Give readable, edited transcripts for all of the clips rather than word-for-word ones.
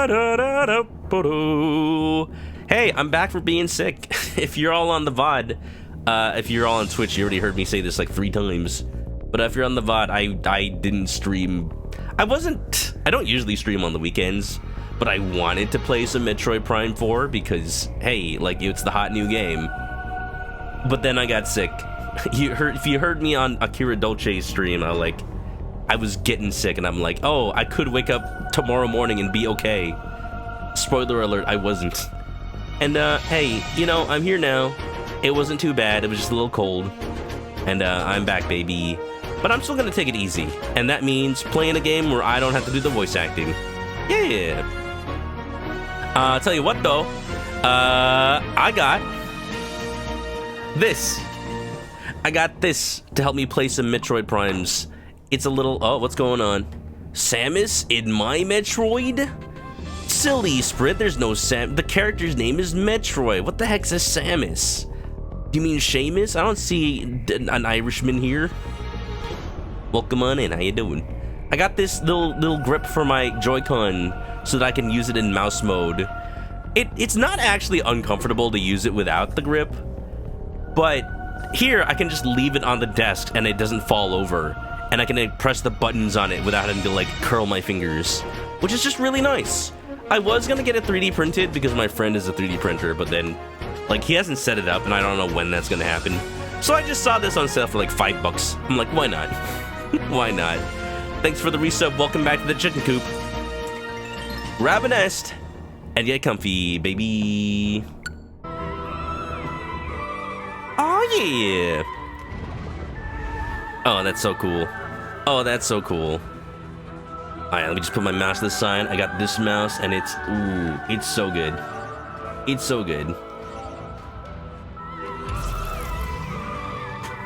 Hey, I'm back for being sick. If you're all on the VOD, if you're all on Twitch, you already heard me say this like 3 times. But if you're on the VOD, I didn't stream. I don't usually stream on the weekends, but I wanted to play some Metroid Prime 4 because, hey, like, it's the hot new game. But then I got sick. If you heard me on Akira Dolce's stream, I was getting sick, and I'm like, oh, I could wake up tomorrow morning and be okay. Spoiler alert, I wasn't. And, hey, you know, I'm here now. It wasn't too bad, it was just a little cold. And, I'm back, baby. But I'm still gonna take it easy. And that means playing a game where I don't have to do the voice acting. Yeah. I'll tell you what, though. I got this. I got this to help me play some Metroid Primes. It's a little... Oh, what's going on? Samus in my Metroid? Silly, Sprit. There's no Sam... The character's name is Metroid. What the heck's a Samus? Do you mean Seamus? I don't see an Irishman here. Welcome on in. How you doing? I got this little grip for my Joy-Con so that I can use it in mouse mode. It's not actually uncomfortable to use it without the grip, but here I can just leave it on the desk and it doesn't fall over. And I can press the buttons on it without having to, like, curl my fingers, which is just really nice. I was gonna get it 3D printed because my friend is a 3D printer, but then, like, he hasn't set it up, and I don't know when that's gonna happen. So I just saw this on sale for, like, $5. I'm like, why not? Why not? Thanks for the resub. Welcome back to the chicken coop. Grab a nest and get comfy, baby. Oh, yeah. Oh, that's so cool. Oh, that's so cool. Alright, let me just put my mouse to the side. I got this mouse, and it's... Ooh, it's so good. It's so good.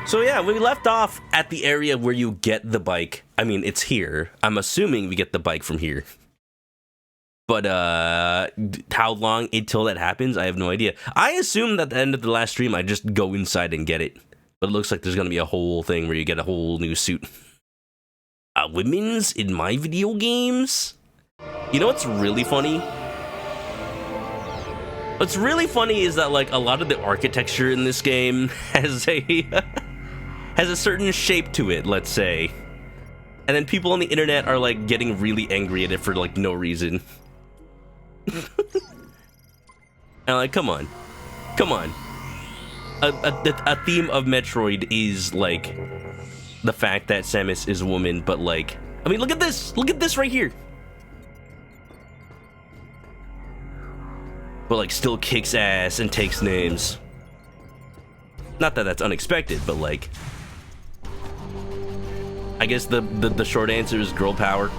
So yeah, we left off at the area where you get the bike. I mean, it's here. I'm assuming we get the bike from here. But, how long until that happens, I have no idea. I assumed at the end of the last stream, I'd just go inside and get it. But it looks like there's gonna be a whole thing where you get a whole new suit. Women's in my video games? You know what's really funny? What's really funny is that, like, a lot of the architecture in this game has a has a certain shape to it, let's say. And then people on the internet are, like, getting really angry at it for, like, no reason. And I'm like, come on. Come on. A theme of Metroid is, like, the fact that Samus is a woman, but, like... I mean, look at this! Look at this right here! But, like, still kicks ass and takes names. Not that that's unexpected, but, like... I guess the short answer is girl power.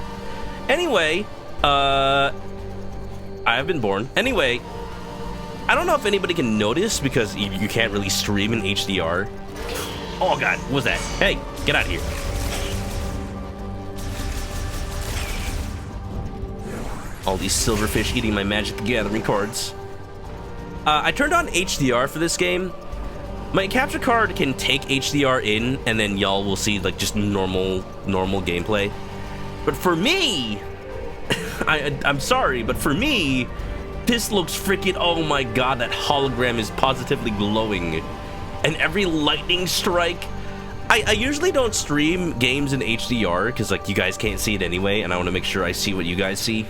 Anyway, I have been born. Anyway, I don't know if anybody can notice because you can't really stream in HDR. Oh god, what was that? Hey, get out of here. All these silverfish eating my Magic the Gathering cards. I turned on HDR for this game. My capture card can take HDR in, and then y'all will see, like, just normal gameplay. But for me, I'm sorry, but for me, this looks freaking, oh my god, that hologram is positively glowing. And every lightning strike, I usually don't stream games in HDR, because, like, you guys can't see it anyway, and I want to make sure I see what you guys see.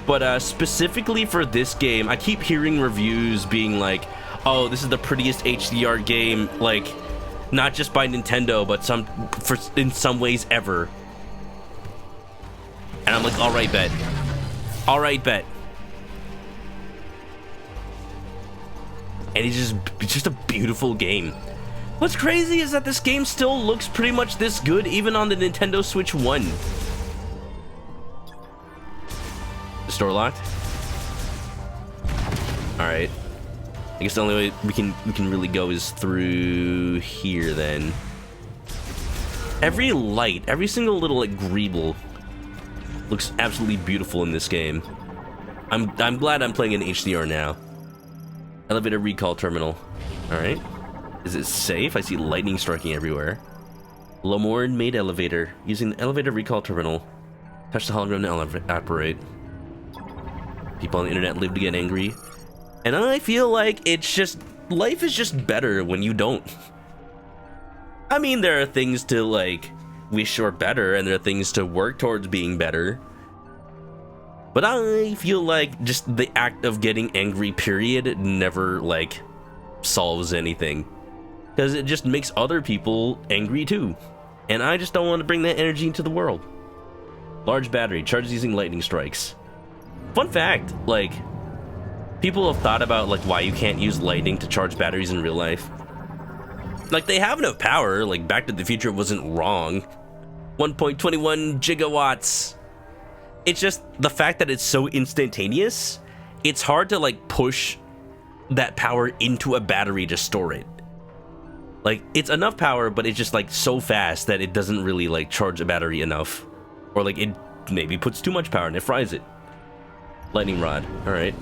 But specifically for this game, I keep hearing reviews being like, oh, this is the prettiest HDR game, like, not just by Nintendo, but in some ways ever. And I'm like, alright, bet. Alright, bet. And it's just a beautiful game. What's crazy is that this game still looks pretty much this good, even on the Nintendo Switch 1. The store locked? Alright. I guess the only way we can really go is through here then. Every light, every single little, like, greeble looks absolutely beautiful in this game. I'm glad I'm playing in HDR now. Elevator recall terminal. Alright. Is it safe? I see lightning striking everywhere. Lomord made elevator. Using the elevator recall terminal. Touch the hologram to operate. People on the internet live to get angry. And I feel like it's just, life is just better when you don't. I mean, there are things to, like, wish were better, and there are things to work towards being better. But I feel like just the act of getting angry, period, never, like, solves anything. Because it just makes other people angry too. And I just don't want to bring that energy into the world. Large battery, charges using lightning strikes. Fun fact, like, people have thought about, like, why you can't use lightning to charge batteries in real life. Like, they have enough power, like, Back to the Future wasn't wrong. 1.21 gigawatts. It's just the fact that it's so instantaneous, it's hard to, like, push that power into a battery to store it. Like, it's enough power, but it's just, like, so fast that it doesn't really, like, charge a battery enough. Or, like, it maybe puts too much power and it fries it. Lightning rod. Alright.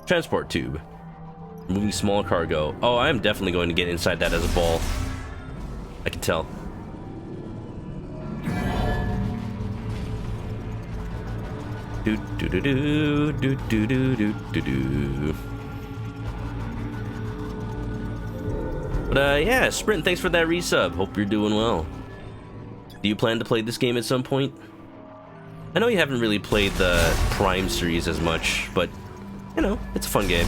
Transport tube. Moving small cargo. Oh, I'm definitely going to get inside that as a ball. I can tell. Do do do do do do do do do do. But yeah, Sprint, thanks for that resub. Hope you're doing well. Do you plan to play this game at some point? I know you haven't really played the Prime series as much, but you know, it's a fun game.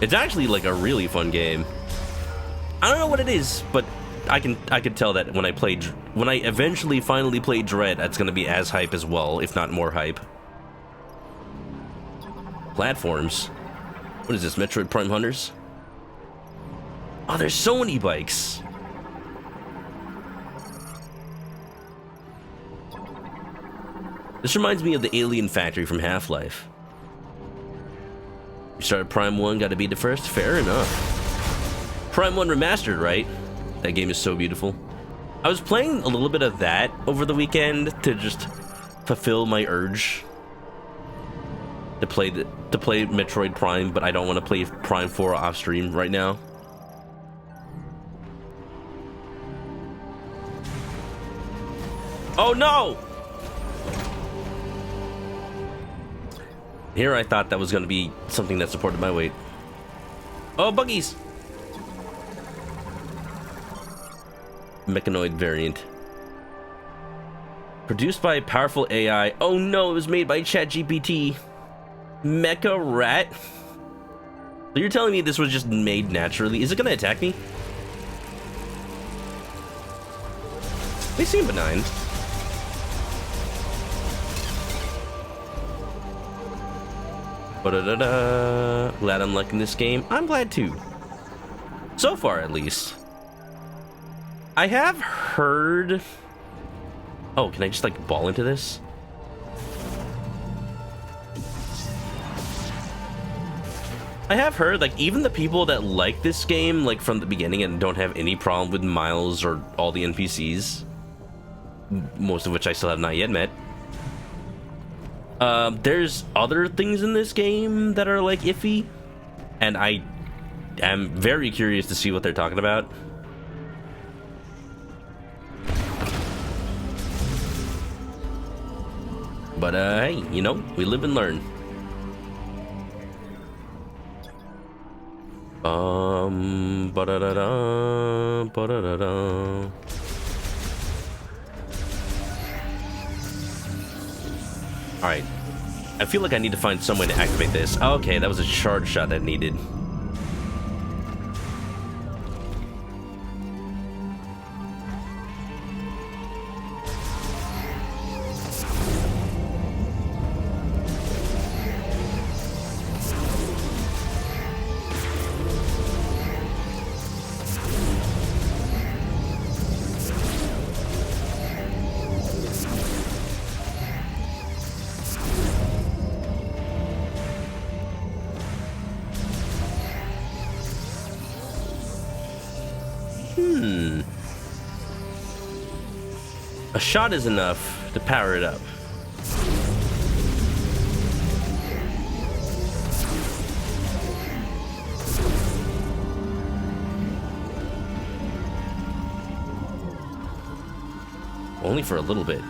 It's actually like a really fun game. I don't know what it is, but I can tell that when I eventually finally play Dread, that's gonna be as hype as well, if not more hype. Platforms. What is this, Metroid Prime Hunters? Oh, there's so many bikes. This reminds me of the Alien Factory from Half-Life. You started Prime 1, gotta beat it first? Fair enough. Prime 1 Remastered, right? That game is so beautiful. I was playing a little bit of that over the weekend to just fulfill my urge to play Metroid Prime, but I don't want to play Prime 4 off stream right now. Oh no! Here I thought that was going to be something that supported my weight. Oh, buggies! Mechanoid variant. Produced by powerful AI. Oh no, it was made by ChatGPT. Mecha rat? So you're telling me this was just made naturally? Is it going to attack me? They seem benign. Ba-da-da-da. Glad I'm liking this game. I'm glad too. So far, at least. I have heard... Oh, can I just, like, ball into this? I have heard, like, even the people that like this game, like, from the beginning and don't have any problem with Miles or all the NPCs, most of which I still have not yet met, there's other things in this game that are, like, iffy, and I am very curious to see what they're talking about. But, hey, you know, we live and learn. Ba-da-da-da, ba-da-da-da. Alright. I feel like I need to find some way to activate this. Okay, that was a charge shot that needed. A shot is enough to power it up. Only for a little bit.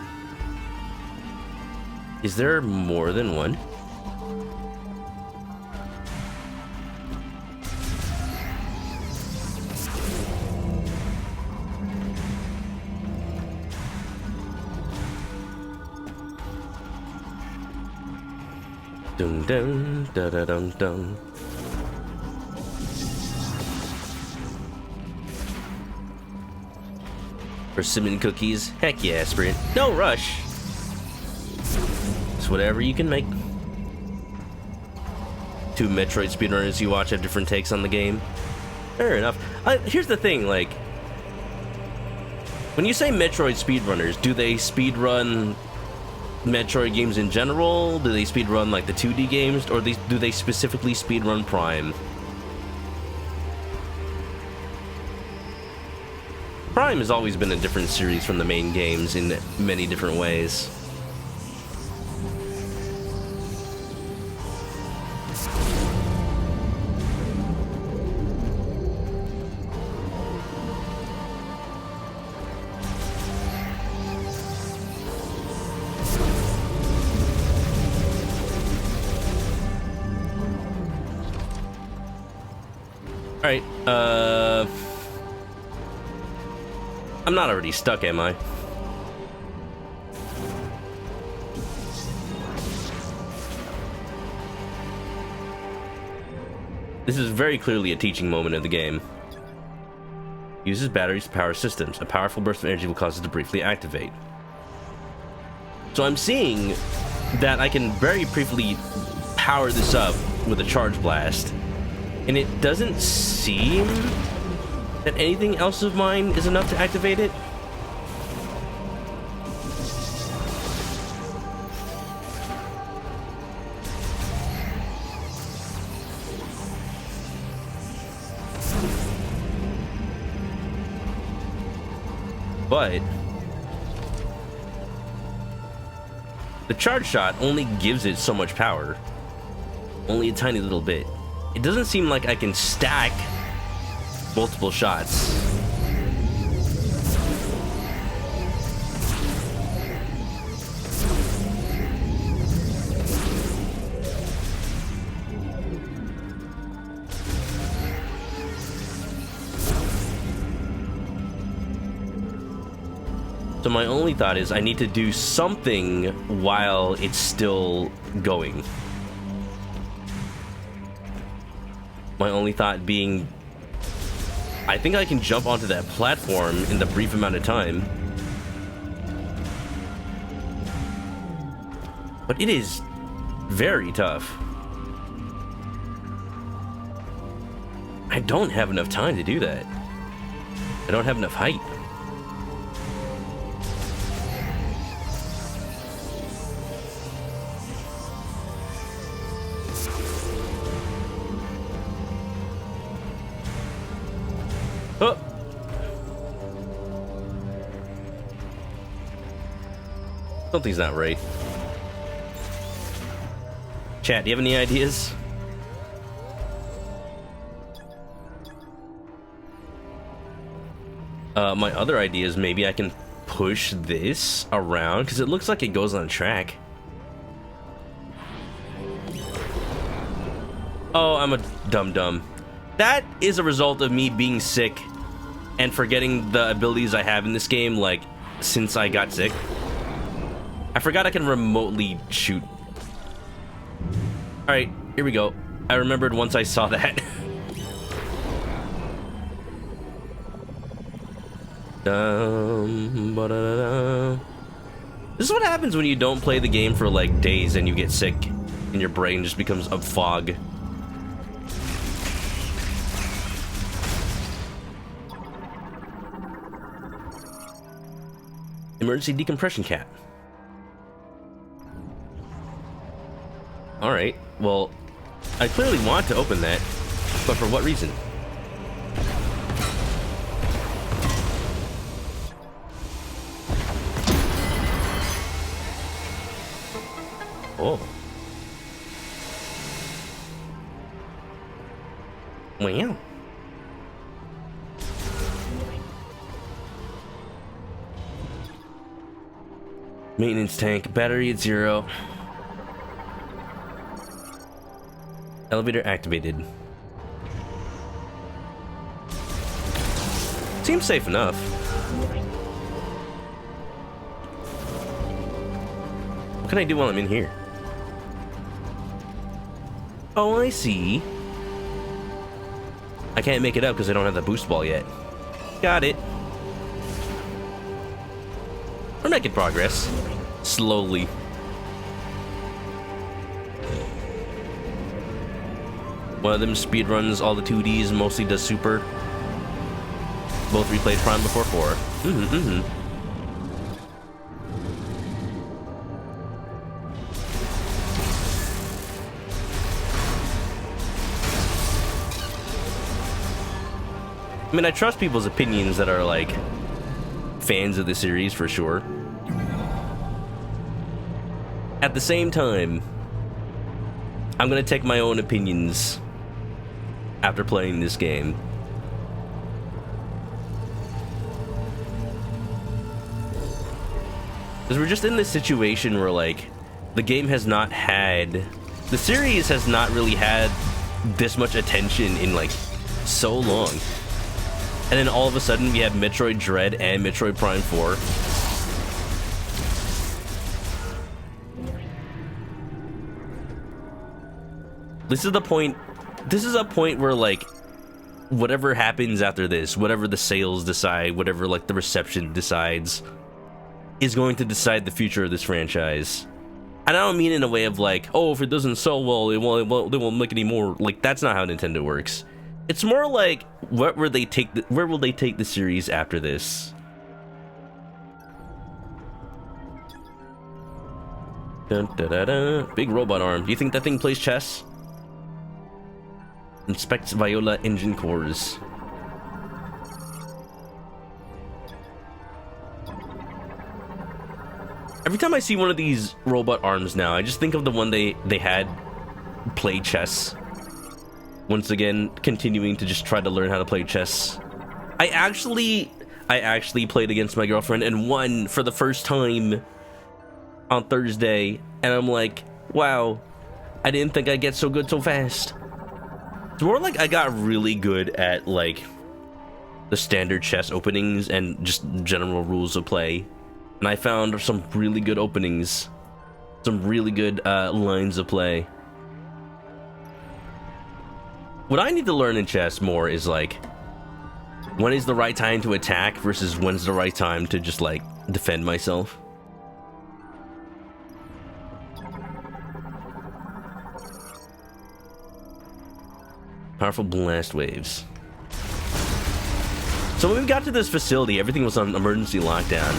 Is there more than one? Dun dun da da dun dun. Persimmon cookies? Heck yeah, Sprint. No rush. It's whatever you can make. Two Metroid speedrunners you watch have different takes on the game. Fair enough. Here's the thing, like, when you say Metroid speedrunners, do they speedrun Metroid games in general? Do they speedrun like the 2D games, or do they specifically speedrun Prime? Prime has always been a different series from the main games in many different ways. Alright, I'm not already stuck, am I? This is very clearly a teaching moment of the game. Uses batteries to power systems. A powerful burst of energy will cause it to briefly activate. So I'm seeing that I can very briefly power this up with a charge blast. And it doesn't seem that anything else of mine is enough to activate it. But the charge shot only gives it so much power. Only a tiny little bit. It doesn't seem like I can stack multiple shots. So my only thought is I need to do something while it's still going. My only thought being, I think I can jump onto that platform in the brief amount of time. But it is very tough. I don't have enough time to do that. I don't have enough height. Oh. Something's not right. Chat, do you have any ideas? My other idea is maybe I can push this around, because it looks like it goes on a track. Oh, I'm a dum-dum. That is a result of me being sick and forgetting the abilities I have in this game, like, since I got sick. I forgot I can remotely shoot. Alright, here we go. I remembered once I saw that. This is what happens when you don't play the game for, like, days and you get sick and your brain just becomes a fog. Emergency decompression cap. Alright, well, I clearly want to open that, but for what reason? Oh. Wow. Maintenance tank, battery at 0. Elevator activated. Seems safe enough. What can I do while I'm in here? Oh, I see. I can't make it up because I don't have the boost ball yet. Got it. We're making progress. Slowly. One of them speedruns all the 2Ds, mostly does Super. Both replayed Prime before 4. I mean, I trust people's opinions that are, like, fans of the series, for sure. At the same time, I'm gonna take my own opinions after playing this game. Because we're just in this situation where, like, the game has not had... The series has not really had this much attention in, like, so long. And then all of a sudden we have Metroid Dread and Metroid Prime 4. This is the point. This is a point where, like, whatever happens after this, whatever the sales decide, whatever, like, the reception decides, is going to decide the future of this franchise. And I don't mean in a way of, like, oh, if it doesn't sell well, they won't make any more. Like, that's not how Nintendo works. It's more like, where will they take the series after this? Dun, da, da, da. Big robot arm. Do you think that thing plays chess? Inspects Viola engine cores. Every time I see one of these robot arms now, I just think of the one they had play chess. Once again, continuing to just try to learn how to play chess. I actually played against my girlfriend and won for the first time on Thursday, and I'm like, wow, I didn't think I'd get so good so fast. It's more like I got really good at, like, the standard chess openings and just general rules of play. And I found some really good openings, some really good lines of play. What I need to learn in chess more is, like, when is the right time to attack versus when's the right time to just, like, defend myself. Powerful blast waves. So when we got to this facility, everything was on emergency lockdown.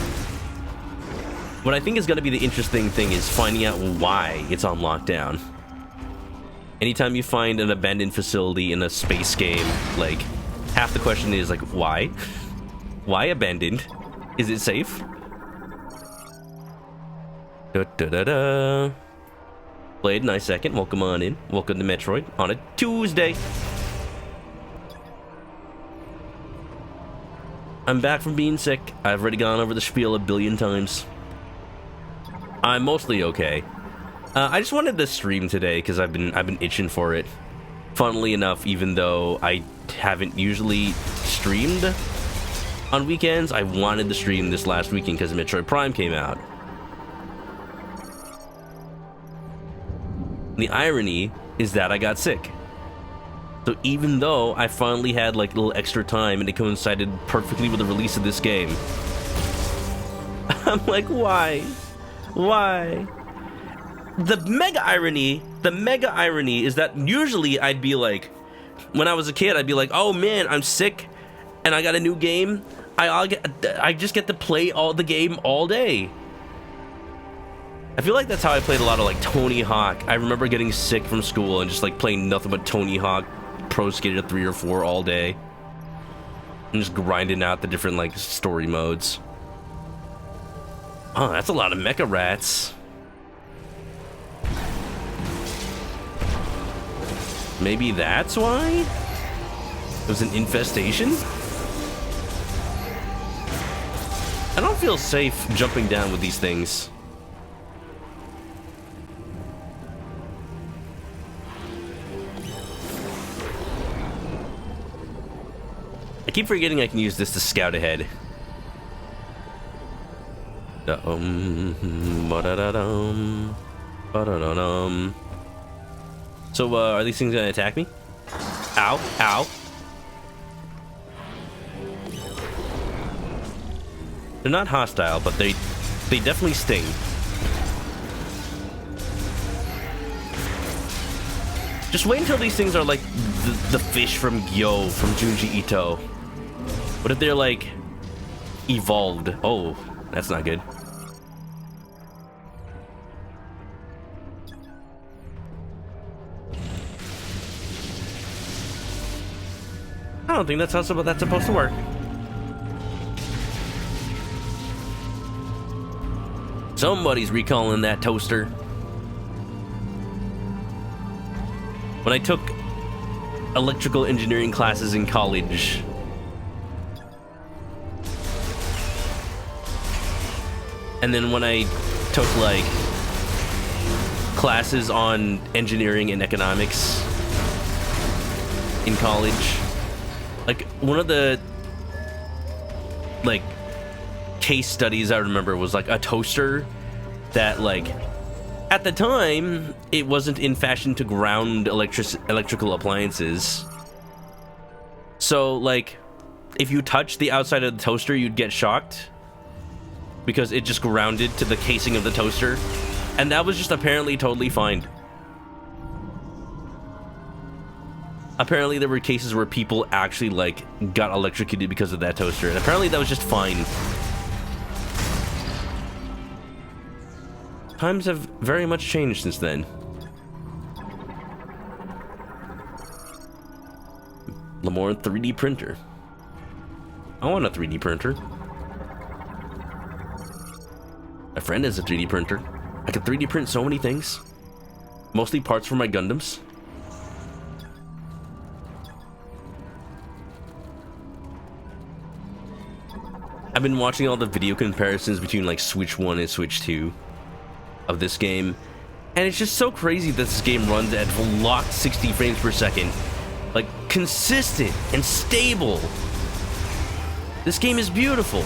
What I think is going to be the interesting thing is finding out why it's on lockdown. Anytime you find an abandoned facility in a space game, like, half the question is, like, why? Why abandoned? Is it safe? Da-da-da-da. Blade, nice second. Welcome on in. Welcome to Metroid on a Tuesday. I'm back from being sick. I've already gone over the spiel a billion times. I'm mostly okay. I just wanted to stream today because I've been itching for it. Funnily enough, even though I haven't usually streamed on weekends, I wanted to stream this last weekend because Metroid Prime came out. The irony is that I got sick. So even though I finally had, like, a little extra time and it coincided perfectly with the release of this game, I'm like, why? Why? The mega irony is that usually I'd be like, when I was a kid, I'd be like, oh man, I'm sick and I got a new game. I just get to play the game all day. I feel like that's how I played a lot of, like, Tony Hawk. I remember getting sick from school and just, like, playing nothing but Tony Hawk Pro Skater 3 or 4 all day. And just grinding out the different, like, story modes. Oh, that's a lot of mecha rats. Maybe that's why? It was an infestation? I don't feel safe jumping down with these things. keep forgetting I can use this to scout ahead. Ba-da-da-dum. Ba-da-da-dum. So, are these things gonna attack me? Ow, ow. They're not hostile, but they definitely sting. Just wait until these things are like the fish from Gyo, from Junji Ito. What if they're like evolved? Oh, that's not good. I don't think that's how that's supposed to work. Somebody's recalling that toaster. When I took electrical engineering classes in college, and then when I took like classes on engineering and economics in college, like one of the like case studies I remember was like a toaster that, like, at the time it wasn't in fashion to ground electrical appliances. So like if you touch the outside of the toaster, you'd get shocked because it just grounded to the casing of the toaster, and that was just apparently totally fine. Apparently there were cases where people actually like got electrocuted because of that toaster, and apparently that was just fine. Times have very much changed since then. Lamore 3D printer. I want a 3D printer. My friend has a 3D printer. I can 3D print so many things. Mostly parts for my Gundams. I've been watching all the video comparisons between like Switch 1 and Switch 2 of this game, and it's just so crazy that this game runs at locked 60 frames per second. Like, consistent and stable. This game is beautiful.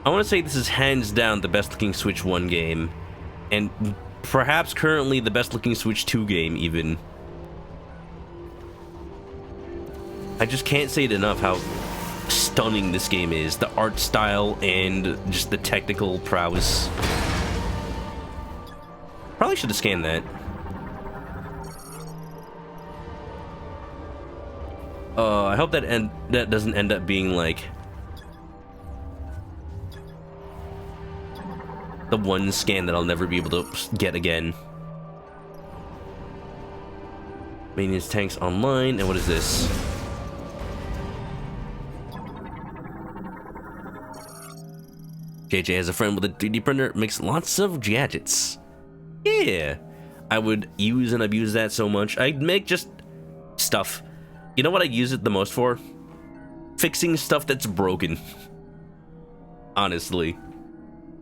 I want to say this is hands down the best looking Switch 1 game, and perhaps currently the best looking Switch 2 game even. I just can't say it enough how stunning this game is. The art style and just the technical prowess. Probably should have scanned that. I hope that doesn't end up being like the one scan that I'll never be able to get again. Maintenance tanks online, and what is this? JJ has a friend with a 3D printer, makes lots of gadgets. Yeah, I would use and abuse that so much. I'd make just stuff. You know what I'd use it the most for? Fixing stuff that's broken. Honestly.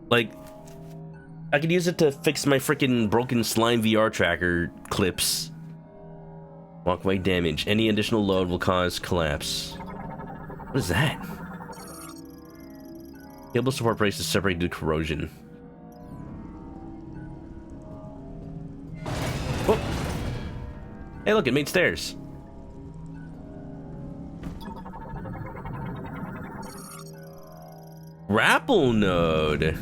Like, I could use it to fix my freaking broken slime VR tracker clips. Walkway damage. Any additional load will cause collapse. What is that? Cable support brace is separated due to corrosion. Whoop. Hey, look, it made stairs. Grapple node.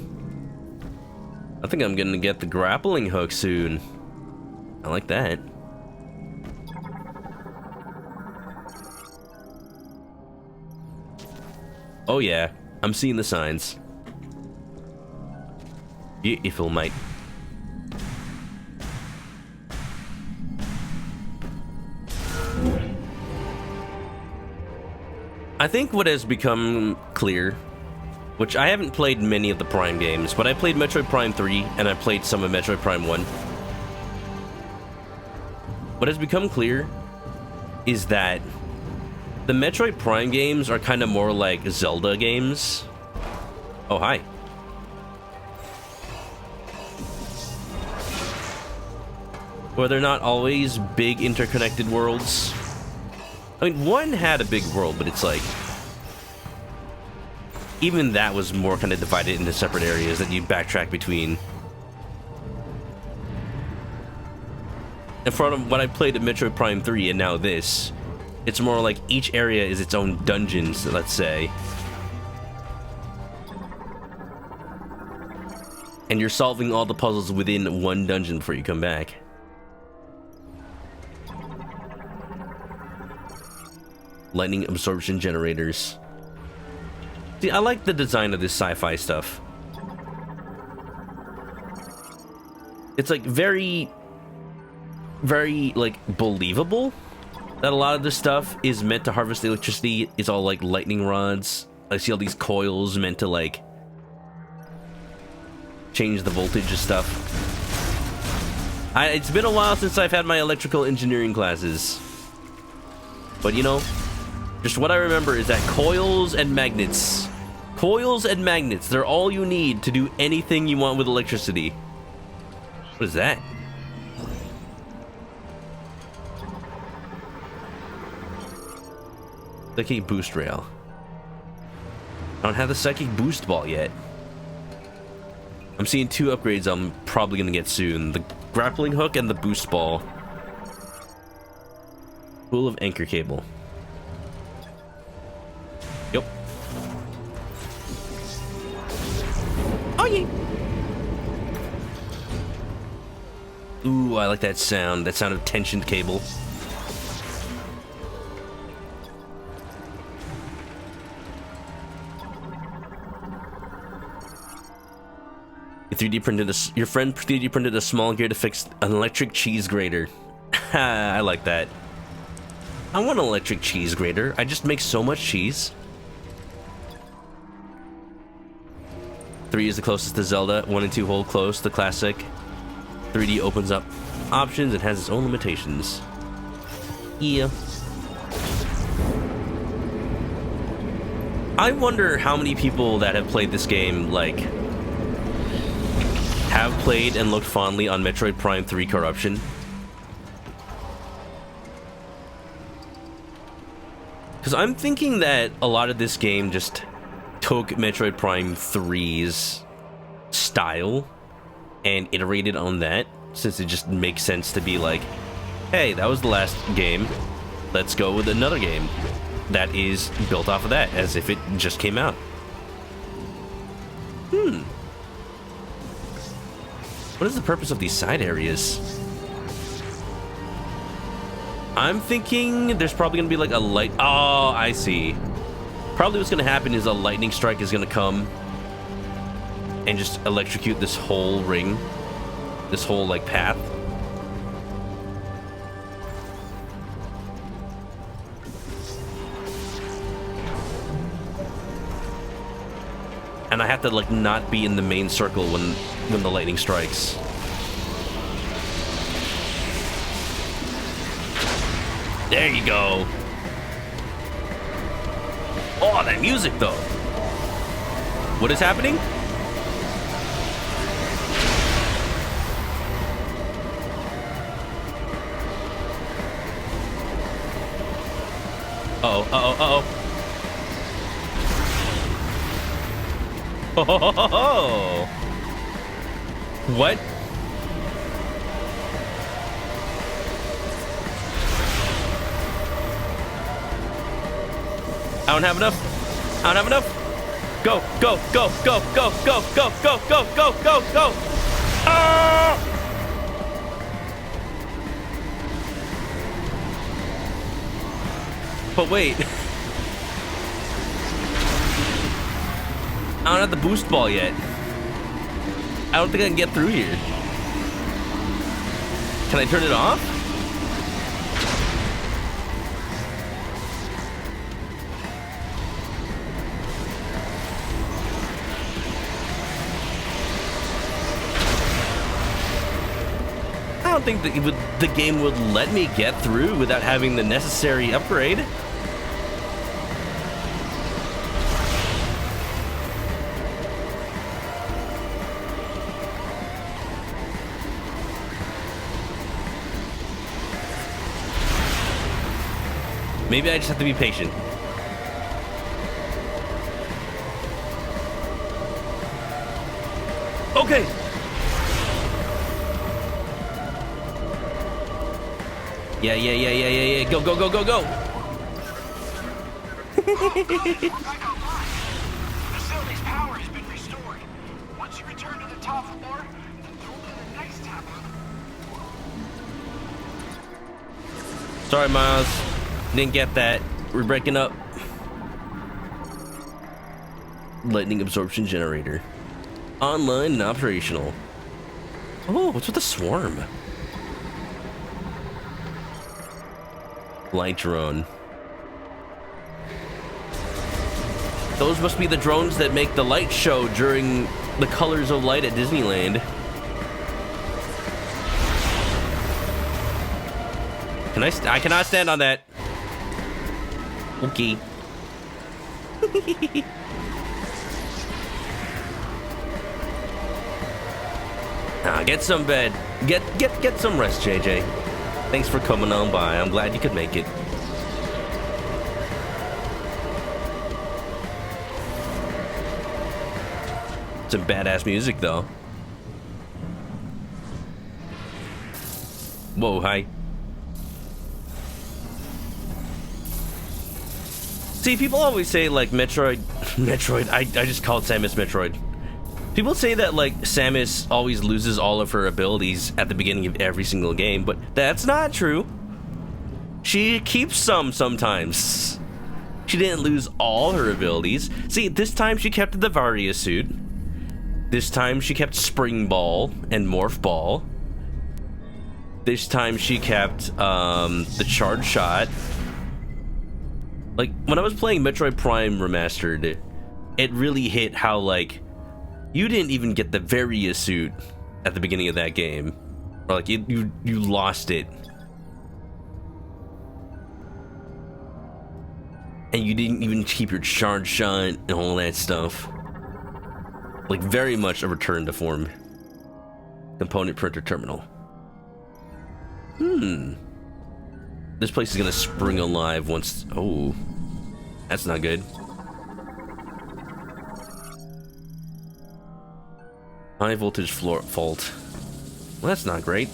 I think I'm gonna get the grappling hook soon. I like that. Oh yeah, I'm seeing the signs. Beautiful, mate. I think what has become clear, which I haven't played many of the Prime games, but I played Metroid Prime 3 and I played some of Metroid Prime 1. What has become clear is that the Metroid Prime games are kind of more like Zelda games. Oh, hi. Where they're not always big interconnected worlds. I mean, 1 had a big world, but it's like... Even that was more kind of divided into separate areas that you backtrack between. And from what I played at Metroid Prime 3 and now this, it's more like each area is its own dungeons, let's say. And you're solving all the puzzles within one dungeon before you come back. Lightning absorption generators. See, I like the design of this sci-fi stuff. It's like very, like believable that a lot of this stuff is meant to harvest electricity. It's all like lightning rods. I see all these coils meant to like change the voltage of stuff. It's been a while since I've had my electrical engineering classes. But you know, just what I remember is that coils and magnets, they're all you need to do anything you want with electricity. What is that? Psychic boost rail. I don't have the psychic boost ball yet. I'm seeing 2 upgrades I'm probably gonna get soon. The grappling hook and the boost ball. Pool of anchor cable. Yep. Oh yeah. Ooh, I like that sound. That sound of tensioned cable. Your friend 3D printed a small gear to fix an electric cheese grater. I like that. I want an electric cheese grater. I just make so much cheese. 3 is the closest to Zelda. 1 and 2 hold close. The classic. 3D opens up options and has its own limitations. Yeah. I wonder how many people that have played this game, like, have played and looked fondly on Metroid Prime 3 Corruption. Because I'm thinking that a lot of this game just took Metroid Prime 3's style and iterated on that, since it just makes sense to be like, hey, that was the last game, let's go with another game that is built off of that, as if it just came out. What is the purpose of these side areas? I'm thinking there's probably gonna be like a light. Oh, I see. Probably what's gonna happen is a lightning strike is gonna come and just electrocute this whole ring, this whole like path. And I have to like not be in the main circle when the lightning strikes. There you go. Oh, that music though. What is happening? Uh-oh, uh-oh, uh-oh. Oh, what? I don't have enough. I don't have enough. Go, go, go, go, go, go, go, go, go, go, go, go. Ah! But wait. I don't have the boost ball yet. I don't think I can get through here. Can I turn it off? I don't think that the game would let me get through without having the necessary upgrade. Maybe I just have to be patient. Okay. Yeah. Go. Facility's power has been restored. Once you return to the top floor, go to the next tower. Sorry, Miles. Didn't get that. We're breaking up. Lightning absorption generator. Online and operational. Oh, what's with the swarm? Light drone. Those must be the drones that make the light show during the Colors of Light at Disneyland. I cannot stand on that. Okay. Get some bed. Get some rest, JJ. Thanks for coming on by. I'm glad you could make it. Some badass music, though. Whoa, hi. See, people always say, like, Metroid, I just call it Samus Metroid. People say that, like, Samus always loses all of her abilities at the beginning of every single game, but that's not true. She keeps some sometimes. She didn't lose all her abilities. See, this time she kept the Varia suit. This time she kept Spring Ball and Morph Ball. This time she kept the Charge Shot. Like, when I was playing Metroid Prime Remastered, it really hit how, like, you didn't even get the Varia suit at the beginning of that game. Or, like, you lost it. And you didn't even keep your Charge Shot and all that stuff. Like, very much a return to form. Component printer terminal. This place is gonna spring alive once... Oh. That's not good. High voltage floor fault. Well, that's not great.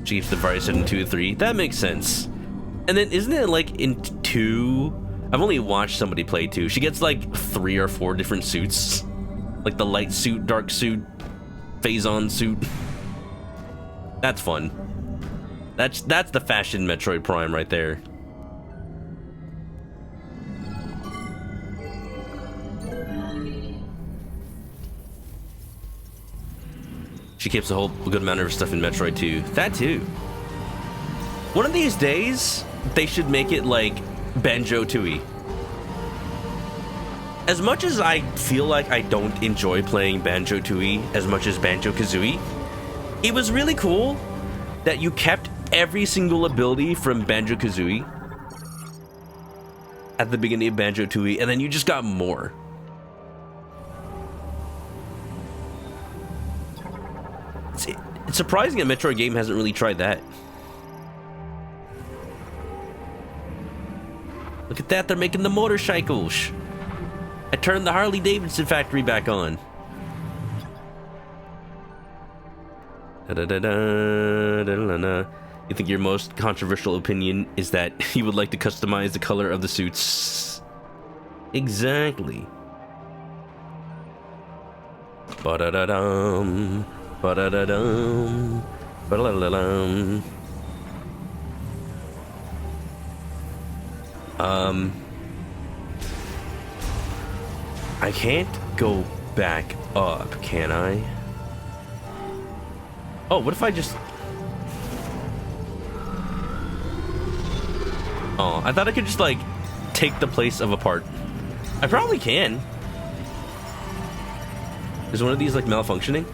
She keeps the Varia in 2 or 3. That makes sense. And then isn't it like in 2? I've only watched somebody play 2. She gets like 3 or 4 different suits. Like the light suit, dark suit, phase-on suit. That's fun. That's the fashion Metroid Prime right there. She keeps a whole good amount of her stuff in Metroid 2. That too. One of these days, they should make it like Banjo-Tooie. As much as I feel like I don't enjoy playing Banjo-Tooie as much as Banjo-Kazooie, it was really cool that you kept every single ability from Banjo-Kazooie at the beginning of Banjo-Tooie, and then you just got more. It's surprising a Metroid game hasn't really tried that. Look at that, they're making the motorcycles. I turned the Harley Davidson factory back on. You think your most controversial opinion is that you would like to customize the color of the suits? Exactly. Ba-da-da-dum. Ba-da-da-dum. Ba-da-da-dum. I can't go back up, can I? Oh, what if I just... Oh, I thought I could just, like, take the place of a part. I probably can. Is one of these, like, malfunctioning?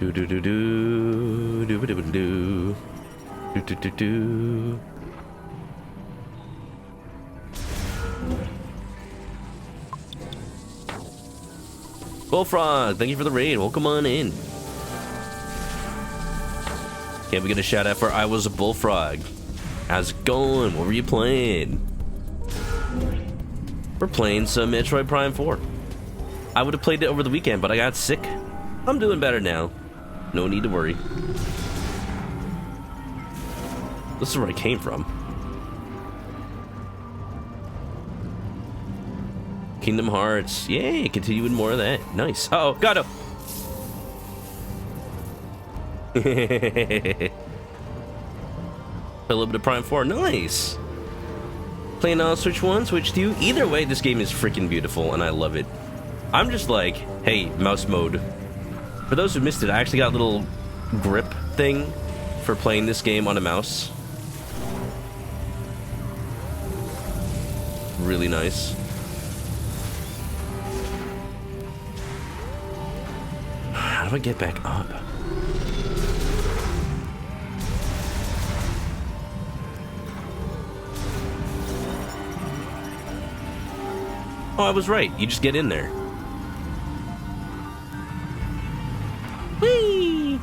Do do do do do do do do do do do do. Bullfrog, thank you for the raid. Welcome on in. Can't we get a shout out for I Was a Bullfrog? How's it going? What were you playing? We're playing some Metroid Prime 4. I would have played it over the weekend, but I got sick. I'm doing better now. No need to worry. This is where I came from. Kingdom Hearts. Yay, continue with more of that. Nice. Uh-oh, got him. A little bit of Prime 4. Nice. Playing on Switch 1, Switch 2. Either way, this game is freaking beautiful, and I love it. I'm just like, hey, mouse mode. For those who missed it, I actually got a little grip thing for playing this game on a mouse. Really nice. How do I get back up? Oh, I was right. You just get in there. Whee!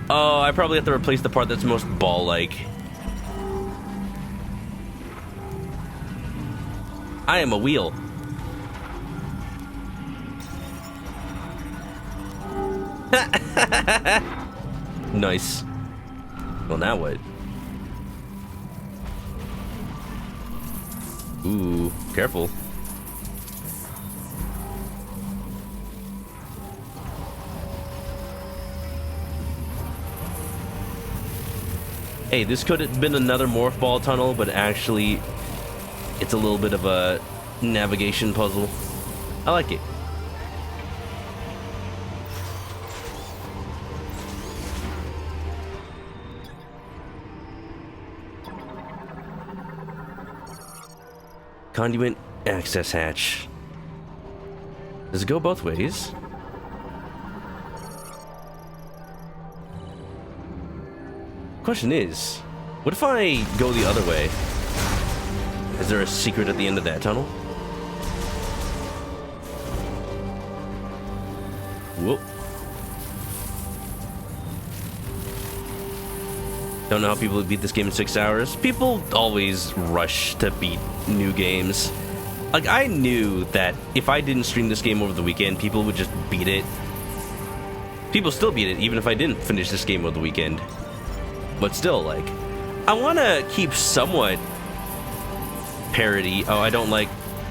Oh, I probably have to replace the part that's most ball-like. I am a wheel. Nice. Well, now what? Ooh, careful. Hey, this could have been another morph ball tunnel, but actually, it's a little bit of a navigation puzzle. I like it. Conduit access hatch. Does it go both ways? Question is, what if I go the other way? Is there a secret at the end of that tunnel? Whoop. Don't know how people beat this game in 6 hours. People always rush to beat new games. Like, I knew that if I didn't stream this game over the weekend, people would just beat it. People still beat it, even if I didn't finish this game over the weekend. But still, like, I want to keep somewhat parody. Oh, I don't like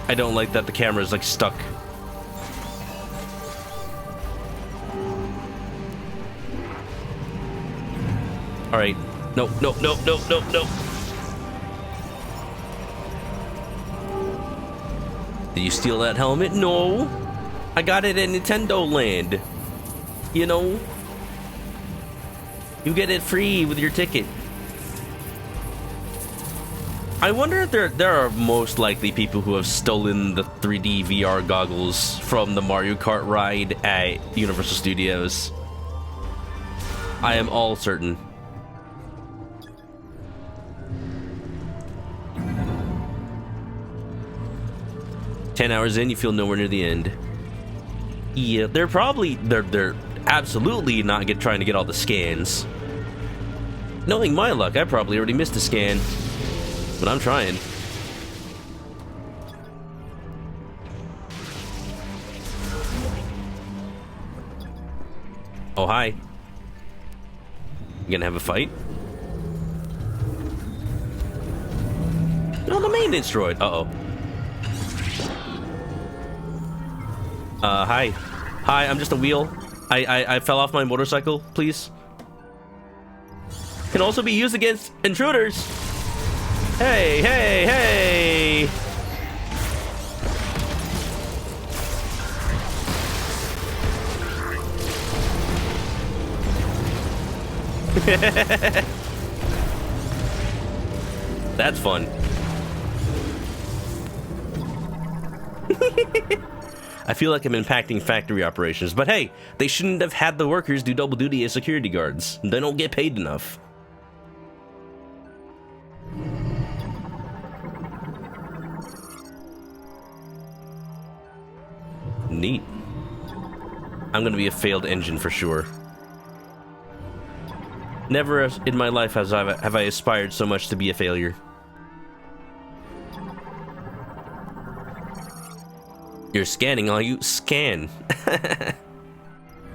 that the camera is like stuck. All right, no. Did you steal that helmet? No, I got it at Nintendo Land. You know, you get it free with your ticket. I wonder if there are most likely people who have stolen the 3D VR goggles from the Mario Kart ride at Universal Studios. I am all certain. "10 hours in, you feel nowhere near the end." Yeah, they're absolutely not trying to get all the scans. Knowing my luck, I probably already missed a scan. But I'm trying. Oh, hi. You gonna have a fight? No, the maintenance droid. Uh-oh. Hi. Hi, I'm just a wheel. I fell off my motorcycle, please. Can also be used against intruders. Hey, hey, hey! That's fun. I feel like I'm impacting factory operations, but hey, they shouldn't have had the workers do double duty as security guards. They don't get paid enough. Neat. I'm gonna be a failed engine for sure. Never in my life have I aspired so much to be a failure. You're scanning all you scan.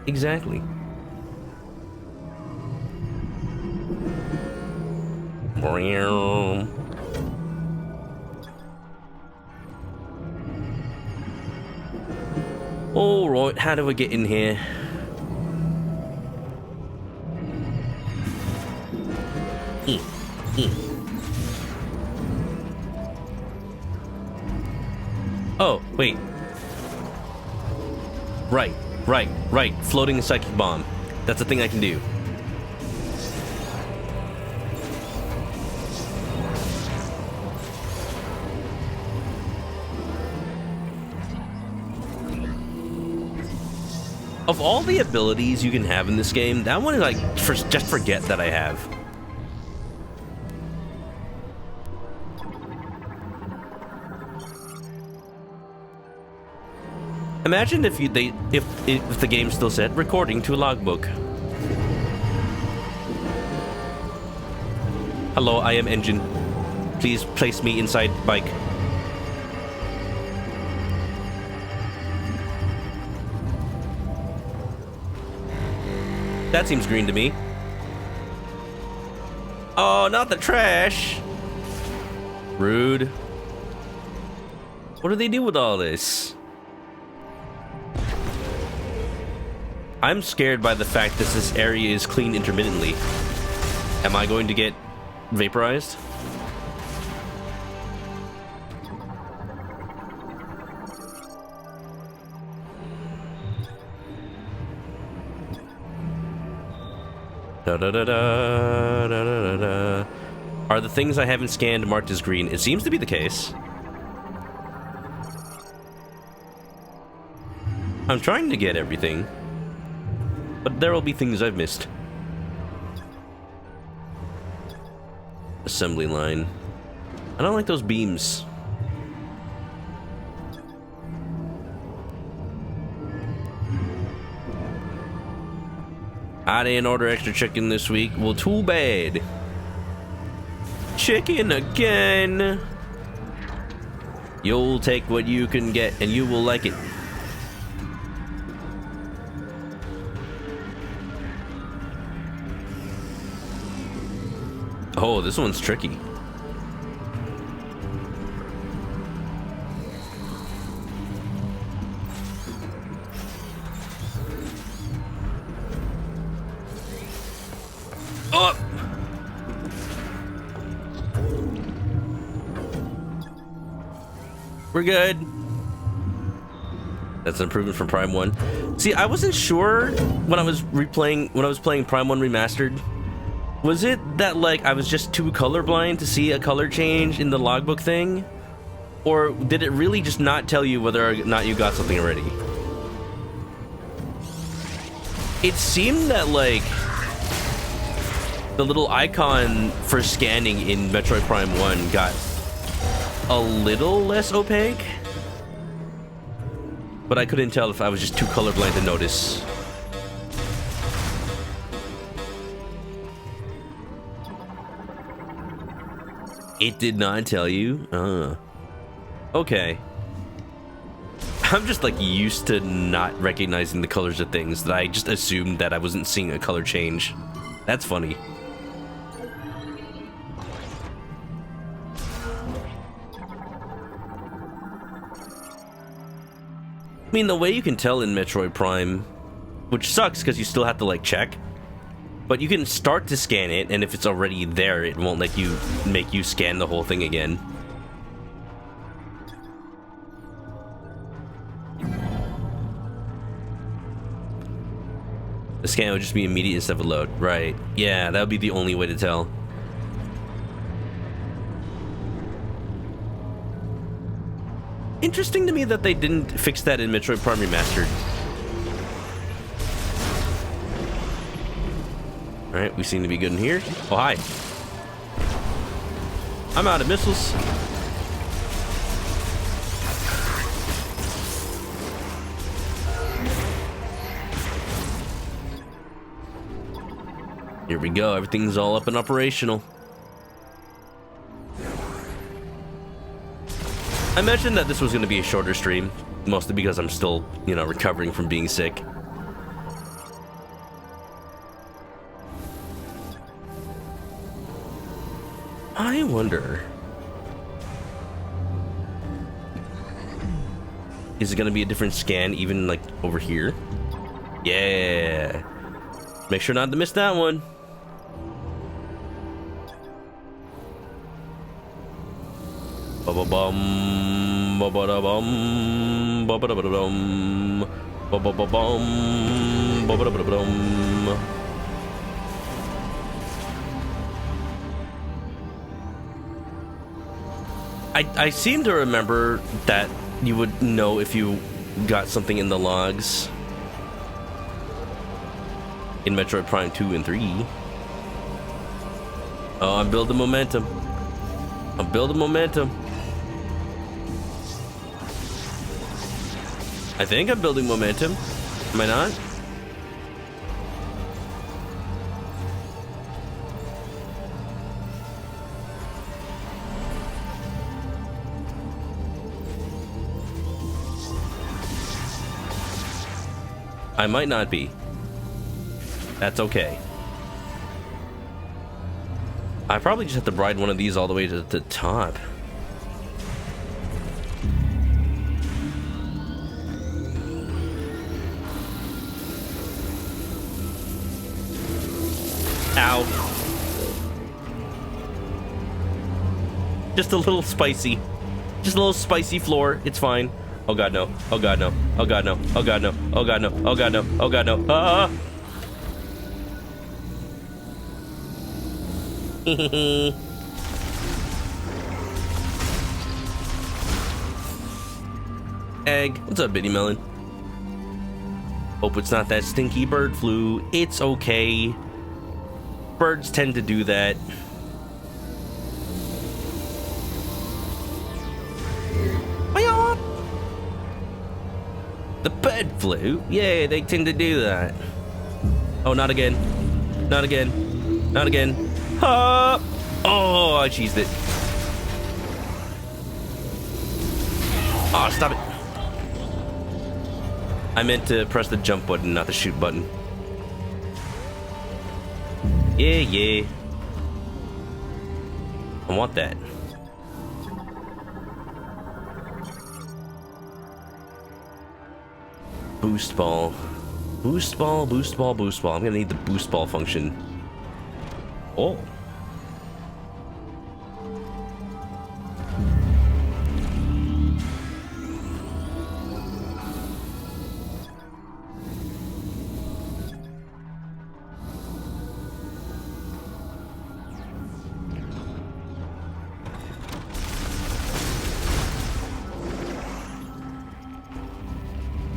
Exactly. All right, how do I get in here? Oh, wait. Right. Floating psychic bomb. That's a thing I can do. Of all the abilities you can have in this game, that one is like, just forget that I have. Imagine if the game still said recording to a logbook. Hello, I am engine. Please place me inside bike. That seems green to me. Oh, not the trash. Rude. What do they do with all this? I'm scared by the fact that this area is cleaned intermittently. Am I going to get vaporized? Da da da da da da da. Are the things I haven't scanned marked as green? It seems to be the case. I'm trying to get everything, but there will be things I've missed. Assembly line. I don't like those beams. I didn't order extra chicken this week. Well, too bad. Chicken again. You'll take what you can get, and you will like it. Oh, this one's tricky. Oh! We're good. That's an improvement from Prime 1. See, I wasn't sure when I was playing Prime 1 Remastered. Was it that, like, I was just too colorblind to see a color change in the logbook thing? Or did it really just not tell you whether or not you got something already? It seemed that, like, the little icon for scanning in Metroid Prime 1 got a little less opaque. But I couldn't tell if I was just too colorblind to notice. It did not tell you? Okay. I'm just like used to not recognizing the colors of things that I just assumed that I wasn't seeing a color change. That's funny. I mean, the way you can tell in Metroid Prime, which sucks because you still have to like check, but you can start to scan it, and if it's already there, it won't let you make you scan the whole thing again. The scan would just be immediate instead of a load. Right. Yeah, that would be the only way to tell. Interesting to me that they didn't fix that in Metroid Prime Remastered. Alright, we seem to be good in here. Oh, hi. I'm out of missiles. Here we go. Everything's all up and operational. I mentioned that this was going to be a shorter stream, mostly because I'm still, you know, recovering from being sick. I wonder... is it going to be a different scan even, like, over here? Yeah. Make sure not to miss that one. Ba-ba-bum, ba-ba-da-bum, ba-ba-da-ba-da-bum, ba-ba-ba-bum, ba-ba-da-ba-da-bum. I seem to remember that you would know if you got something in the logs in Metroid Prime 2 and 3. Oh, I'm building momentum. I'm building momentum. I think I'm building momentum. Am I not? I might not be. That's okay. I probably just have to ride one of these all the way to the top. Ow. Just a little spicy. Just a little spicy floor. It's fine. Oh god no. Oh god no. Oh god no. Oh god no. Oh god no. Oh god no. Oh god no. Ah! Egg. What's up, Bitty Melon? Hope it's not that stinky bird flu. It's okay. Birds tend to do that. The bird flu? Yeah, they tend to do that. Oh, not again. Not again. Not again. Ah! Oh, I cheesed it. Oh, stop it. I meant to press the jump button, not the shoot button. Yeah, yeah. I want that. Boost ball. Boost ball, boost ball, boost ball. I'm gonna need the boost ball function. Oh.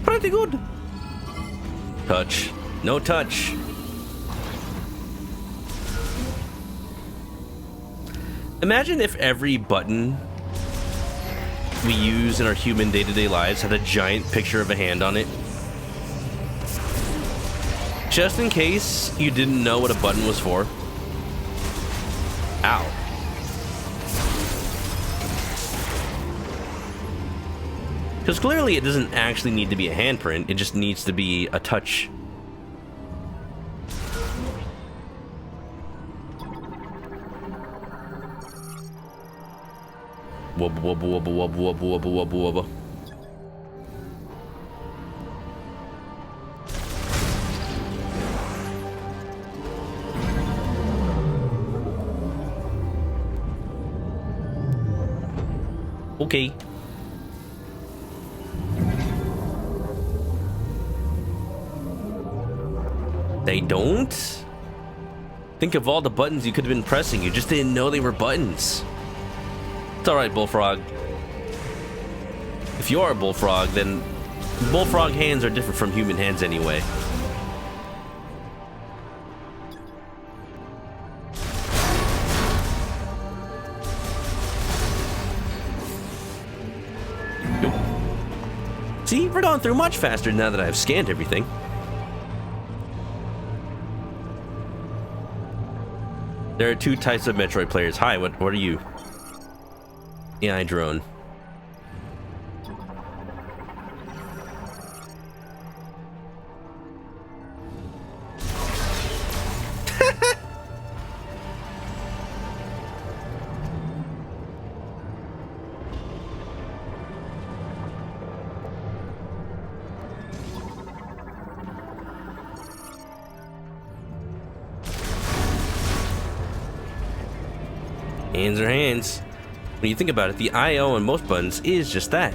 Pretty good. Touch. No touch. Imagine if every button we use in our human day-to-day lives had a giant picture of a hand on it. Just in case you didn't know what a button was for. Ow. Because clearly it doesn't actually need to be a handprint, it just needs to be a touch. Wubba wubba wubba wubba wubba wubba wubba wubba. Okay. They don't? Think of all the buttons you could have been pressing. You just didn't know they were buttons. It's alright, Bullfrog. If you are a bullfrog, then bullfrog hands are different from human hands anyway. See, we're going through much faster now that I've scanned everything. There are two types of Metroid players. Hi, what are you? AI drone. Hands are hands. When you think about it, the I/O on most buttons is just that.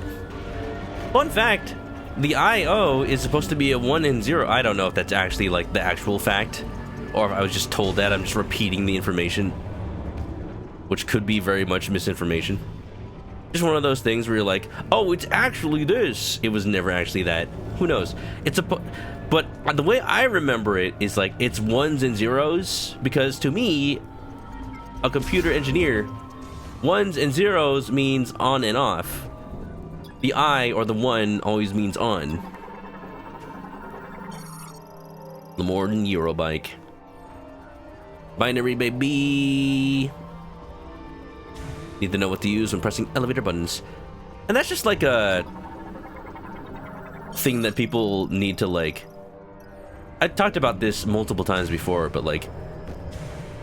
Fun fact, the I/O is supposed to be a 1 and 0. I don't know if that's actually like the actual fact, or if I was just told that. I'm just repeating the information, which could be very much misinformation. Just one of those things where you're like, oh, it's actually this. It was never actually that. Who knows? But the way I remember it is like it's 1s and 0s, because to me, a computer engineer, 1s and 0s means on and off. The I or the 1 always means on. Lamorton Eurobike. Binary, baby. Need to know what to use when pressing elevator buttons. And that's just like a thing that people need to like... I talked about this multiple times before, but like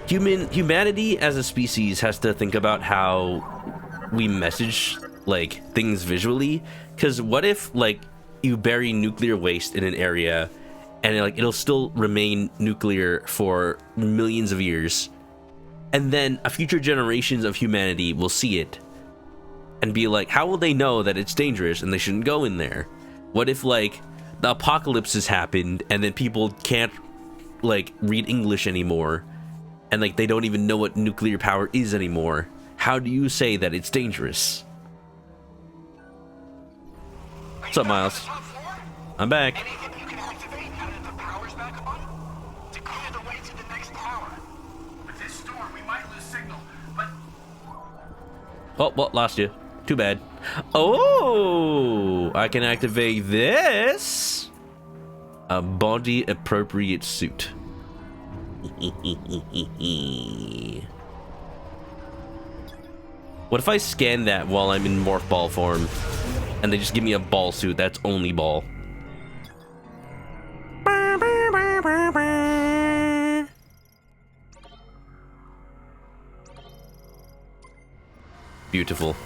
humanity as a species has to think about how we message like things visually, because what if like you bury nuclear waste in an area and it'll still remain nuclear for millions of years, and then a future generations of humanity will see it and be like, how will they know that it's dangerous and they shouldn't go in there? What if like the apocalypse has happened and then people can't like read English anymore, and like they don't even know what nuclear power is anymore? How do you say that it's dangerous? What's up, Miles? I'm back. Anything you can activate now that the power's back on? To clear the way to the next tower. With this storm, we might lose signal, but... Oh, well, lost you. Too bad. Oh, I can activate this. A body appropriate suit. What if I scan that while I'm in morph ball form and they just give me a ball suit that's only ball? Beautiful.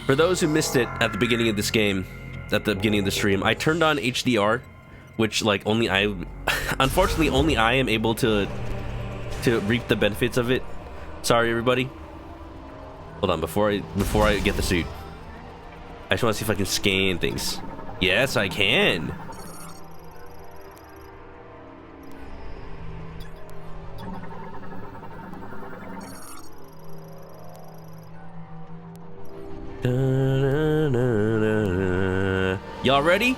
For those who missed it at the beginning of this game, at the beginning of the stream, I turned on HDR, which like only I, unfortunately only I am able to reap the benefits of it. Sorry, everybody. Hold on, before I get the suit, I just want to see if I can scan things. Yes, I can. Y'all ready?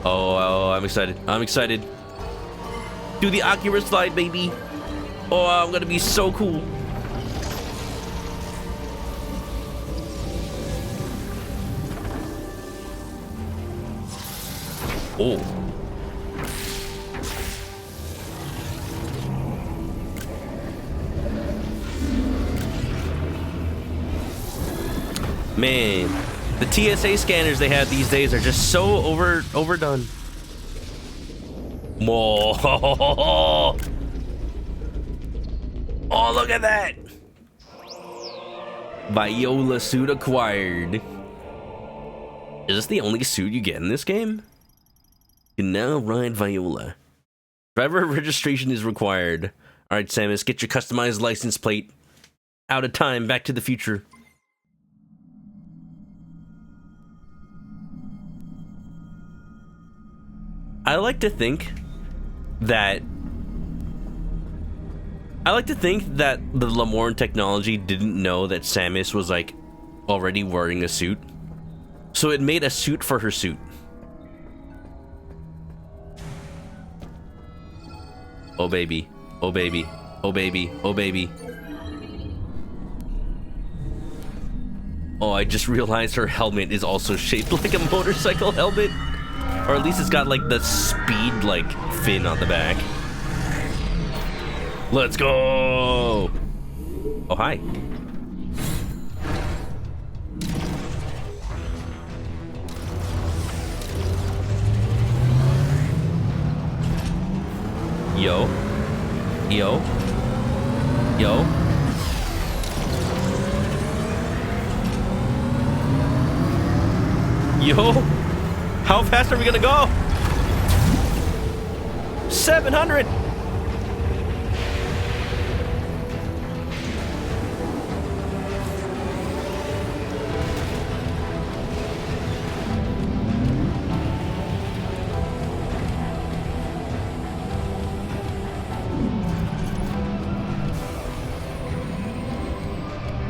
Oh, I'm excited. I'm excited. Do the Akira slide, baby. Oh, I'm gonna be so cool. Oh. Man, the TSA scanners they have these days are just so overdone. Whoa. Oh, look at that. Viola suit acquired. Is this the only suit you get in this game? You can now ride Viola. Driver registration is required. Alright, Samus, get your customized license plate. Out of time, Back to the Future. I like to think that the Lamorne technology didn't know that Samus was like already wearing a suit. So it made a suit for her suit. Oh baby, oh baby, oh baby, oh baby. Oh, I just realized her helmet is also shaped like a motorcycle helmet. Or at least it's got like the speed like fin on the back. Let's go! Oh, hi. Yo. Yo. Yo. Yo. How fast are we gonna go? 700.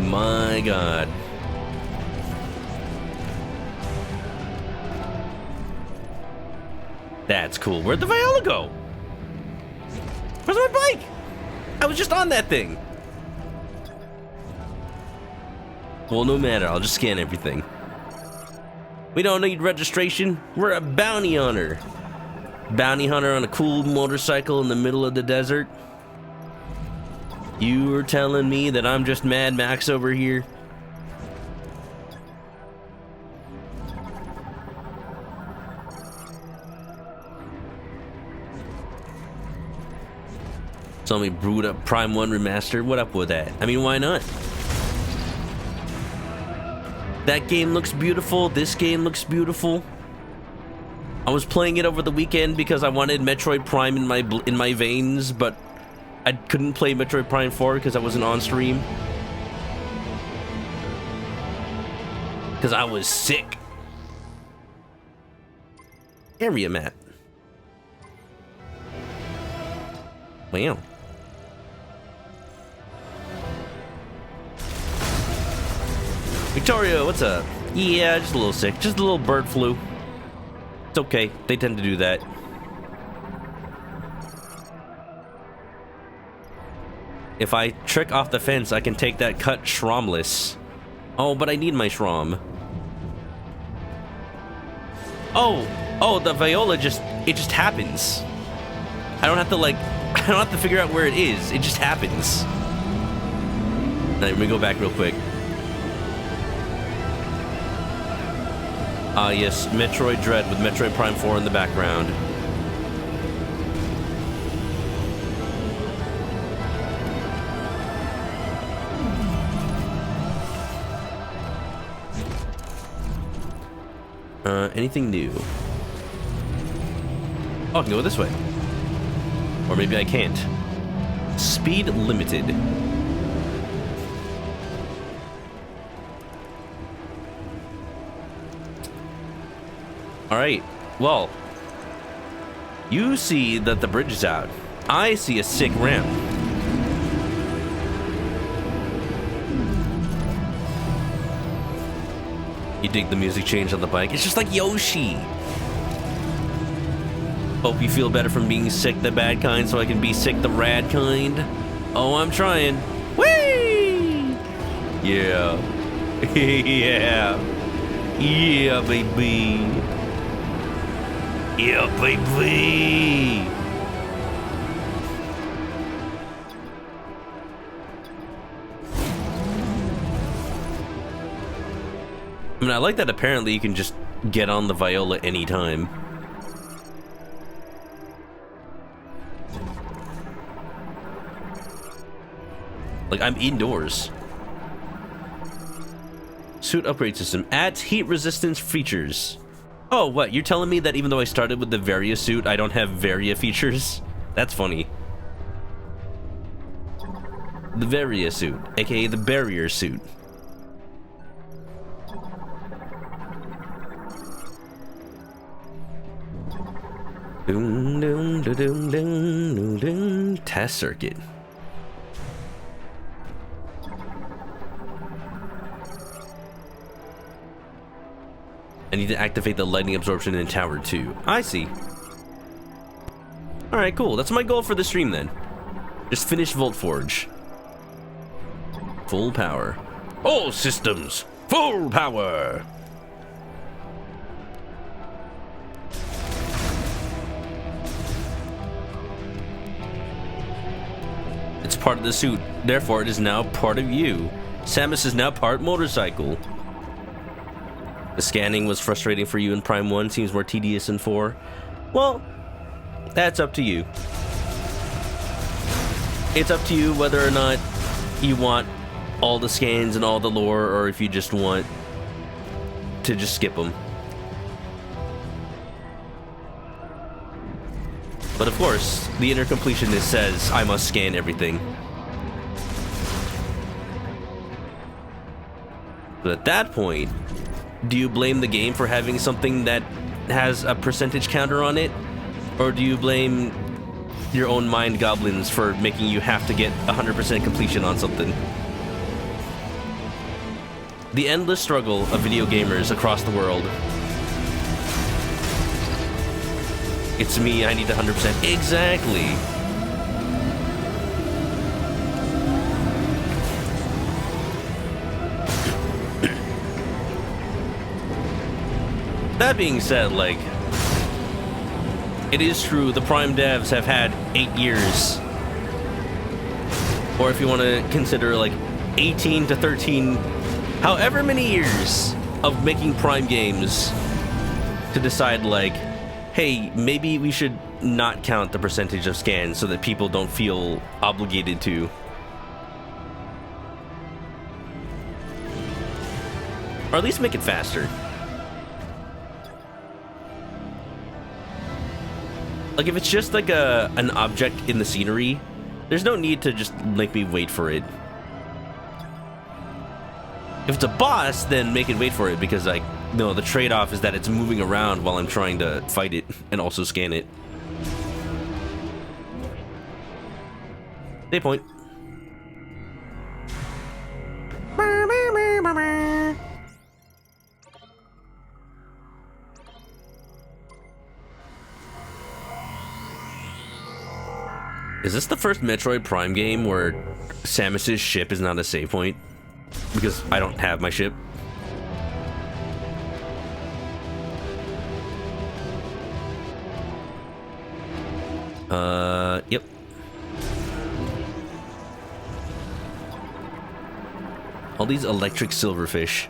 My God. That's cool. Where'd the Viola go? Where's my bike? I was just on that thing. Well, no matter. I'll just scan everything. We don't need registration. We're a bounty hunter. Bounty hunter on a cool motorcycle in the middle of the desert. You were telling me that I'm just Mad Max over here? Tell me brewed up Prime 1 Remastered. What up with that? I mean, why not? That game looks beautiful. This game looks beautiful. I was playing it over the weekend because I wanted Metroid Prime in my veins, but I couldn't play Metroid Prime 4 because I wasn't on stream. Because I was sick. Area map. Wow. Victoria, what's up? Yeah, just a little sick. Just a little bird flu. It's okay. They tend to do that. If I trick off the fence, I can take that cut shroomless. Oh, but I need my shroom. Oh, the Viola it just happens. I don't have to like, I don't have to figure out where it is. It just happens. Now, let me go back real quick. Ah, yes, Metroid Dread with Metroid Prime 4 in the background. Anything new? Oh, I can go this way. Or maybe I can't. Speed limited. Alright, well. You see that the bridge is out. I see a sick ramp. You dig the music change on the bike? It's just like Yoshi. Hope you feel better from being sick the bad kind so I can be sick the rad kind. Oh, I'm trying. Whee! Yeah. Yeah. Yeah, baby. Yeah, baby. I mean, I like that apparently you can just get on the Viola anytime. Like, I'm indoors. Suit upgrade system. Adds heat resistance features. Oh, what? You're telling me that even though I started with the Varia suit, I don't have Varia features? That's funny. The Varia suit, aka the barrier suit. Doom, doom, doom, doom, doom, doom. Test circuit. I need to activate the lightning absorption in Tower 2. I see. Alright, cool. That's my goal for the stream then. Just finish Volt Forge. Full power. All systems, full power! It's part of the suit, therefore it is now part of you. Samus is now part motorcycle. The scanning was frustrating for you in Prime 1, seems more tedious in 4. Well, that's up to you. It's up to you whether or not you want all the scans and all the lore, or if you just want to just skip them. But of course, the inner completionist says, I must scan everything. But at that point, do you blame the game for having something that has a percentage counter on it? Or do you blame your own mind goblins for making you have to get 100% completion on something? The endless struggle of video gamers across the world. It's me, I need 100%. Exactly. That being said, like, it is true, the Prime devs have had 8 years. Or if you want to consider, like, 18 to 13, however many years of making Prime games to decide, like, hey, maybe we should not count the percentage of scans so that people don't feel obligated to. Or at least make it faster. Like, if it's just like an object in the scenery, there's no need to just make me wait for it. If it's a boss, then make it wait for it, because, like, no, the trade-off is that it's moving around while I'm trying to fight it and also scan it. Day point. Is this the first Metroid Prime game where Samus's ship is not a save point? Because I don't have my ship. Yep. All these electric silverfish.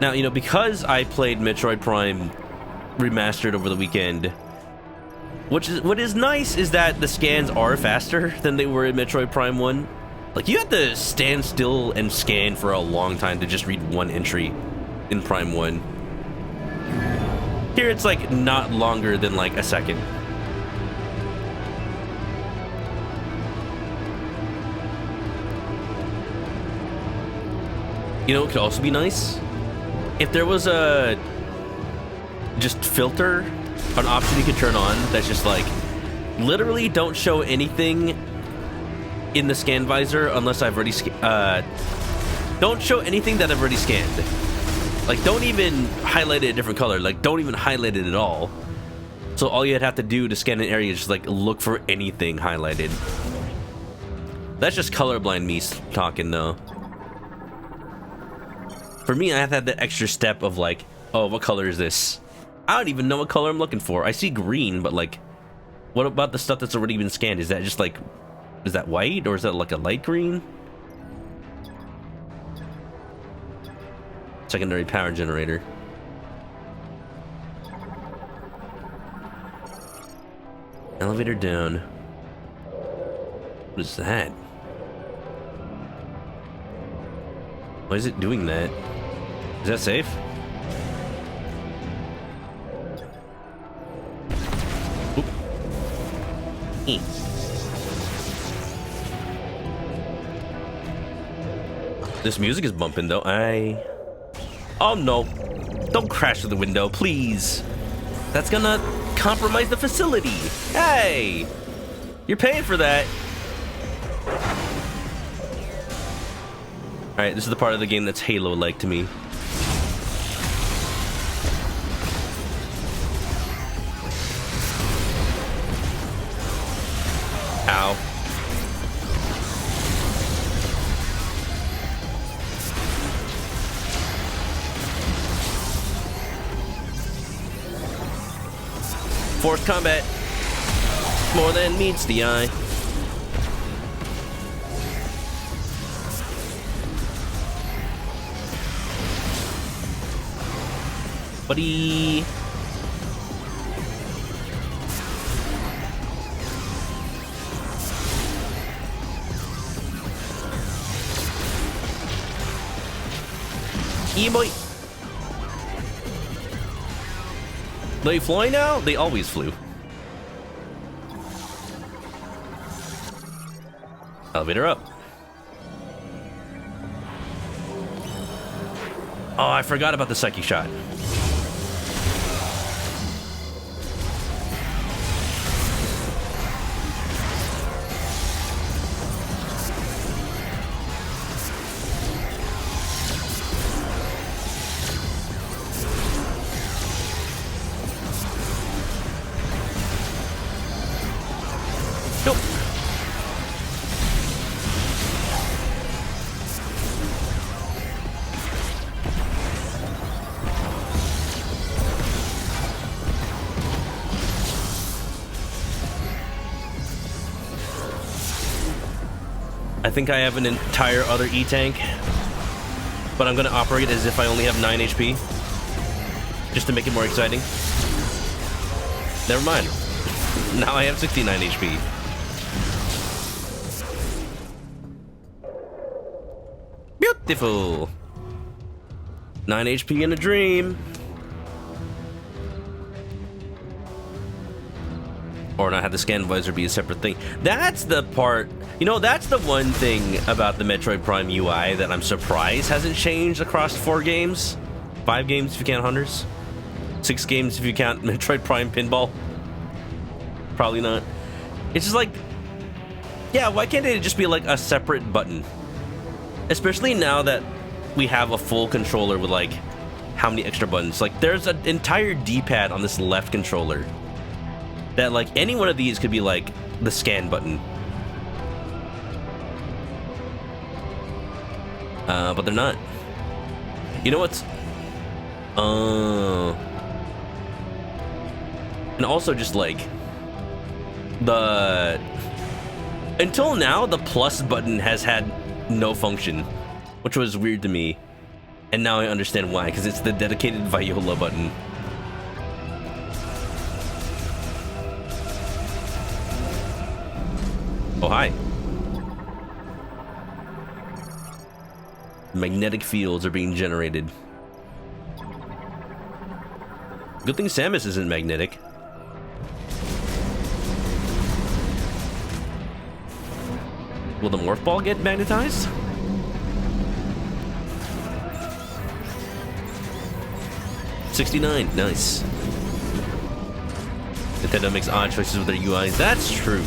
Now, you know, because I played Metroid Prime Remastered over the weekend, what is nice is that the scans are faster than they were in Metroid Prime 1. Like, you had to stand still and scan for a long time to just read one entry in Prime 1. Here it's like not longer than like a second. You know, it could also be nice if there was a just filter, an option you could turn on that's just like, literally don't show anything in the scan visor unless I've already don't show anything that I've already scanned. Like, don't even highlight it a different color. Like, don't even highlight it at all. So all you'd have to do to scan an area is just like look for anything highlighted. That's just colorblind me talking though. For me, I have to have that extra step of like, oh, what color is this? I don't even know what color I'm looking for. I see green, but like, what about the stuff that's already been scanned? Is that just like, is that white or is that like a light green? Secondary power generator. Elevator down. What is that? Why is it doing that? Is that safe? Oop. This music is bumping though. Oh no. Don't crash through the window, please. That's gonna compromise the facility. Hey! You're paying for that. Alright, this is the part of the game that's Halo-like to me. Ow. Forced combat. More than meets the eye. Buddy. Yeah, boy. They fly now? They always flew. Elevator up. Oh, I forgot about the psychic shot. Nope. I think I have an entire other E-tank, but I'm gonna operate as if I only have 9 HP, just to make it more exciting. Never mind. Now I have 69 HP. Beautiful. 9 HP in a dream. Or not have the scan visor be a separate thing. That's the part, you know, that's the one thing about the Metroid Prime UI that I'm surprised hasn't changed across 4 games. 5 games if you count Hunters. 6 games if you count Metroid Prime Pinball. Probably not. It's just like, yeah, why can't it just be like a separate button? Especially now that we have a full controller with like how many extra buttons. Like there's an entire D-pad on this left controller that like any one of these could be like the scan button. But they're not. You know what's... And also just like the... Until now, the plus button has had no function, which was weird to me. And now I understand why, because it's the dedicated Viola button. Oh, hi. Magnetic fields are being generated. Good thing Samus isn't magnetic. Will the morph ball get magnetized? $69, nice. Nintendo makes odd choices with their UIs. That's true.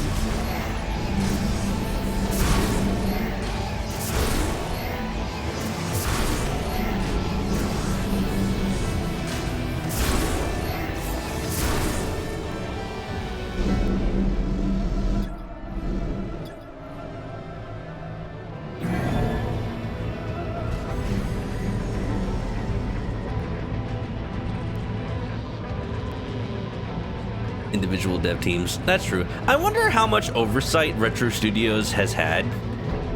Individual dev teams. That's true. I wonder how much oversight Retro Studios has had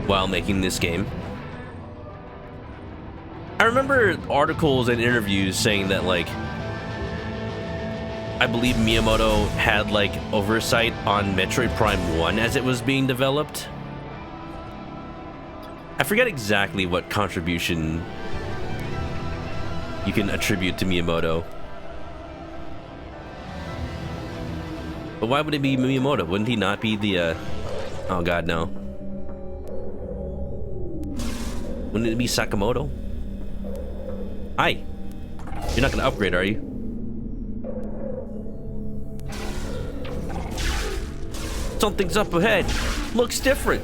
while making this game. I remember articles and interviews saying that, like, I believe Miyamoto had, like, oversight on Metroid Prime 1 as it was being developed. I forget exactly what contribution you can attribute to Miyamoto. But why would it be Miyamoto? Wouldn't he not be the, oh god, no. Wouldn't it be Sakamoto? Hi. You're not gonna upgrade, are you? Something's up ahead. Looks different.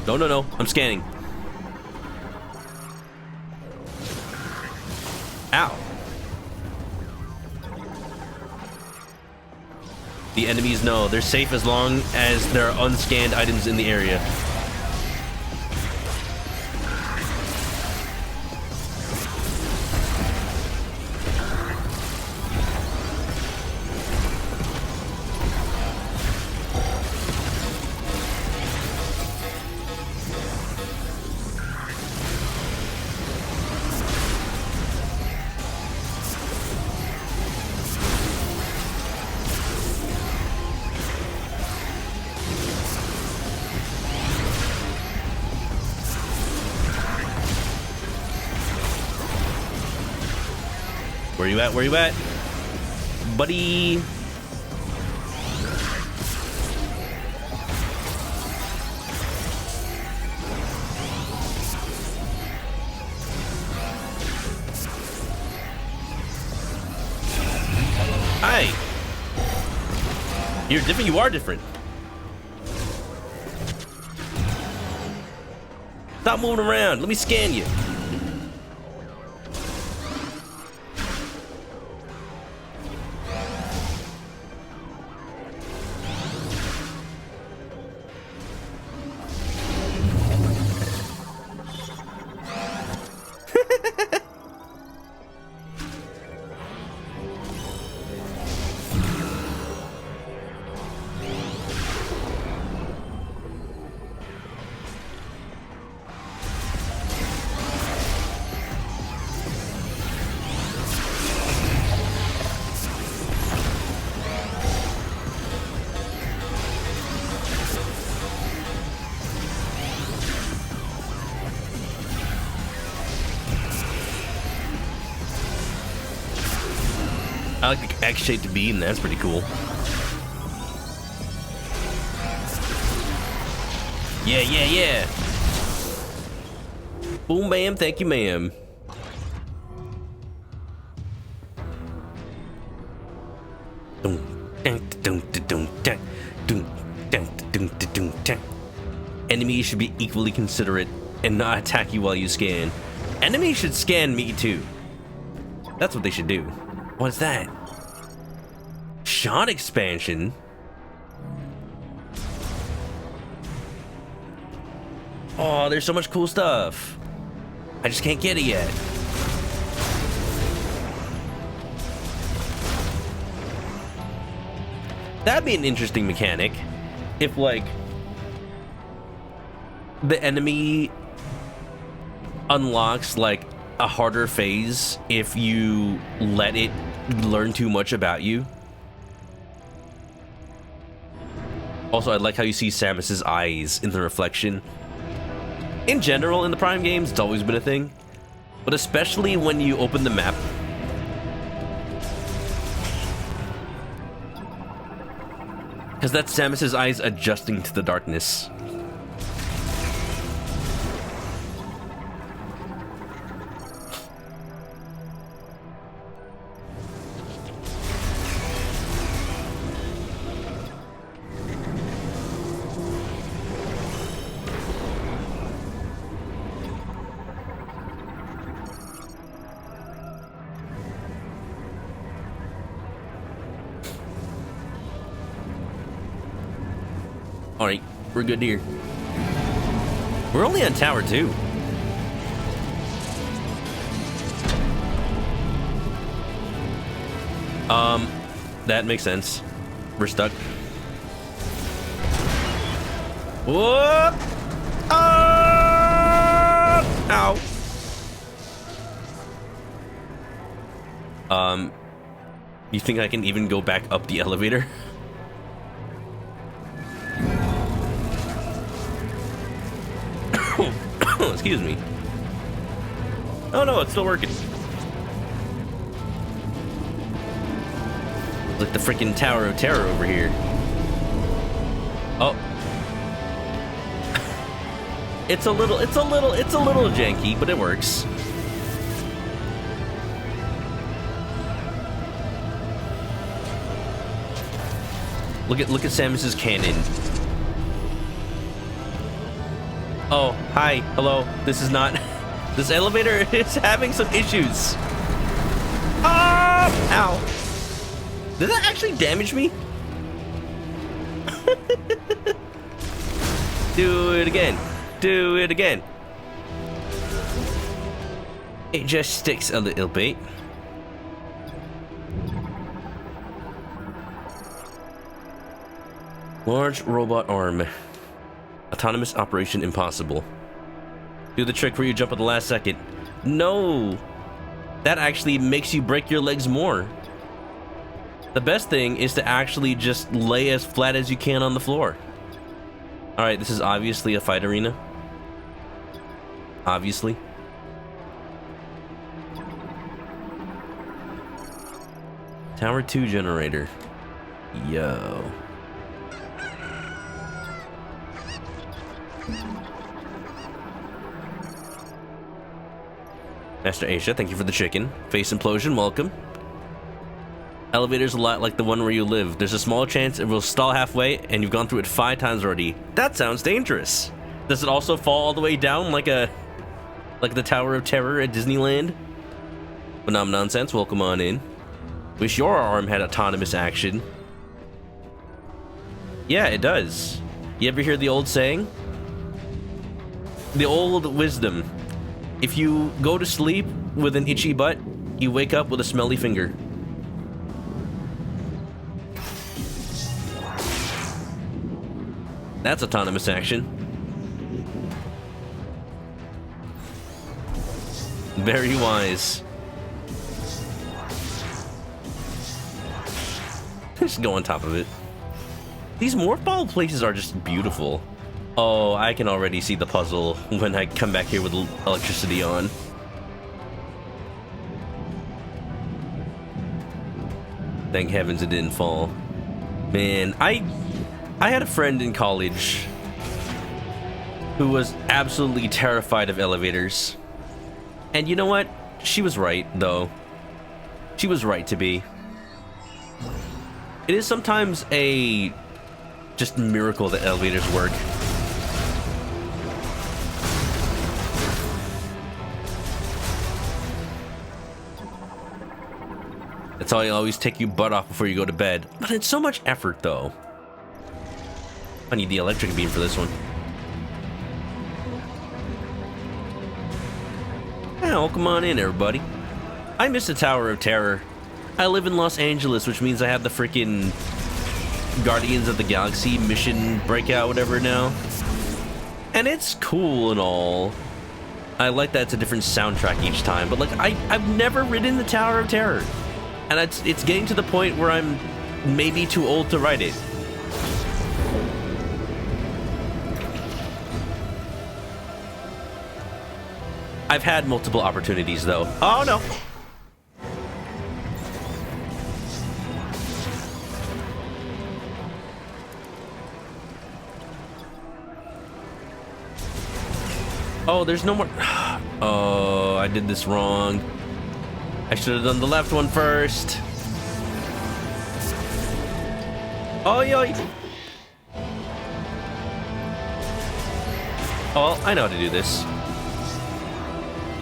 No, no, no. I'm scanning. Ow. The enemies know they're safe as long as there are unscanned items in the area. Where you at? Where you at? Buddy. Hi. You're different. You are different. Stop moving around. Let me scan you. I like the X-shaped beam, that's pretty cool. Yeah, yeah, yeah. Boom, bam, thank you, ma'am. Enemies should be equally considerate and not attack you while you scan. Enemies should scan me too. That's what they should do. What's that? Shot expansion? Oh, there's so much cool stuff. I just can't get it yet. That'd be an interesting mechanic. If, like, the enemy unlocks, like, a harder phase if you let it learn too much about you. Also, I like how you see Samus's eyes in the reflection. In general, in the Prime games, it's always been a thing. But especially when you open the map. Because that's Samus's eyes adjusting to the darkness. Alright, we're good here. We're only on Tower 2. That makes sense. We're stuck. Whoop! Ow! You think I can even go back up the elevator? Excuse me. Oh no, it's still working. It's like the freaking Tower of Terror over here. Oh. It's a little janky, but it works. Look at Samus's cannon. Oh, hi, hello. This is not... This elevator is having some issues. Ah! Ow. Did that actually damage me? Do it again. Do it again. It just sticks a little bit. Large robot arm. Autonomous operation impossible. Do the trick where you jump at the last second. No! That actually makes you break your legs more. The best thing is to actually just lay as flat as you can on the floor. Alright, this is obviously a fight arena. Obviously. Tower 2 generator. Yo. Master Asia, thank you for the chicken. Face implosion, welcome. Elevator's a lot like the one where you live. There's a small chance it will stall halfway, and you've gone through it 5 times already. That sounds dangerous. Does it also fall all the way down like the Tower of Terror at Disneyland? Phenom nonsense, welcome on in. Wish your arm had autonomous action. Yeah, it does. You ever hear the old saying? The old wisdom. If you go to sleep with an itchy butt, you wake up with a smelly finger. That's autonomous action. Very wise. Just go on top of it. These morph ball places are just beautiful. Oh, I can already see the puzzle when I come back here with electricity on. Thank heavens it didn't fall. Man, I had a friend in college who was absolutely terrified of elevators. And you know what? She was right, though. She was right to be. It is sometimes a just miracle that elevators work. That's why I always take your butt off before you go to bed. But it's so much effort, though. I need the electric beam for this one. Oh, come on in, everybody. I miss the Tower of Terror. I live in Los Angeles, which means I have the freaking Guardians of the Galaxy mission breakout, whatever now. And it's cool and all. I like that it's a different soundtrack each time, but like I've never ridden the Tower of Terror. And it's getting to the point where I'm maybe too old to ride it. I've had multiple opportunities though. Oh no! Oh, there's no more. Oh, I did this wrong. I should have done the left one first. Oh, yo. Oh, I know how to do this.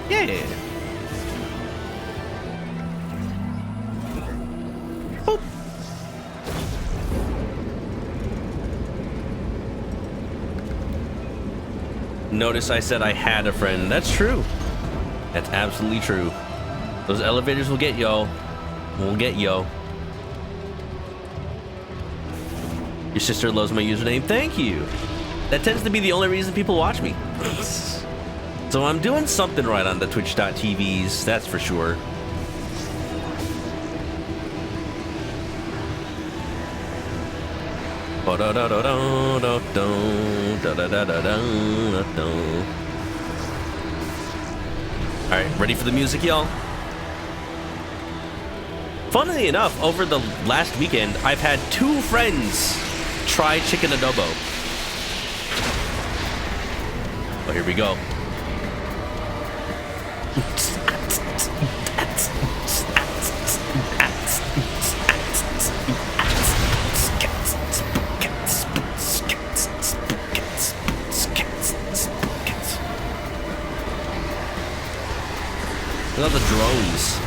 Yeah. Boop. Notice I said I had a friend. That's true. That's absolutely true. Those elevators will get yo. Will get yo. Your sister loves my username. Thank you. That tends to be the only reason people watch me. So I'm doing something right on the Twitch.tvs, that's for sure. Alright, ready for the music, y'all? Funnily enough, over the last weekend, I've had 2 friends try chicken adobo. Oh, here we go. Look at all the drones.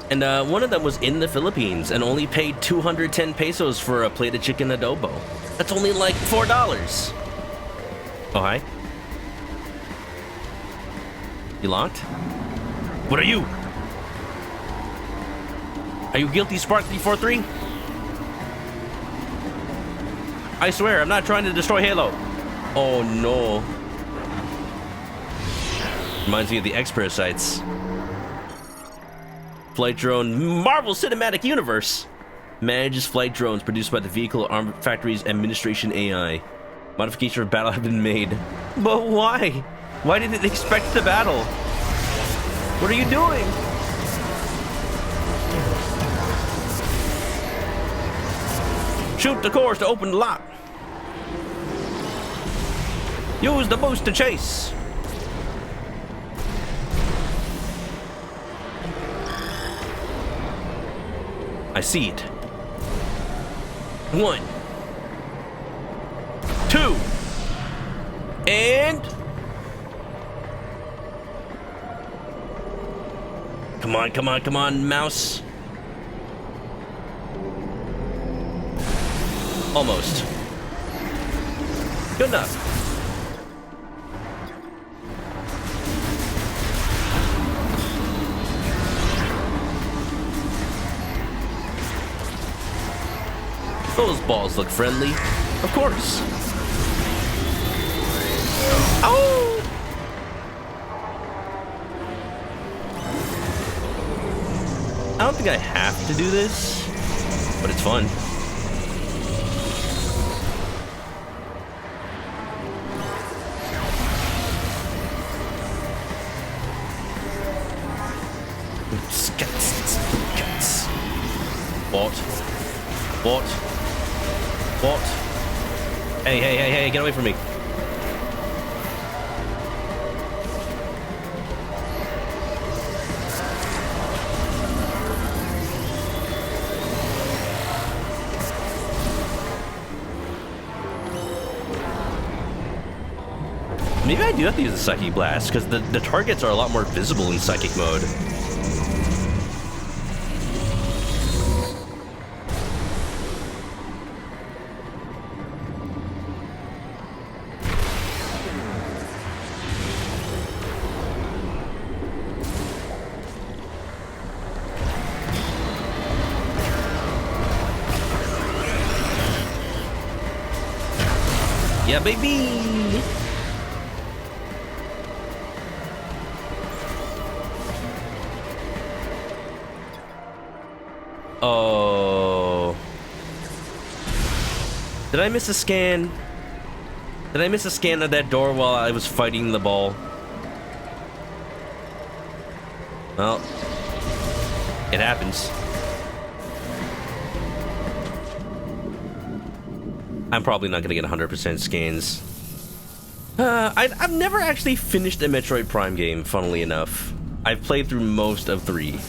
And one of them was in the Philippines and only paid 210 pesos for a plate of chicken adobo. That's only like $4. Oh, hi. You locked? What are you? Are you guilty, Spark 343? I swear, I'm not trying to destroy Halo. Oh no. Reminds me of the X parasites. Flight drone, Marvel Cinematic Universe. Manages flight drones produced by the Vehicle Arm Factory's Administration AI. Modifications for battle have been made. But why? Why did it expect the battle? What are you doing? Shoot the cores to open the lock. Use the boost to chase. I see it. 1, 2, and come on, come on, come on, mouse. Almost. Good enough. Those balls look friendly. Of course. Oh! I don't think I have to do this, but it's fun. What? What? What? Hey, hey, hey, hey, get away from me. Maybe I do have to use the Psychic Blast, because the targets are a lot more visible in Psychic mode. Yeah, baby! Oh. Did I miss a scan? Did I miss a scan of that door while I was fighting the ball? Well, it happens. I'm probably not gonna get 100% scans. I've never actually finished a Metroid Prime game, funnily enough. I've played through most of 3.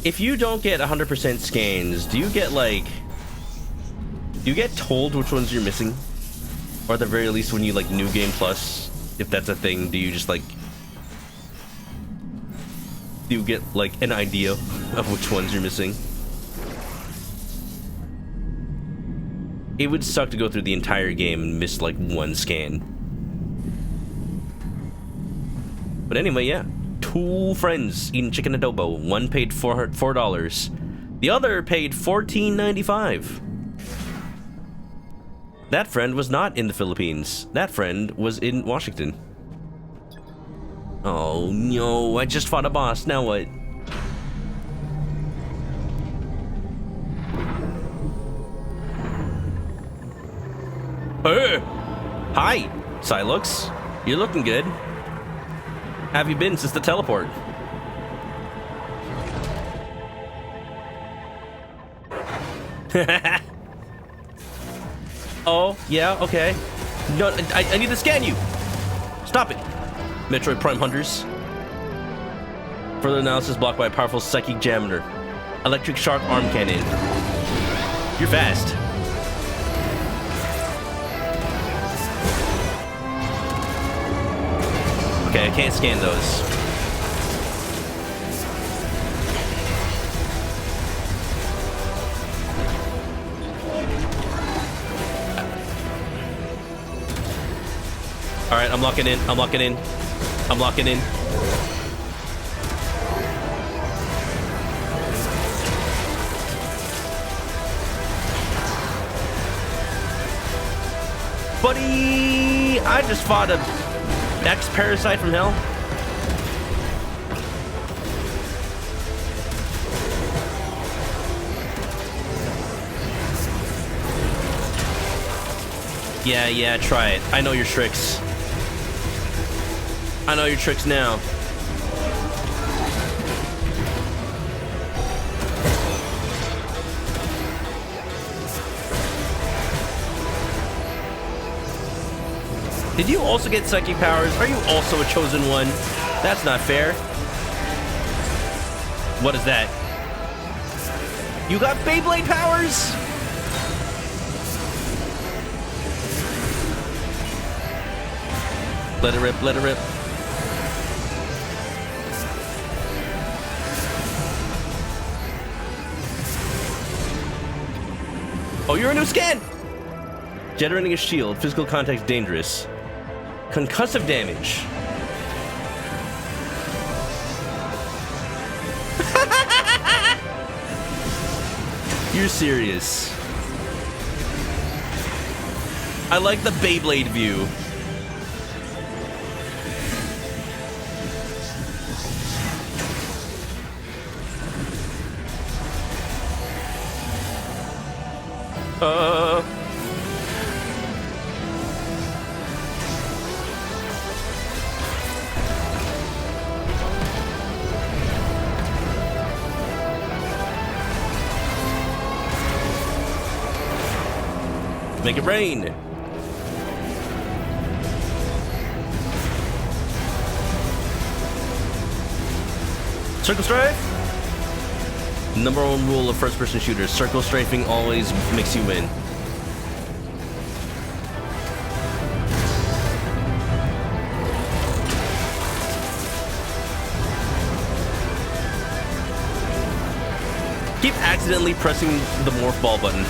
If you don't get 100% scans, do you get, like... Do you get told which ones you're missing? Or at the very least, when you, like, New Game Plus, if that's a thing, do you just, like... Do you get, like, an idea of which ones you're missing? It would suck to go through the entire game and miss, like, one scan. But anyway, yeah. 2 friends eating chicken adobo. One paid $4. The other paid $14.95. That friend was not in the Philippines. That friend was in Washington. Oh, no. I just fought a boss. Now what? Hey! Hi, Silux. You're looking good. Have you been since the teleport? Oh, yeah, okay. No, I need to scan you. Stop it. Metroid Prime Hunters. Further analysis blocked by a powerful psychic jammer. Electric Shark Arm Cannon. You're fast. Okay, I can't scan those. Alright, I'm locking in. I'm locking in. I'm locking in. Buddy! I just fought a X-Parasite from hell. Yeah, try it. I know your tricks. I know your tricks now. Did you also get psychic powers? Are you also a chosen one? That's not fair. What is that? You got Beyblade powers? Let it rip, let it rip. Oh, you're a new skin! Generating a shield. Physical contact dangerous. Concussive damage. You're serious. I like the Beyblade view. Make it rain. Circle strafe. Number one rule of first-person shooters: circle strafing always makes you win. Keep accidentally pressing the morph ball button.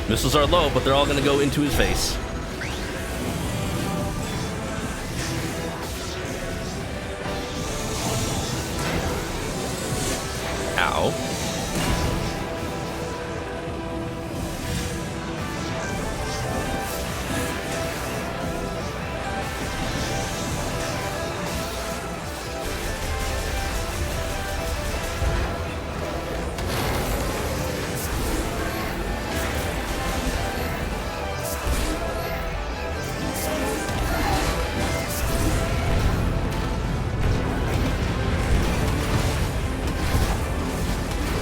Missiles are low, but they're all gonna go into his face. Ow.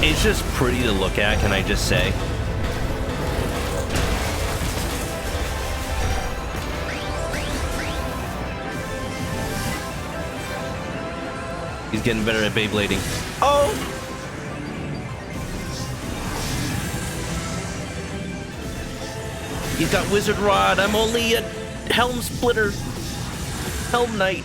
It's just pretty to look at, can I just say? He's getting better at Beyblading. Oh! He's got Wizard Rod. I'm only a Helm Splitter. Helm Knight.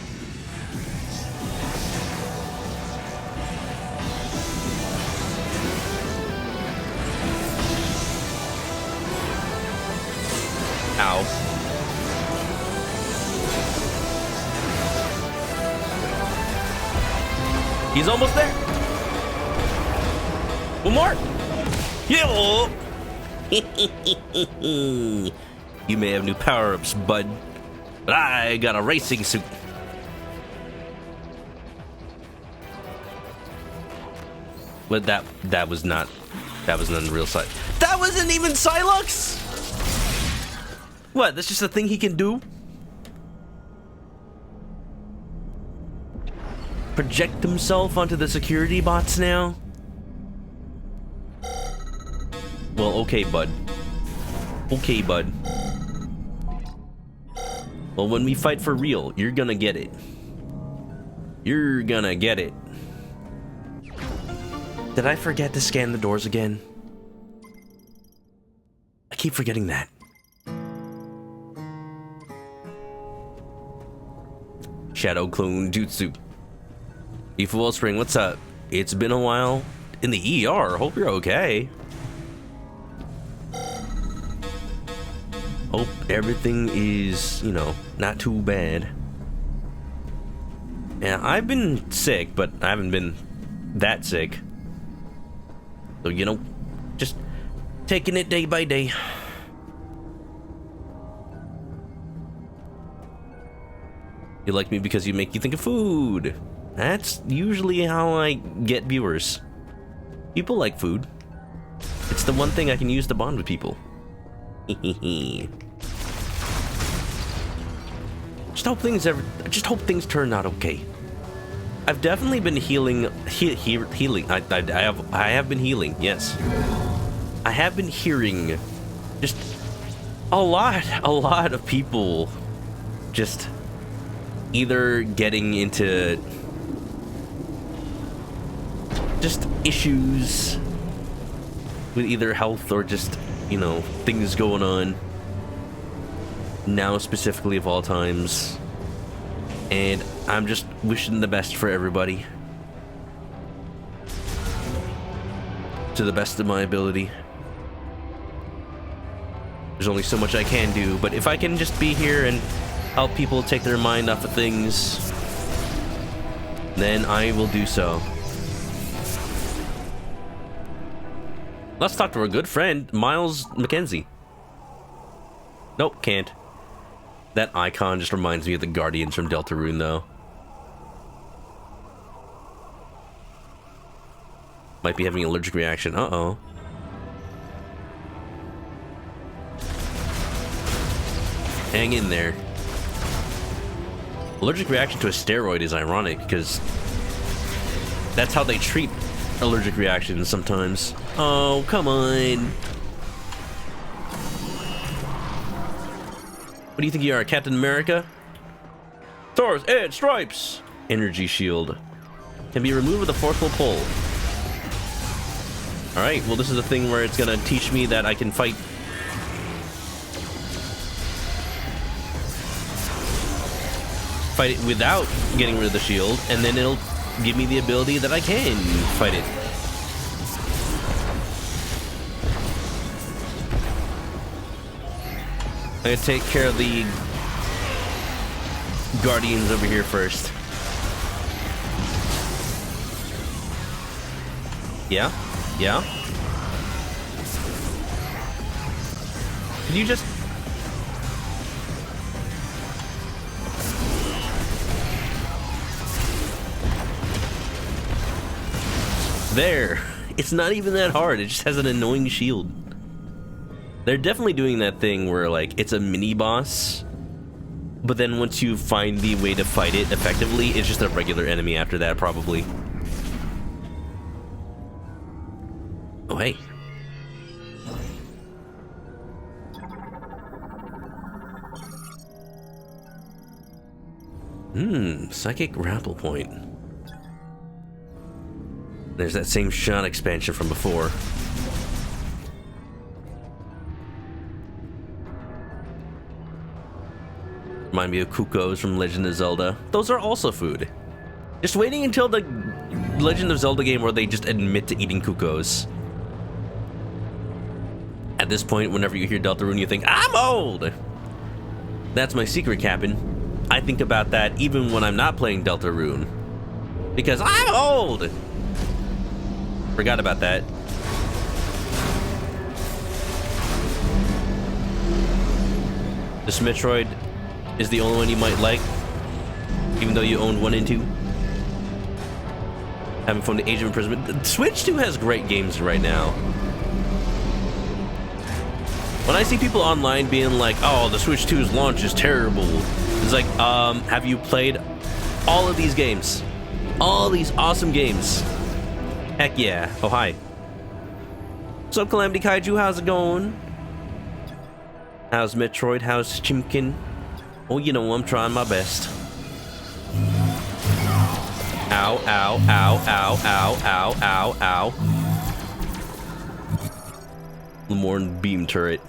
Ow. He's almost there. One more. Yeah. You may have new power-ups, bud, but I got a racing suit. But that was not a real sight. That wasn't even Psylux. What? That's just a thing he can do? Project himself onto the security bots now? Well, okay, bud. Okay, bud. Well, when we fight for real, you're gonna get it. You're gonna get it. Did I forget to scan the doors again? I keep forgetting that. Shadow Clone Jutsu. Beef Wellspring, what's up? It's been a while. In the ER, hope you're okay. Hope everything is, you know, not too bad. Yeah, I've been sick, but I haven't been that sick. So, you know, just taking it day by day. You like me because you make you think of food. That's usually how I get viewers. People like food. It's the one thing I can use to bond with people. Just hope things turn out okay. I've definitely been healing. I have been healing. Yes, I have been hearing just a lot of people just either getting into just issues with either health or just, you know, things going on now, specifically of all times, and I'm just wishing the best for everybody to the best of my ability. There's only so much I can do, but if I can just be here and help people take their mind off of things, then I will do so. Let's talk to our good friend, Miles McKenzie. Nope, can't. That icon just reminds me of the Guardians from Deltarune, though. Might be having an allergic reaction. Uh-oh. Hang in there. Allergic reaction to a steroid is ironic, because that's how they treat allergic reactions sometimes. Oh, come on. What do you think you are, Captain America? Stars, Edge, Stripes! Energy shield. Can be removed with a forceful pull. Alright, well this is a thing where it's gonna teach me that I can fight. Fight it without getting rid of the shield, and then it'll give me the ability that I can fight it. I'm gonna take care of the Guardians over here first. Yeah? Yeah? Could you just... There! It's not even that hard, it just has an annoying shield. They're definitely doing that thing where, like, it's a mini-boss, but then once you find the way to fight it effectively, it's just a regular enemy after that, probably. Oh, hey. Psychic Grapple Point. There's that same shot expansion from before. Remind me of Cuckoos from Legend of Zelda. Those are also food. Just waiting until the Legend of Zelda game where they just admit to eating Cuckoos. At this point, whenever you hear Deltarune, you think, I'm old! That's my secret, Captain. I think about that even when I'm not playing Deltarune. Because I'm old! Forgot about that. This Metroid is the only one you might like, even though you owned 1 and 2. Having fun with Age of Imprisonment. Switch 2 has great games right now. When I see people online being like, oh, the Switch 2's launch is terrible, it's like, have you played all of these games? All these awesome games. Heck yeah. Oh, hi. What's up, Calamity Kaiju? How's it going? How's Metroid? How's Chimkin? Oh, you know, I'm trying my best. Ow, ow, ow, ow, ow, ow, ow, ow. Lemorne beam turret.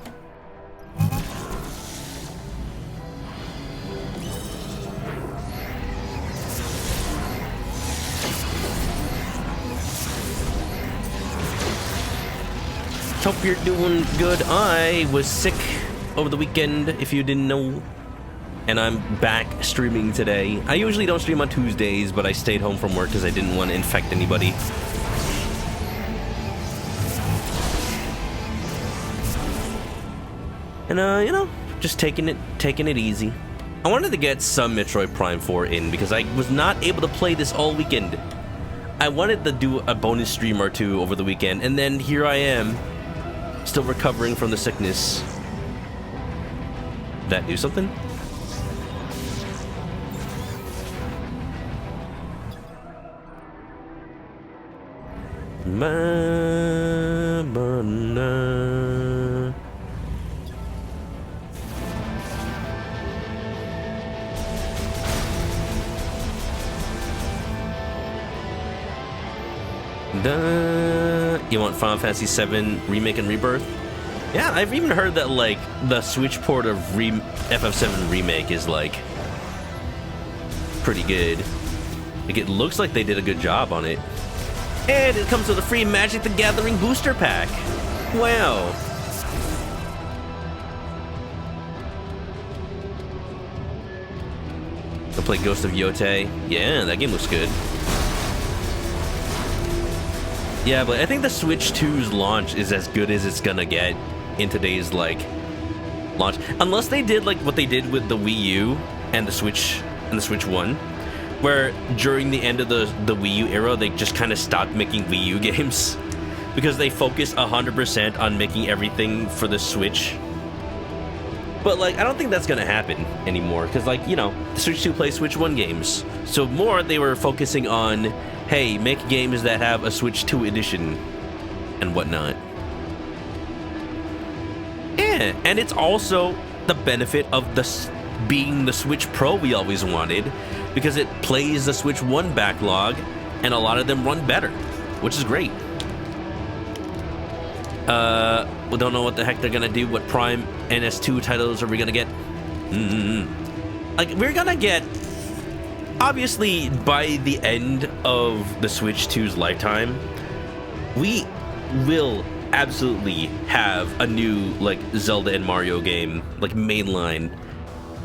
Hope you're doing good. I was sick over the weekend, if you didn't know. And I'm back streaming today. I usually don't stream on Tuesdays, but I stayed home from work because I didn't want to infect anybody. And you know, just taking it easy. I wanted to get some Metroid Prime 4 in because I was not able to play this all weekend. I wanted to do a bonus stream or two over the weekend, and then here I am, still recovering from the sickness. That do something? You want Final Fantasy VII Remake and Rebirth? Yeah, I've even heard that, like, the Switch port of FF7 Remake is, like, pretty good. Like, it looks like they did a good job on it. And it comes with a free Magic the Gathering booster pack. Wow. I'll play Ghost of Yotei. Yeah, that game looks good. Yeah, but I think the Switch 2's launch is as good as it's gonna get in today's, like, launch. Unless they did, like, what they did with the Wii U and the Switch 1, where during the end of the Wii U era, they just kind of stopped making Wii U games because they focused 100% on making everything for the Switch. But, like, I don't think that's gonna happen anymore because, like, you know, the Switch 2 plays Switch 1 games. So more they were focusing on, hey, make games that have a Switch 2 edition and whatnot. Yeah, and it's also the benefit of being the Switch Pro we always wanted, because it plays the Switch 1 backlog, and a lot of them run better, which is great. We don't know what the heck they're gonna do. What Prime NS2 titles are we gonna get? Like, we're gonna get... Obviously, by the end of the Switch 2's lifetime, we will absolutely have a new, like, Zelda and Mario game, like, mainline.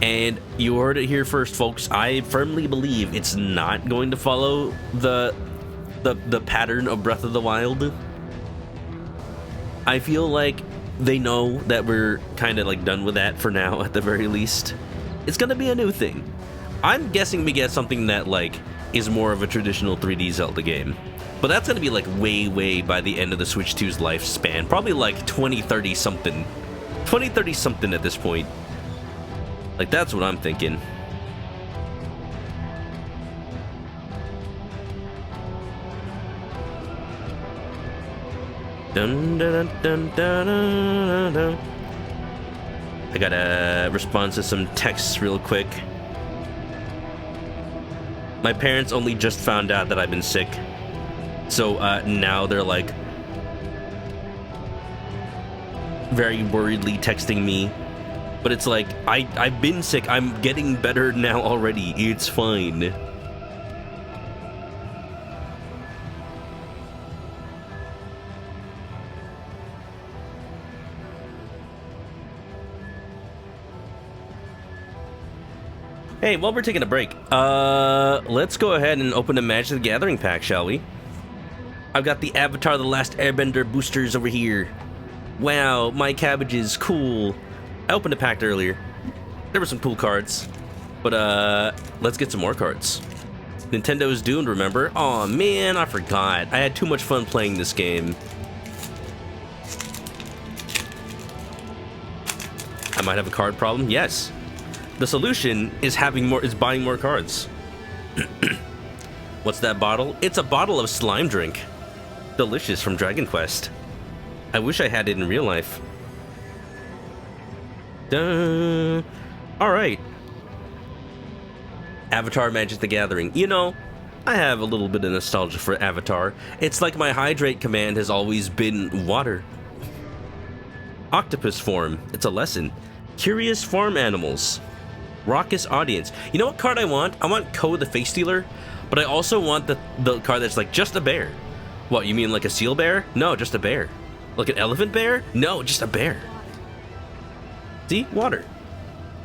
And you heard it here first, folks. I firmly believe it's not going to follow the pattern of Breath of the Wild. I feel like they know that we're kind of, like, done with that for now, at the very least. It's gonna be a new thing. I'm guessing we get something that, like, is more of a traditional 3D Zelda game. But that's gonna be, like, way by the end of the Switch 2's lifespan. Probably, like, 2030 something. 2030 something at this point. Like, that's what I'm thinking. Dun, dun, dun, dun, dun, dun. I gotta respond to some texts real quick. My parents only just found out that I've been sick. So now they're, like, very worriedly texting me. But it's like, I've been sick. I'm getting better now already. It's fine. Hey, while we're taking a break, let's go ahead and open the Magic the Gathering pack, shall we? I've got the Avatar The Last Airbender boosters over here. Wow, my cabbages, cool. I opened a pack earlier. There were some cool cards. But, let's get some more cards. Nintendo is doomed, remember? Aw, man, I forgot. I had too much fun playing this game. I might have a card problem? Yes. The solution is buying more cards. What's that bottle? It's a bottle of slime drink. Delicious, from Dragon Quest. I wish I had it in real life. Duh. All right. Avatar Magic the Gathering. You know, I have a little bit of nostalgia for Avatar. It's like my hydrate command has always been water. Octopus form. It's a lesson. Curious farm animals. Raucous audience. You know what card I want? I want Ko the Face Stealer, but I also want the card that's like just a bear. What, you mean like a seal bear? No, just a bear. Like an elephant bear? No, just a bear. See? Water.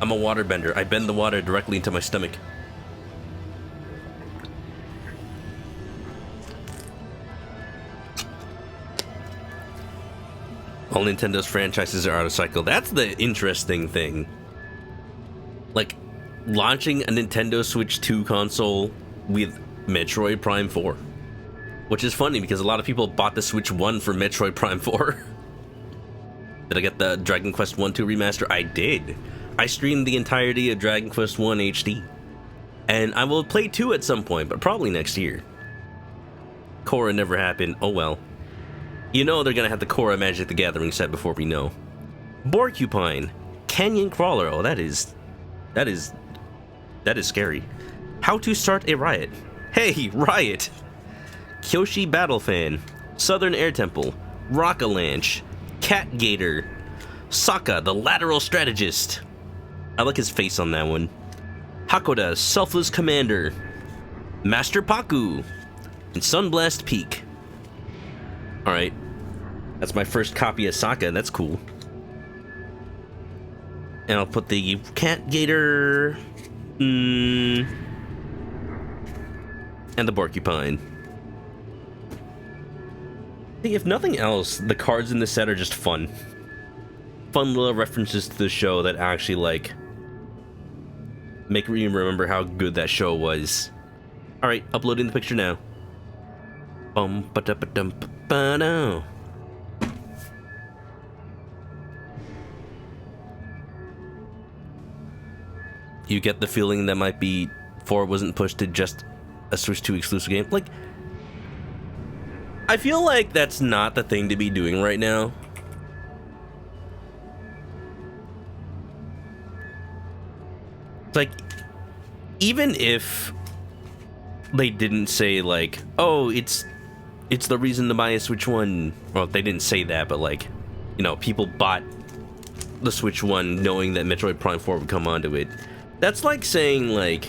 I'm a water bender. I bend the water directly into my stomach. All Nintendo's franchises are out of cycle. That's the interesting thing. Like, launching a Nintendo Switch 2 console with Metroid Prime 4. Which is funny because a lot of people bought the Switch 1 for Metroid Prime 4. Did I get the Dragon Quest 1-2 remaster? I did. I streamed the entirety of Dragon Quest 1 HD. And I will play 2 at some point, but probably next year. Korra never happened. Oh well. You know they're gonna have the Korra Magic the Gathering set before we know. Borcupine. Canyon Crawler. Oh, that is scary. How to start a riot. Hey, riot! Kyoshi Battle Fan. Southern Air Temple. Rockalanche. Cat Gator. Sokka, the Lateral Strategist. I like his face on that one. Hakoda, Selfless Commander. Master Paku. And Sunblast Peak. Alright. That's my first copy of Sokka. That's cool. And I'll put the Cat Gator. And the Borcupine. See, if nothing else, the cards in this set are just fun. Fun little references to the show that actually, like, make me remember how good that show was. Alright, uploading the picture now. Ba-da-ba-dum-ba-no. You get the feeling that might be 4 wasn't pushed to just a Switch 2 exclusive game. Like, I feel like that's not the thing to be doing right now. It's like, even if they didn't say like, oh, it's the reason to buy a Switch 1. Well, they didn't say that, but like, you know, people bought the Switch 1 knowing that Metroid Prime 4 would come onto it. That's like saying like,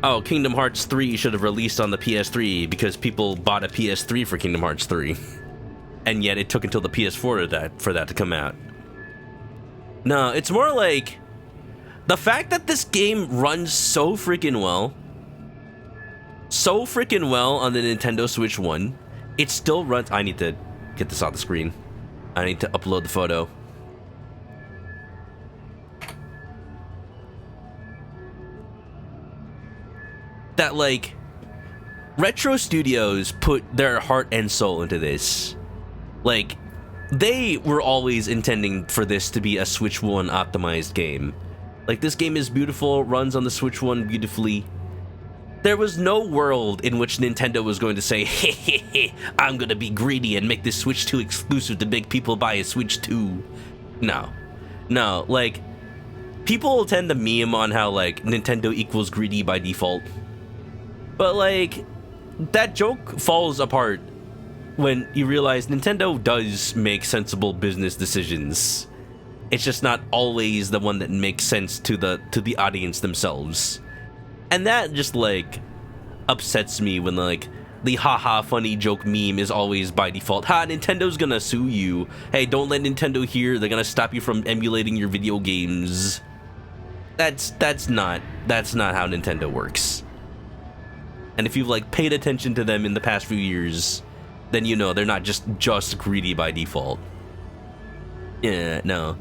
oh, Kingdom Hearts 3 should have released on the PS3 because people bought a PS3 for Kingdom Hearts 3. And yet it took until the PS4 for that to come out. No, it's more like the fact that this game runs so freaking well on the Nintendo Switch 1, it still runs. I need to get this off the screen. I need to upload the photo. That, like, Retro Studios put their heart and soul into this. Like, they were always intending for this to be a Switch 1 optimized game. Like, this game is beautiful, runs on the Switch 1 beautifully. There was no world in which Nintendo was going to say, hey, I'm gonna be greedy and make this Switch 2 exclusive to make people buy a Switch 2. No, like, people tend to meme on how, like, Nintendo equals greedy by default. But, like, that joke falls apart when you realize Nintendo does make sensible business decisions. It's just not always the one that makes sense to the audience themselves. And that just, like, upsets me when, like, the haha funny joke meme is always by default. Ha, Nintendo's gonna sue you. Hey, don't let Nintendo hear. They're gonna stop you from emulating your video games. That's not how Nintendo works. And if you've, like, paid attention to them in the past few years, then you know they're not just greedy by default. Yeah, no.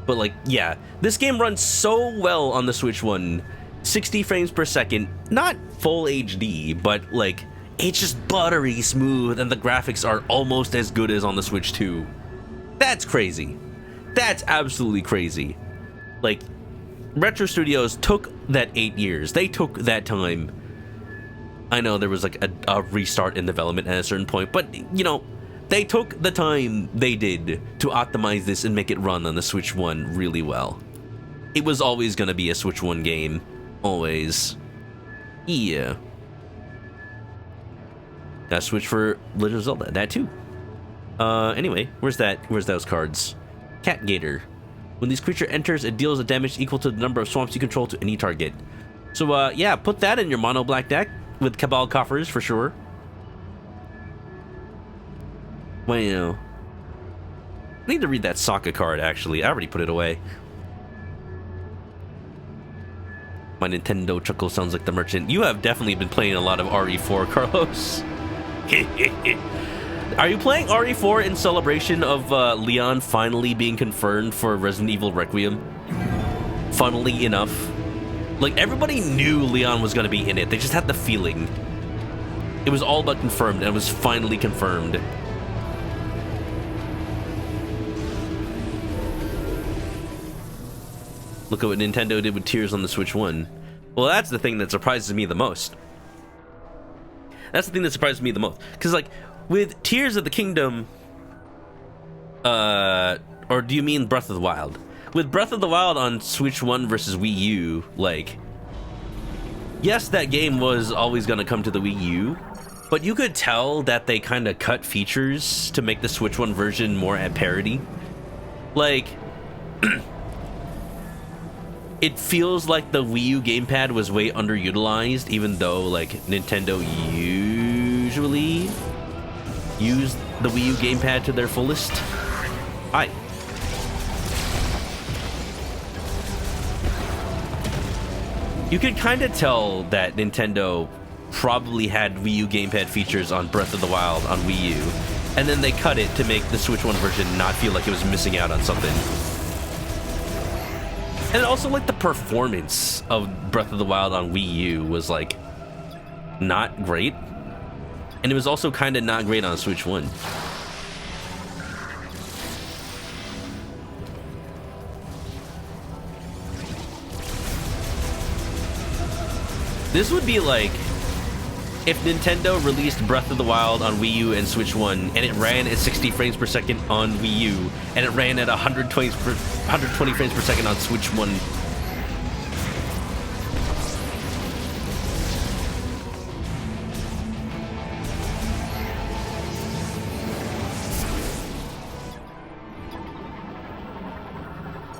But, like, yeah, this game runs so well on the Switch 1. 60 frames per second, not full HD, but, like, it's just buttery smooth, and the graphics are almost as good as on the Switch 2. That's crazy. That's absolutely crazy. Like, Retro Studios took that 8 years. They took that time. I know there was, like, a restart in development at a certain point, but, you know, They took the time they did to optimize this and make it run on the Switch 1 really well. It was always going to be a Switch 1 game. Always. Yeah. Got Switch for Legend of Zelda. That too. Anyway, where's those cards? Cat Gator. When this creature enters, it deals a damage equal to the number of swamps you control to any target. So, yeah, put that in your mono black deck with Cabal Coffers for sure. Wow. I need to read that Sokka card, actually. I already put it away. My Nintendo chuckle sounds like the merchant. You have definitely been playing a lot of RE4, Carlos. Are you playing RE4 in celebration of Leon finally being confirmed for Resident Evil Requiem? Funnily enough. Like, everybody knew Leon was going to be in it. They just had the feeling. It was all but confirmed, and it was finally confirmed. Look at what Nintendo did with Tears on the Switch 1. Well, that's the thing that surprises me the most. That's the thing that surprises me the most. Because, like, with Tears of the Kingdom... or do you mean Breath of the Wild? With Breath of the Wild on Switch 1 versus Wii U, like... Yes, that game was always going to come to the Wii U, but you could tell that they kind of cut features to make the Switch 1 version more at parity. Like... It feels like the Wii U gamepad was way underutilized, even though, like, Nintendo usually use the Wii U gamepad to their fullest. Hi. You can kind of tell that Nintendo probably had Wii U gamepad features on Breath of the Wild on Wii U, and then they cut it to make the Switch 1 version not feel like it was missing out on something. And also, like, the performance of Breath of the Wild on Wii U was, like, not great. And it was also kind of not great on Switch 1. This would be like if Nintendo released Breath of the Wild on Wii U and Switch 1, and it ran at 60 frames per second on Wii U, and it ran at 120 frames per second on Switch 1.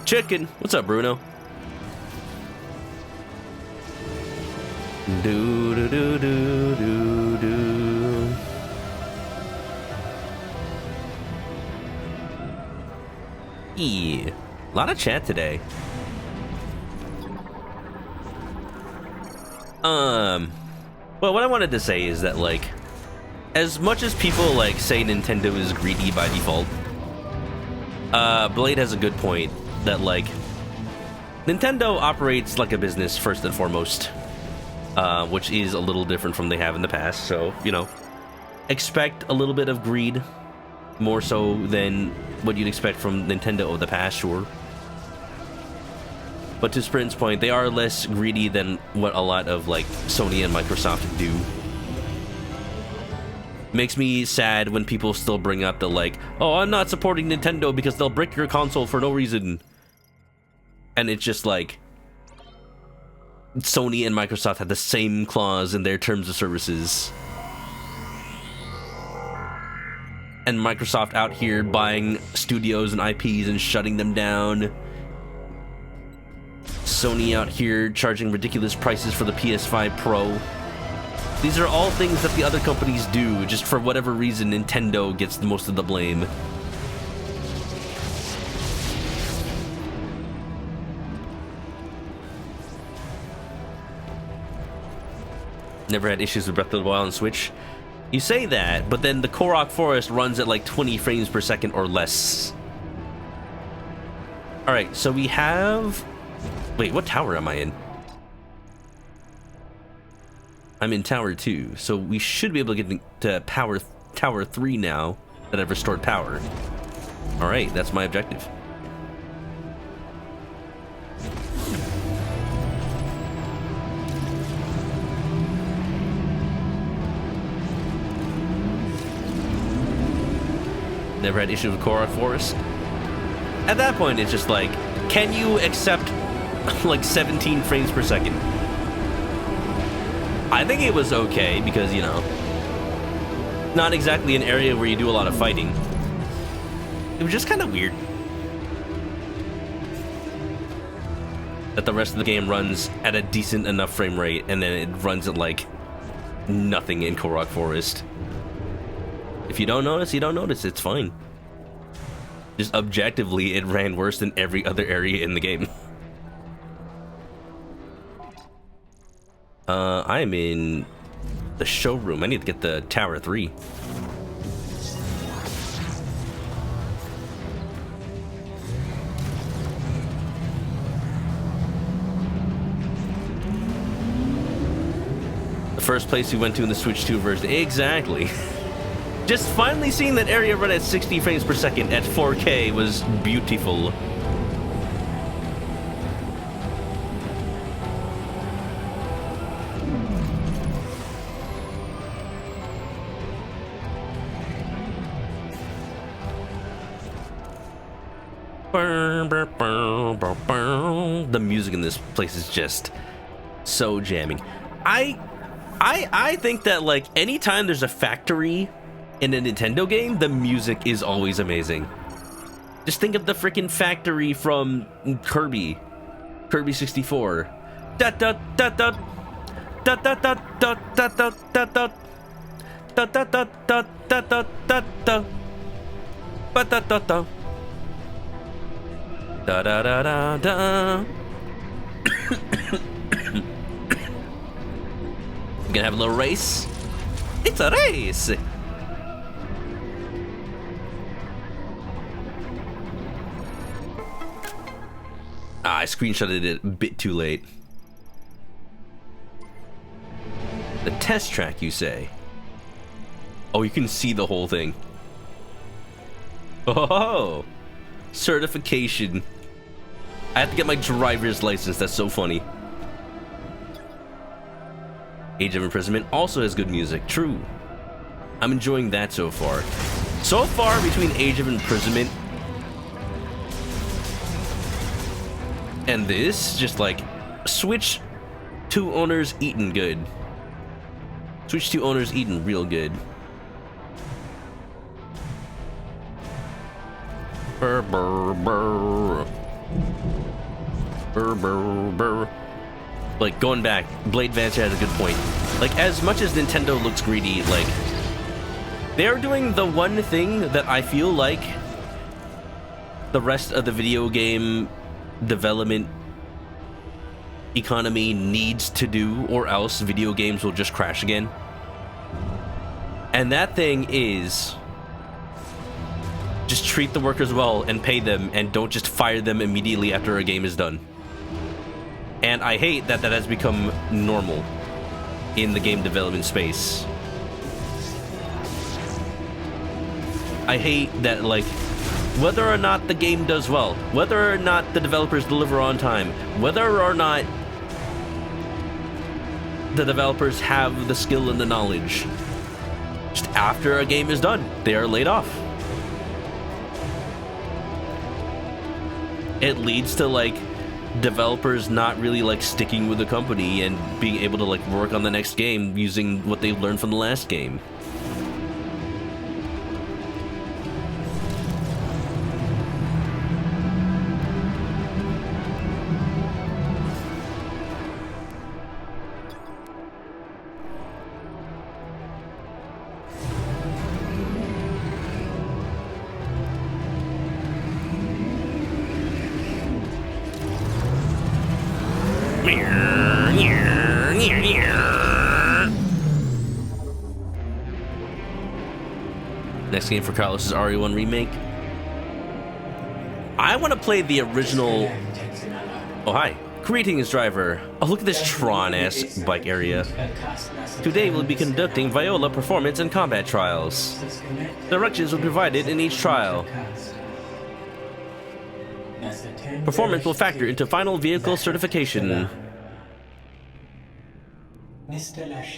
Chicken, what's up, Bruno? Do do do do do do. Yeah, a lot of chat today. Well, what I wanted to say is that, like, as much as people like say Nintendo is greedy by default, Blade has a good point that, like, Nintendo operates like a business first and foremost. Which is a little different from they have in the past, so, you know, expect a little bit of greed, more so than what you'd expect from Nintendo of the past, sure. But to Sprint's point, they are less greedy than what a lot of, like, Sony and Microsoft do. Makes me sad when people still bring up the, like, oh, I'm not supporting Nintendo because they'll break your console for no reason. And it's just like... Sony and Microsoft had the same clause in their terms of services. And Microsoft out here buying studios and IPs and shutting them down. Sony out here charging ridiculous prices for the PS5 Pro. These are all things that the other companies do, just for whatever reason Nintendo gets the most of the blame. Never had issues with Breath of the Wild on Switch. You say that, but then the Korok Forest runs at like 20 frames per second or less. Alright, so we have... Wait, what tower am I in? I'm in Tower 2, so we should be able to get to Tower 3 now that I've restored power. Alright, that's my objective. Never had issues with Korok Forest. At that point, it's just like, can you accept like 17 frames per second? I think it was okay because, you know, not exactly an area where you do a lot of fighting. It was just kind of weird that the rest of the game runs at a decent enough frame rate and then it runs at like nothing in Korok Forest. If you don't notice, you don't notice. It's fine. Just objectively, it ran worse than every other area in the game. I'm in the showroom. I need to get the Tower 3. The first place we went to in the Switch 2 version. Exactly. Just finally seeing that area run at 60 frames per second at 4K was beautiful. The music in this place is just so jamming. I think that like anytime there's a factory in a Nintendo game, the music is always amazing. Just think of the freaking factory from Kirby 64. Da da da da da da da da da da da da da da da da da da da da ba da da da da da da da da. We're gonna have a little race. It's a race. I screenshotted it a bit too late. The test track, you say? Oh, you can see the whole thing. Oh, certification. I have to get my driver's license. That's so funny. Age of Imprisonment also has good music. True. I'm enjoying that so far. So far, between Age of Imprisonment and this, just like Switch 2 owners eating good. Switch 2 owners eating real good. Burr, burr, burr. Burr, burr, burr. Like, going back, Blade Vance has a good point. Like, as much as Nintendo looks greedy, like, they're doing the one thing that I feel like the rest of the video game development economy needs to do, or else video games will just crash again. And that thing is just treat the workers well and pay them, and don't just fire them immediately after a game is done. And I hate that that has become normal in the game development space. I hate that, like, whether or not the game does well, whether or not the developers deliver on time, whether or not the developers have the skill and the knowledge, just after a game is done, they are laid off. It leads to, like, developers not really, like, sticking with the company and being able to, like, work on the next game using what they've learned from the last game. Next game for Carlos is RE1 Remake. I want to play the original. Oh, hi. Greetings, driver. Oh, look at this Tron-ass bike area. Today we'll be conducting Viola performance and combat trials. Directions will be provided in each trial. Performance will factor into final vehicle certification.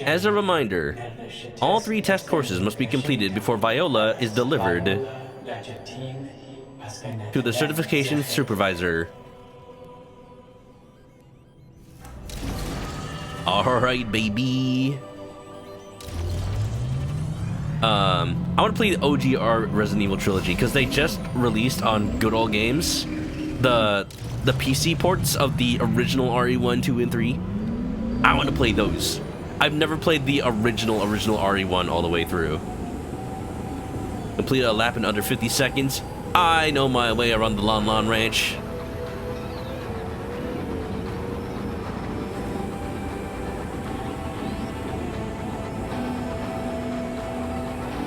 As a reminder, all 3 test courses must be completed before Viola is delivered. To the certification supervisor. Alright, baby. I want to play the OG Resident Evil trilogy because they just released on Good Old Games the PC ports of the original RE1, 2, and 3. I want to play those. I've never played the original RE1 all the way through. Complete a lap in under 50 seconds. I know my way around the Lon Lon Ranch.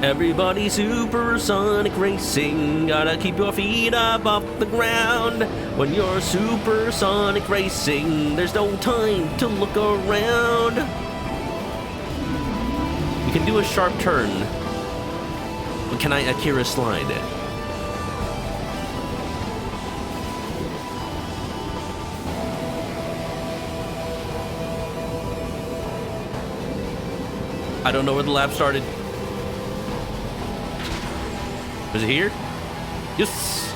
Everybody supersonic racing, gotta keep your feet up off the ground. When you're supersonic racing, there's no time to look around. We can do a sharp turn, but can I Akira slide? I don't know where the lap started. Is it here? Yes!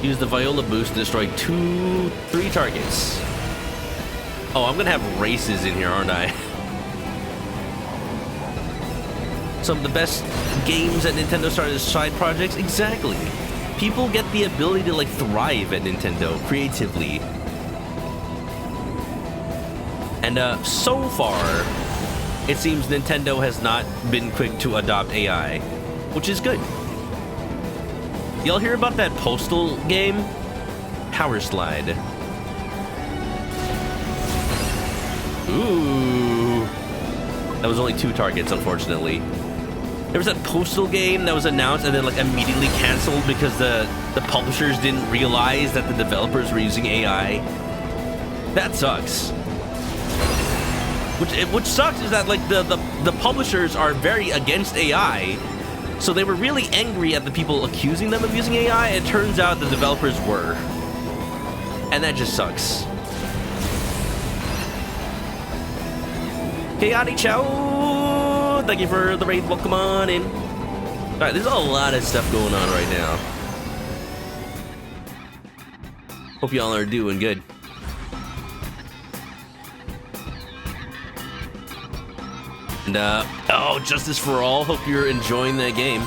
Use the Viola boost to destroy 3 targets. Oh, I'm gonna have races in here, aren't I? Some of the best games that Nintendo started as side projects? Exactly. People get the ability to, like, thrive at Nintendo creatively. And, so far, it seems Nintendo has not been quick to adopt AI, which is good. Y'all hear about that Postal game? Power Slide. Ooh. That was only 2 targets, unfortunately. There was that Postal game that was announced and then like immediately canceled because the publishers didn't realize that the developers were using AI. That sucks. Which sucks is that like the publishers are very against AI, so they were really angry at the people accusing them of using AI. It turns out the developers were, and that just sucks. Chaotic Chow, thank you for the raid. Welcome on in. All right, there's a lot of stuff going on right now. Hope y'all are doing good. And, oh, Justice for All. Hope you're enjoying that game.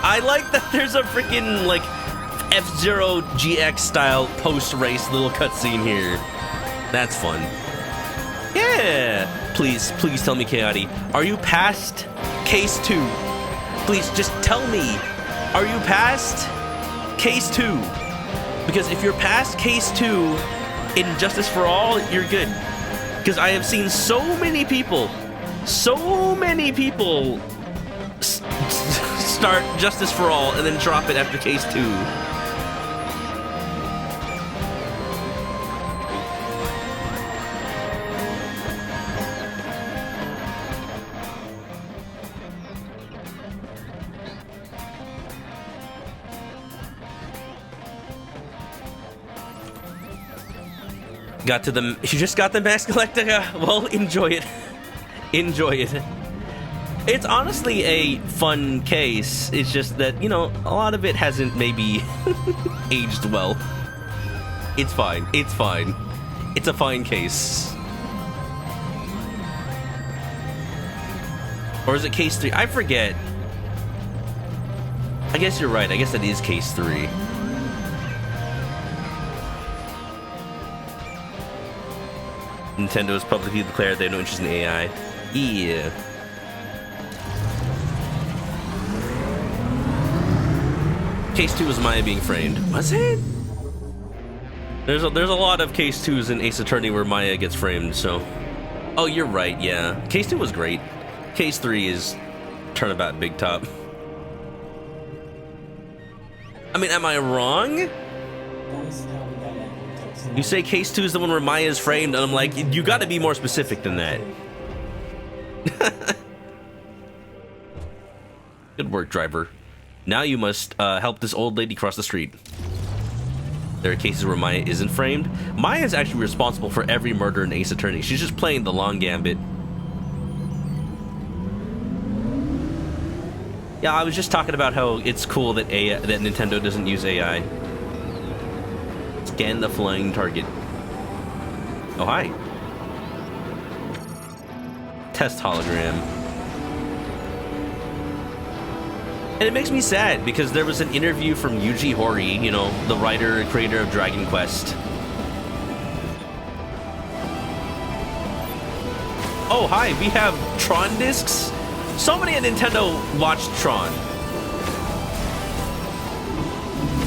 I like that there's a freaking, like, F-Zero GX style post-race little cutscene here. That's fun. Yeah! Please tell me, Chaotic. Are you past Case 2? Please, just tell me. Are you past Case 2? Because if you're past Case 2 in Justice for All, you're good. Because I have seen so many people start Justice for All and then drop it after Case 2. You just got the Max Galactica? Well, enjoy it. Enjoy it. It's honestly a fun case. It's just that, you know, a lot of it hasn't maybe aged well. It's fine. It's fine. It's a fine case. Or is it Case 3? I forget. I guess you're right. I guess that is Case 3. Nintendo has publicly declared they have no interest in AI. Yeah. Case 2 was Maya being framed. Was it? There's a lot of Case 2s in Ace Attorney where Maya gets framed, so... Oh, you're right, yeah. Case 2 was great. Case 3 is turnabout big top. I mean, am I wrong? You say Case 2 is the one where Maya is framed, and I'm like, you gotta be more specific than that. Good work, driver. Now you must help this old lady cross the street. There are cases where Maya isn't framed. Maya is actually responsible for every murder in Ace Attorney. She's just playing the long gambit. Yeah, I was just talking about how it's cool that that Nintendo doesn't use AI. Scan the flying target. Oh, hi. Test hologram. And it makes me sad because there was an interview from Yuji Horii, you know, the writer and creator of Dragon Quest. Oh, hi, we have Tron discs? Somebody at Nintendo watched Tron.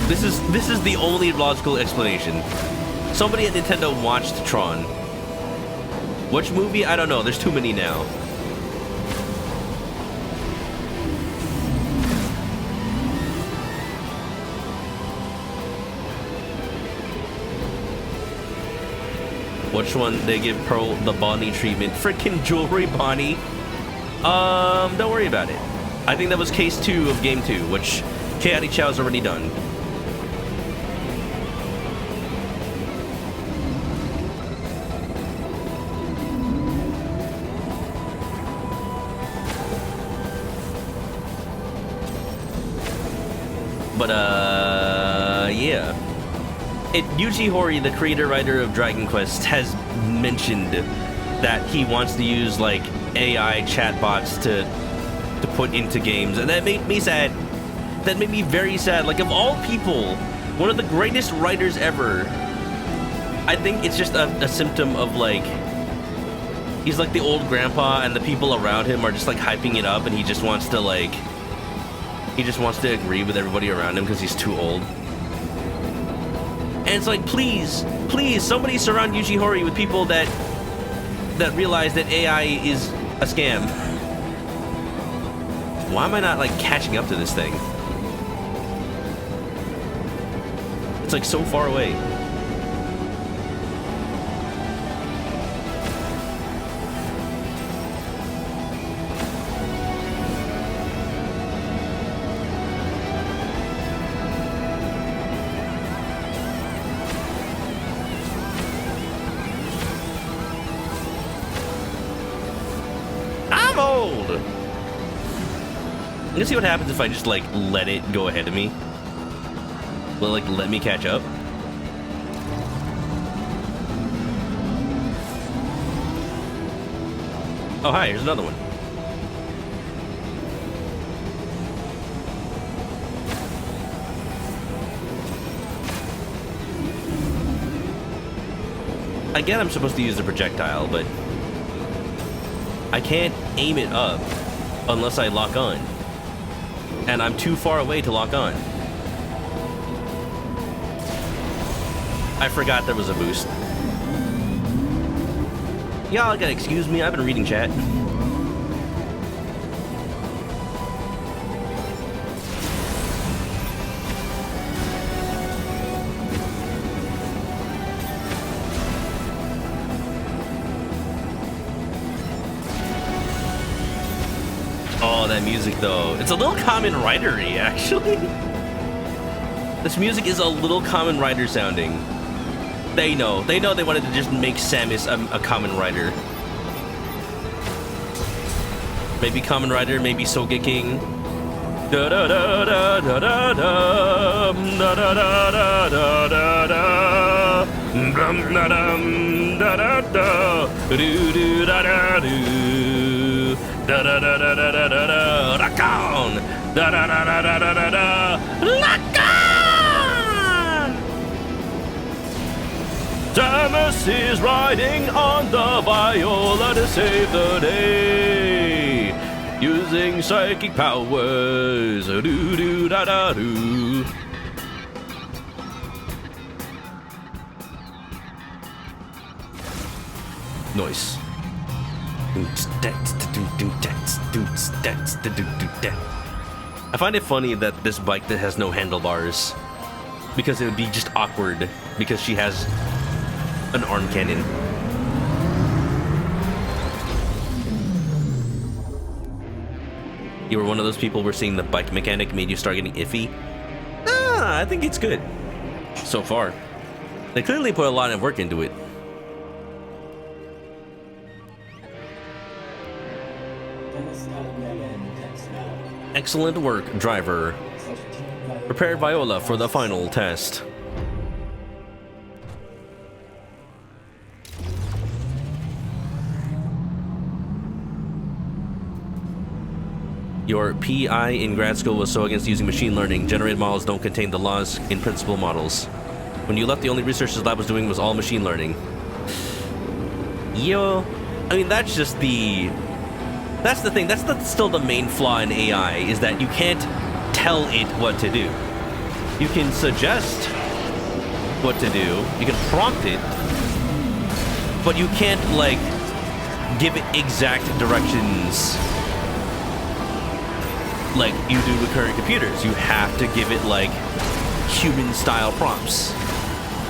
This is the only logical explanation. Somebody at Nintendo watched Tron. Which movie? I don't know. There's too many now. Which one? They give Pearl the Bonnie treatment. Freaking jewelry Bonnie. Don't worry about it. I think that was case 2 of game 2, which Chaotic Chow's already done. But, yeah. Yuji Horii, the creator-writer of Dragon Quest, has mentioned that he wants to use, like, AI chatbots to put into games, and that made me sad. That made me very sad. Like, of all people, one of the greatest writers ever, I think it's just a symptom of, like, he's like the old grandpa, and the people around him are just, like, hyping it up, and he just wants to, like, he just wants to agree with everybody around him because he's too old. And it's like, please, please, somebody surround Yuji Horii with people that realize that AI is a scam. Why am I not, like, catching up to this thing? It's, like, so far away. I'm old! I'm gonna see what happens if I just, like, let it go ahead of me. Will it, like, let me catch up? Oh, hi, here's another one. Again, I'm supposed to use the projectile, but I can't aim it up unless I lock on. And I'm too far away to lock on. I forgot there was a boost. Y'all gotta excuse me, I've been reading chat. Oh, that music though. It's a little Kamen Rider-y, actually. This music is a little Kamen Rider sounding. They know they wanted to just make Samus a Kamen Rider. Maybe Kamen Rider, maybe Sogeking. Da da da da da da da da da da da da da dum da dum da da da do do da da do da da da da da da da da rock on da da da da da da da rock on. Samus is riding on the Viola to save the day, using psychic powers. Do do da da do. Nice. I find it funny that this bike that has no handlebars, because it would be just awkward because she has an arm cannon. You were one of those people where seeing the bike mechanic made you start getting iffy? Ah, I think it's good. So far. They clearly put a lot of work into it. Excellent work, driver. Prepare Viola for the final test. Your PI in grad school was so against using machine learning. Generated models don't contain the laws in principal models. When you left, the only research his lab was doing was all machine learning. Yo, I mean, that's just the... That's the thing. That's still the main flaw in AI, is that you can't tell it what to do. You can suggest what to do. You can prompt it. But you can't, like, give it exact directions like you do with current computers. You have to give it, like, human-style prompts.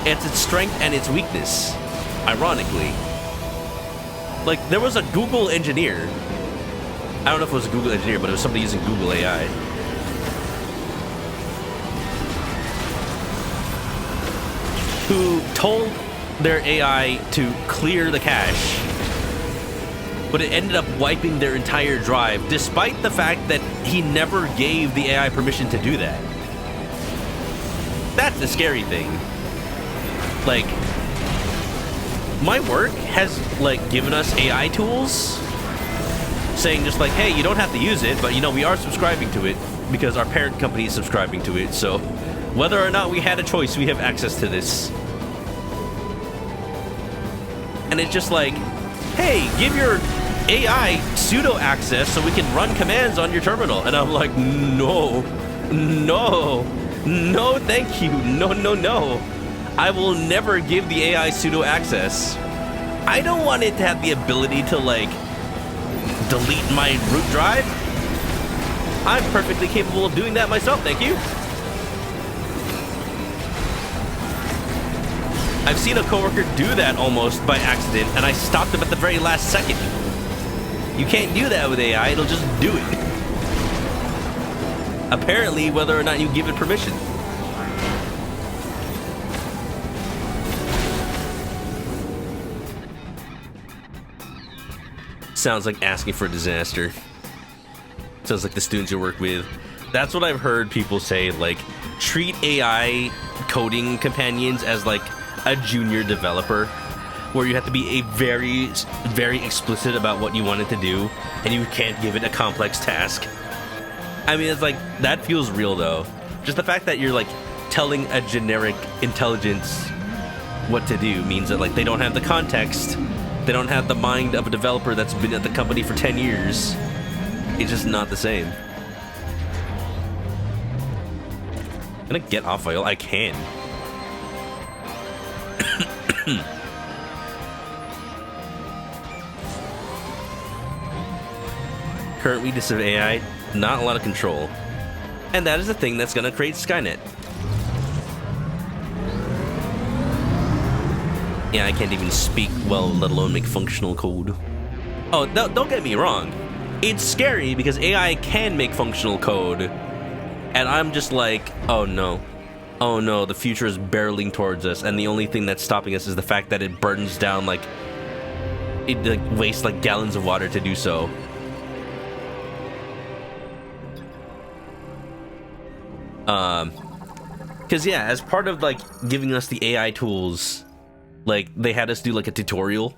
It's its strength and its weakness, ironically. Like, there was a Google engineer. I don't know if it was a Google engineer, but it was somebody using Google AI. Who told their AI to clear the cache, but it ended up wiping their entire drive, despite the fact that he never gave the AI permission to do that. That's the scary thing. Like, my work has, like, given us AI tools, saying just like, hey, you don't have to use it, but, you know, we are subscribing to it because our parent company is subscribing to it, so whether or not we had a choice, we have access to this. And it's just like, hey, give your AI pseudo access so we can run commands on your terminal. And I'm like, no, thank you. No. I will never give the AI pseudo access. I don't want it to have the ability to, like, delete my root drive. I'm perfectly capable of doing that myself, thank you. I've seen a coworker do that almost by accident, and I stopped him at the very last second. You can't do that with AI, it'll just do it. Apparently, whether or not you give it permission. Sounds like asking for a disaster. Sounds like the students you work with. That's what I've heard people say, like, treat AI coding companions as, like, a junior developer, where you have to be very explicit about what you want it to do, and you can't give it a complex task. I mean, it's like, that feels real, though. Just the fact that you're, like, telling a generic intelligence what to do means that, like, they don't have the context, they don't have the mind of a developer that's been at the company for 10 years. It's just not the same. Can I get off Viola? I can. Current weakness of AI, not a lot of control. And that is the thing that's gonna create Skynet. Yeah, I can't even speak well, let alone make functional code. Oh, don't get me wrong. It's scary because AI can make functional code. And I'm just like, oh no. Oh no, the future is barreling towards us, and the only thing that's stopping us is the fact that it burns down, like, it, like, wastes, like, gallons of water to do so. Because, yeah, as part of, like, giving us the AI tools, like, they had us do, like, a tutorial.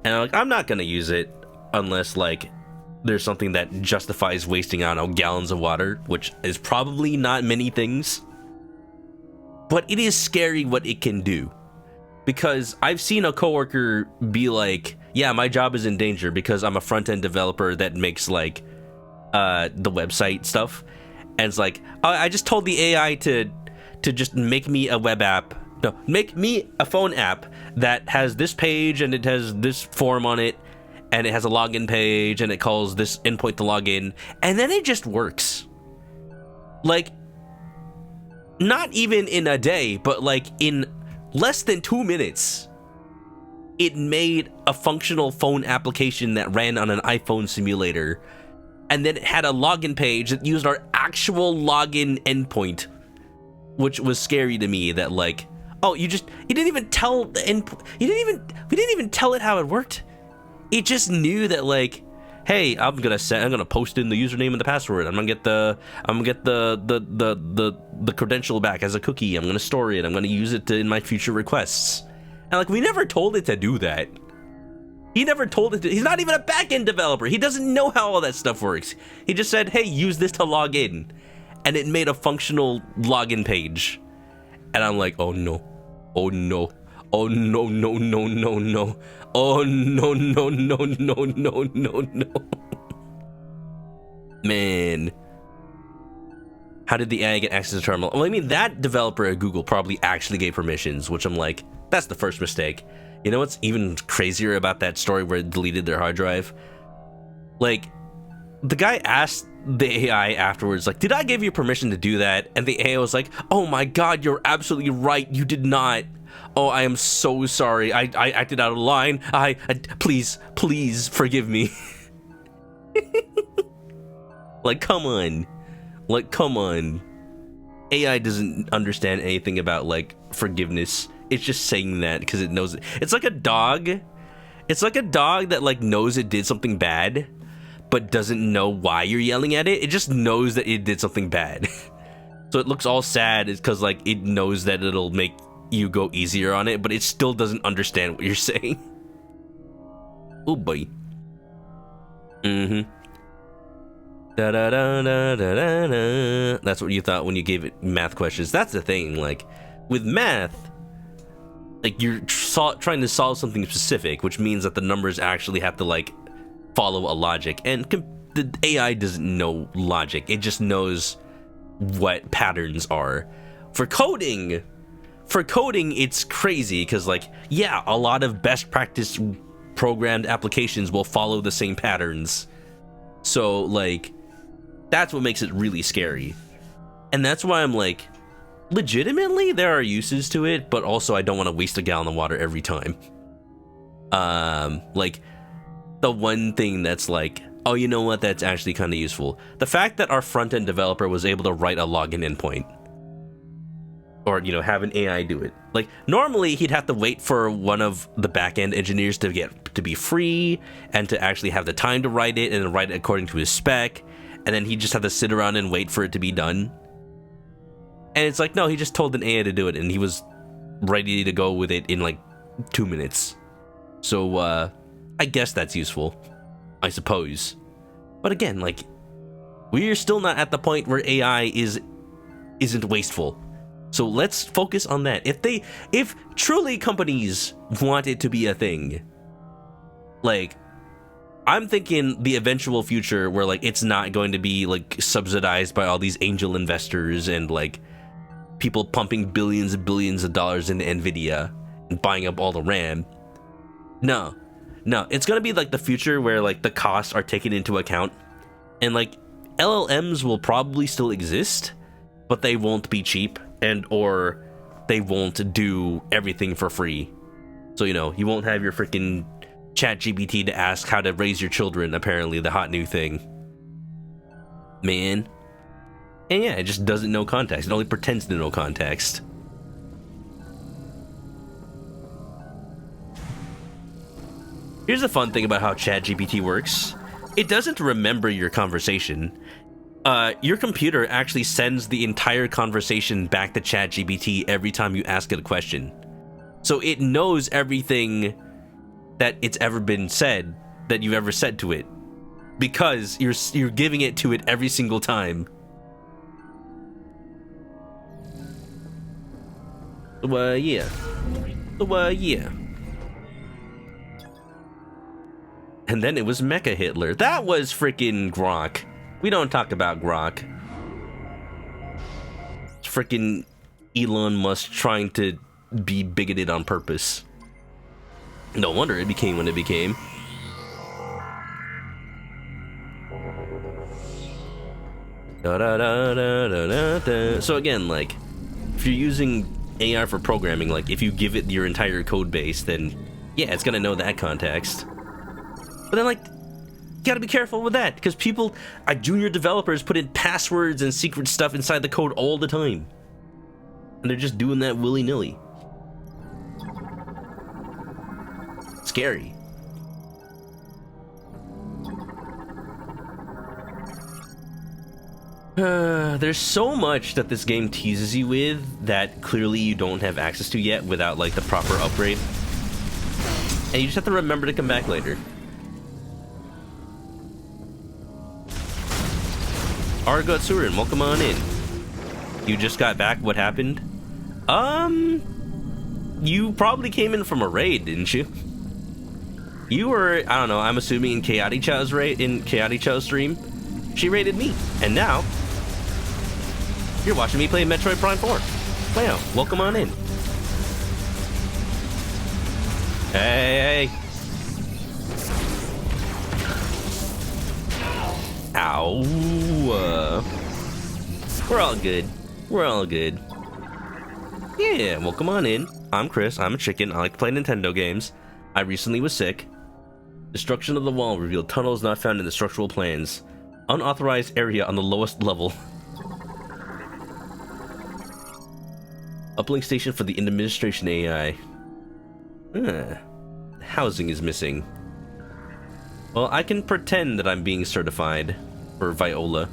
And I'm like, I'm not gonna use it unless, like, there's something that justifies wasting, I don't know, gallons of water, which is probably not many things. But it is scary what it can do. Because I've seen a coworker be like, yeah, my job is in danger because I'm a front-end developer that makes, like, the website stuff. And it's like, I just told the AI to just make me a web app. No, make me a phone app that has this page and it has this form on it. And it has a login page and it calls this endpoint to log in. And then it just works. Like, not even in a day, but like in less than 2 minutes, it made a functional phone application that ran on an iPhone simulator. And then it had a login page that used our actual login endpoint, which was scary to me that, like, oh, you didn't even tell the endpoint, we didn't even tell it how it worked. It just knew that, like, hey, I'm gonna post in the username and the password. I'm gonna get the credential back as a cookie. I'm gonna store it. I'm gonna use it in my future requests. And like, we never told it to do that. He never told it to. He's not even a back-end developer. He doesn't know how all that stuff works. He just said, hey, use this to log in. And it made a functional login page. And I'm like, oh no. Oh no. Oh no, no, no, no, no. Oh no, no, no, no, no, no, no. Man. How did the AI get access to the terminal? Well, I mean, that developer at Google probably actually gave permissions, which I'm like, that's the first mistake. You know what's even crazier about that story where it deleted their hard drive? Like, the guy asked the AI afterwards, like, did I give you permission to do that? And the AI was like, oh my god, you're absolutely right, you did not. Oh, I am so sorry. I acted out of line. Please forgive me. Like, come on. Like, come on. AI doesn't understand anything about, like, forgiveness. It's just saying that because it knows it. It's like a dog. It's like a dog that, like, knows it did something bad, but doesn't know why you're yelling at it. It just knows that it did something bad. So it looks all sad. It's because, like, it knows that it'll make you go easier on it, but it still doesn't understand what you're saying. Oh boy. Mm-hmm. Da da da da da da da. That's what you thought when you gave it math questions. That's the thing. Like, with math, like, you're trying to solve something specific, which means that the numbers actually have to, like, follow a logic. And the AI doesn't know logic. It just knows what patterns are. For coding, it's crazy because, like, yeah, a lot of best practice programmed applications will follow the same patterns. So, like, that's what makes it really scary. And that's why I'm like, legitimately, there are uses to it, but also I don't want to waste a gallon of water every time. Like, the one thing that's like, oh, you know what, that's actually kind of useful. The fact that our front-end developer was able to write a login endpoint. Or, you know, have an AI do it. Like, normally he'd have to wait for one of the back-end engineers to be free and to actually have the time to write it and write it according to his spec, and then he'd just have to sit around and wait for it to be done. And it's like, no, he just told an AI to do it, and he was ready to go with it in like 2 minutes. So I guess that's useful, I suppose. But again, like, we're still not at the point where AI isn't wasteful. So let's focus on that. If truly companies want it to be a thing, like, I'm thinking the eventual future where, like, it's not going to be, like, subsidized by all these angel investors and, like, people pumping billions and billions of dollars into Nvidia and buying up all the RAM. No, it's gonna be like the future where, like, the costs are taken into account, and, like, LLMs will probably still exist, but they won't be cheap. And or they won't do everything for free. So, you know, you won't have your freaking ChatGPT to ask how to raise your children, apparently the hot new thing. Man. And yeah, it just doesn't know context. It only pretends to know context. Here's the fun thing about how ChatGPT works. It doesn't remember your conversation. Your computer actually sends the entire conversation back to ChatGPT every time you ask it a question. So it knows everything that it's ever been said, that you've ever said to it, because you're giving it to it every single time. Yeah. Yeah. And then it was Mecha Hitler. That was freaking Grok. We don't talk about Grok. It's freaking Elon Musk trying to be bigoted on purpose. No wonder it became when it became. So again, like, if you're using AI for programming, like, if you give it your entire code base, then yeah, it's gonna know that context. But then, like, you gotta be careful with that, because people, junior developers, put in passwords and secret stuff inside the code all the time. And they're just doing that willy-nilly. Scary. There's so much that this game teases you with that clearly you don't have access to yet without like the proper upgrade. And you just have to remember to come back later. Argo Tsurin, welcome on in. You just got back, what happened? You probably came in from a raid, didn't you? You were, I don't know, I'm assuming in Chaotic Chow's raid, in Chaotic Chow's stream. She raided me, and now you're watching me play Metroid Prime 4. Wow, welcome on in. Hey, hey. Ow. We're all good. We're all good. Yeah, welcome on in. I'm Chris, I'm a chicken, I like to play Nintendo games. I recently was sick. Destruction of the wall revealed tunnels not found in the structural plans. Unauthorized area on the lowest level. Uplink station for the administration AI. Housing is missing. Well, I can pretend that I'm being certified for Viola.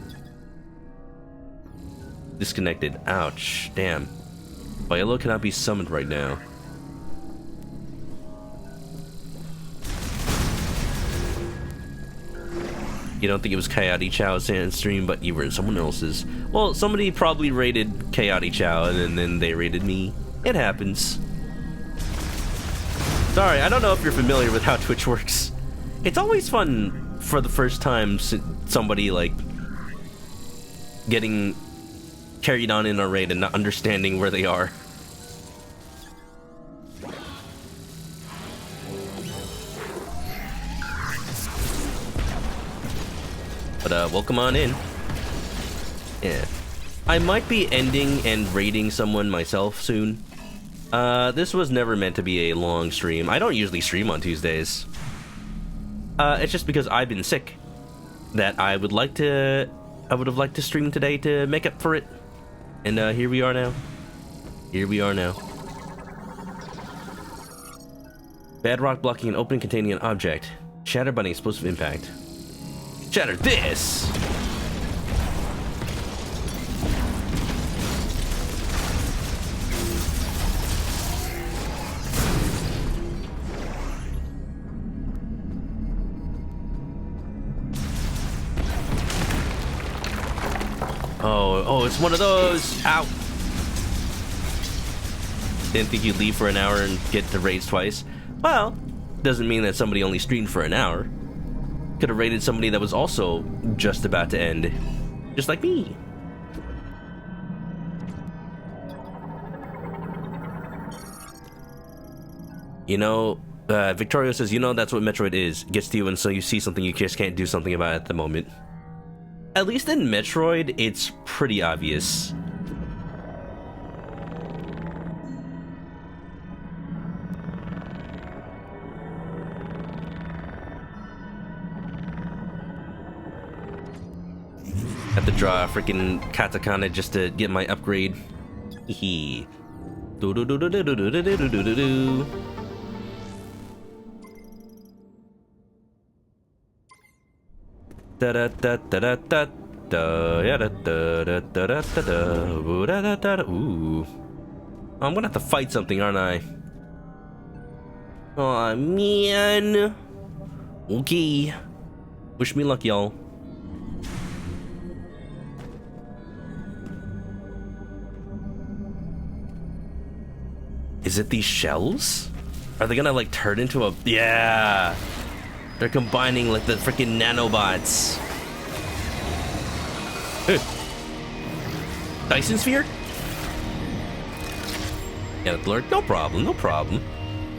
Disconnected. Ouch. Damn. Viola cannot be summoned right now. You don't think it was Chaotic Chow's stream, but you were in someone else's. Well, somebody probably raided Chaotic Chow, and then they raided me. It happens. Sorry, I don't know if you're familiar with how Twitch works. It's always fun for the first time somebody, like, getting carried on in a raid and not understanding where they are. But welcome on in. Yeah. I might be ending and raiding someone myself soon. This was never meant to be a long stream. I don't usually stream on Tuesdays. It's just because I've been sick that I would have liked to stream today to make up for it. And here we are now. Here we are now. Bedrock blocking an opening containing an object. Shattered by an explosive impact. Shatter this! Oh, it's one of those! Ow! Didn't think you'd leave for an hour and get to raids twice. Well, doesn't mean that somebody only streamed for an hour. Could have raided somebody that was also just about to end. Just like me. You know, Victoria says, you know, that's what Metroid is. It gets to you and so you see something you just can't do something about at the moment. At least in Metroid, it's pretty obvious. Have to draw a freaking katakana just to get my upgrade. Hee. Do do do do do do do do do do do do. Da da da da da da da da da da da da da da da. Ooh. I'm gonna have to fight something, aren't I? Oh man. Okay. Wish me luck, y'all. Is it these shells? Are they gonna like turn into a... Yeah! They're combining like the freaking nanobots. Dyson Sphere? Yeah, alert. No problem, no problem.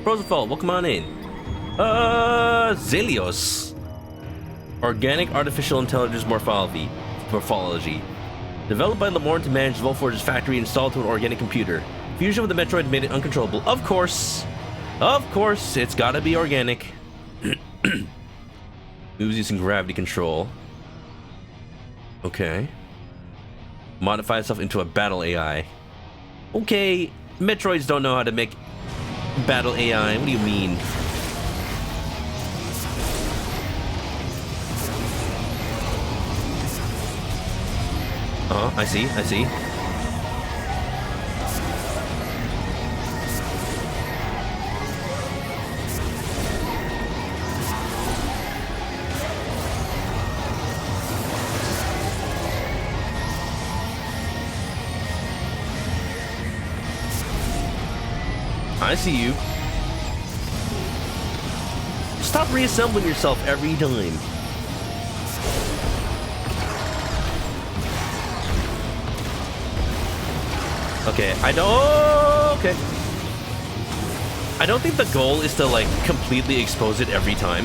Roosevelt, welcome on in. Zelios. Organic Artificial Intelligence Morphology. Developed by Lamorne to manage Volforge's factory installed to an organic computer. Fusion with the Metroid made it uncontrollable. Of course, it's gotta be organic. Moves using gravity control. Okay. Modify itself into a battle AI. Okay, Metroids don't know how to make battle AI. What do you mean? I see, I see. I see you. Stop reassembling yourself every time. Okay, I don't... Oh, okay. I don't think the goal is to, like, completely expose it every time.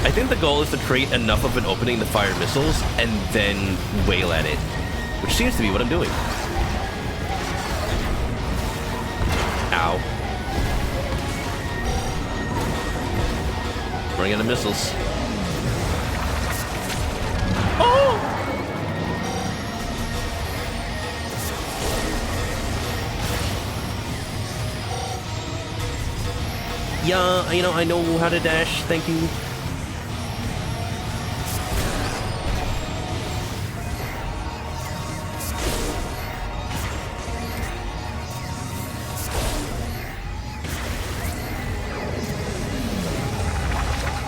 I think the goal is to create enough of an opening to fire missiles and then wail at it. Which seems to be what I'm doing. Ow. Running out of missiles. Oh! Yeah, you know, I know how to dash. Thank you.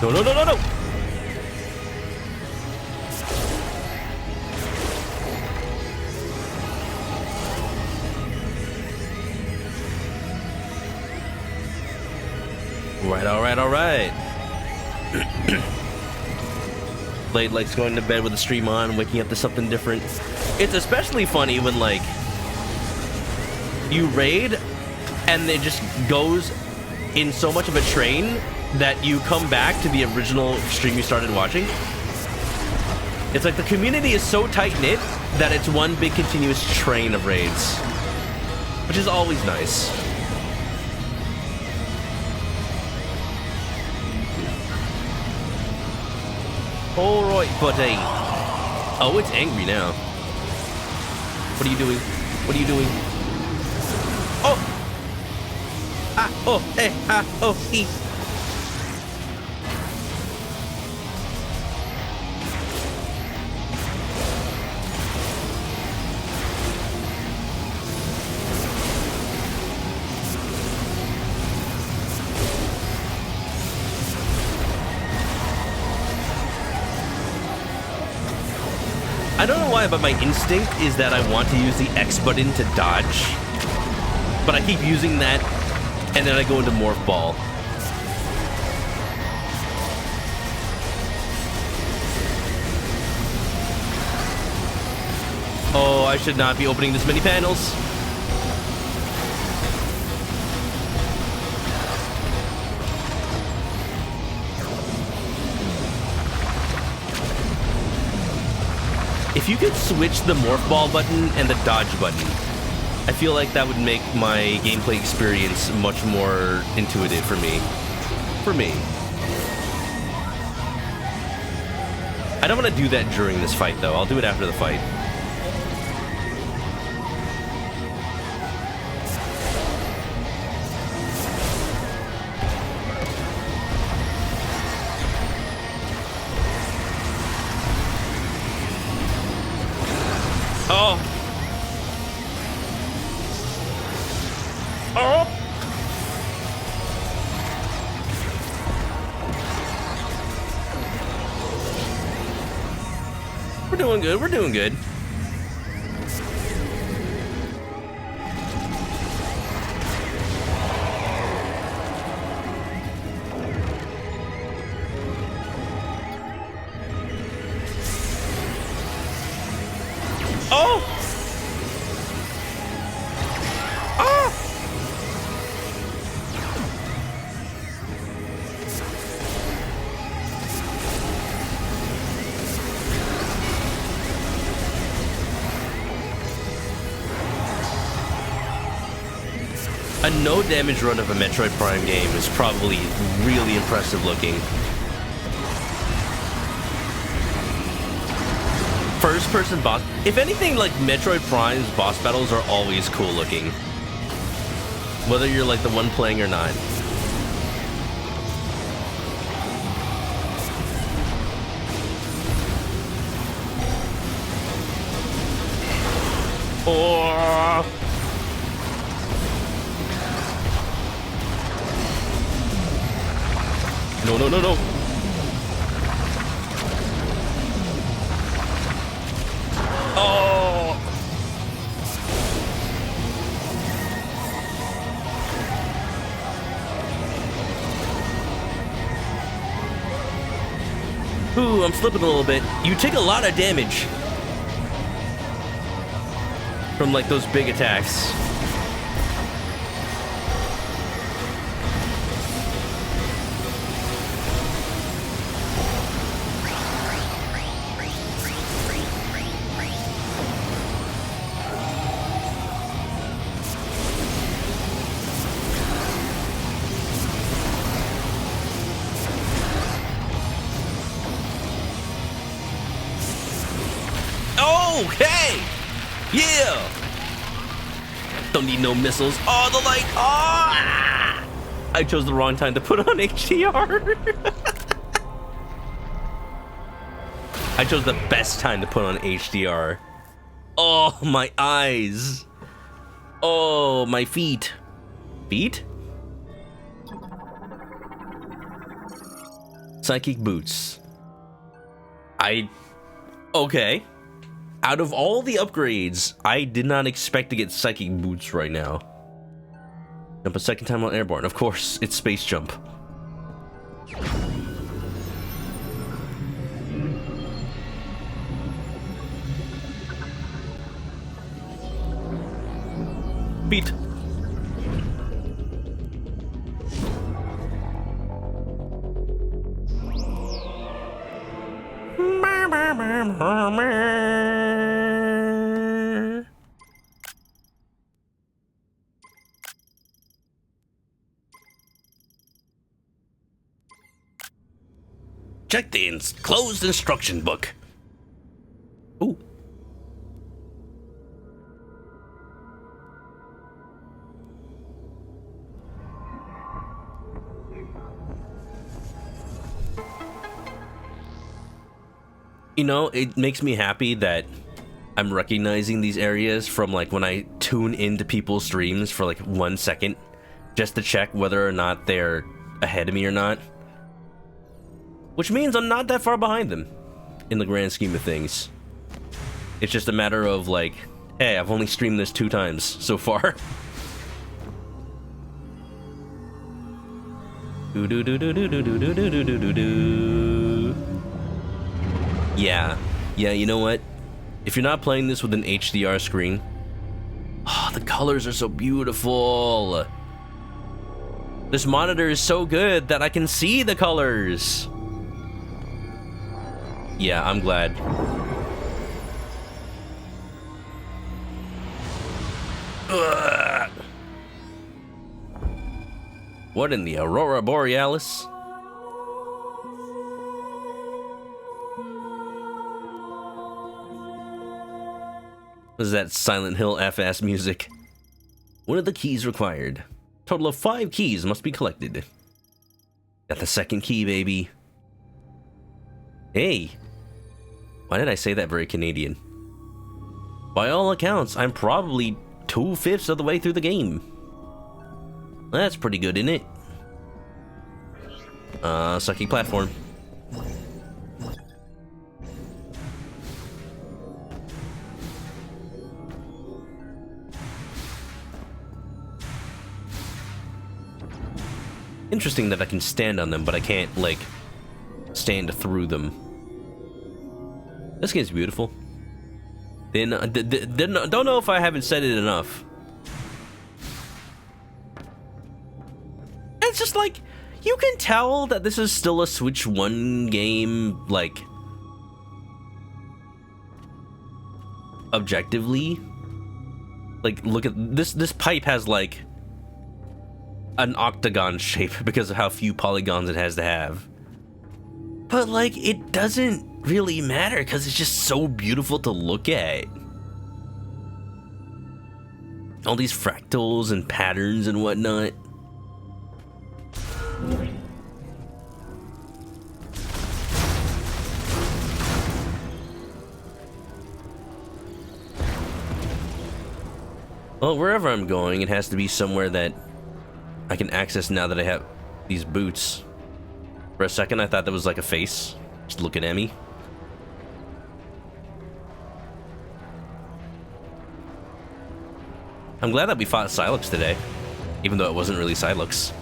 No, no, no, no, no! All right. Blade likes going to bed with the stream on, waking up to something different. It's especially funny when, like, you raid and it just goes in so much of a train that you come back to the original stream you started watching. It's like the community is so tight-knit that it's one big continuous train of raids, which is always nice. Alright, buddy. Oh, it's angry now. What are you doing? What are you doing? Oh! Ah, oh, eh, ah, oh, he. I don't know why, but my instinct is that I want to use the X button to dodge. But I keep using that, and then I go into Morph Ball. Oh, I should not be opening this many panels. If you could switch the Morph Ball button and the Dodge button, I feel like that would make my gameplay experience much more intuitive for me. I don't want to do that during this fight, though. I'll do it after the fight. Oh! Oh! We're doing good, we're doing good. Oh! Ah! A no damage run of a Metroid Prime game is probably really impressive looking. First person boss. If anything, like, Metroid Prime's boss battles are always cool looking. Whether you're like the one playing or not. Oh! No, no, no, no. Oh! Ooh, I'm slipping a little bit. You take a lot of damage from, like, those big attacks. Okay! Yeah! Don't need no missiles. Oh, the light! Oh! I chose the wrong time to put on HDR. I chose the best time to put on HDR. Oh, my eyes. Oh, my feet. Feet? Psychic boots. Okay. Out of all the upgrades, I did not expect to get psychic boots right now. Jump a second time on airborne. Of course, it's space jump. Beat. Check the closed instruction book. Ooh. You know, it makes me happy that I'm recognizing these areas from, like, when I tune into people's streams for like 1 second just to check whether or not they're ahead of me or not. Which means I'm not that far behind them in the grand scheme of things. It's just a matter of, like, hey, I've only streamed this 2 times so far. Yeah, you know what? If you're not playing this with an HDR screen, oh, the colors are so beautiful. This monitor is so good that I can see the colors. Yeah, I'm glad. Ugh. What in the Aurora Borealis? What is that Silent Hill F-ass music? One of the keys required. Total of 5 keys must be collected. Got the second key, baby. Hey. Why did I say that very Canadian? By all accounts, I'm probably 2/5 of the way through the game. That's pretty good, isn't it? Sucky platform. Interesting that I can stand on them, but I can't, like, stand through them. This game's beautiful. Then, don't know if I haven't said it enough. It's just like, you can tell that this is still a Switch 1 game, like, objectively. Like, look at this pipe has, like, an octagon shape because of how few polygons it has to have. But, like, it doesn't really matter because it's just so beautiful to look at. All these fractals and patterns and whatnot. Well, wherever I'm going, it has to be somewhere that I can access now that I have these boots. For a second, I thought that was like a face, just looking at me. I'm glad that we fought Silux today, even though it wasn't really Silux.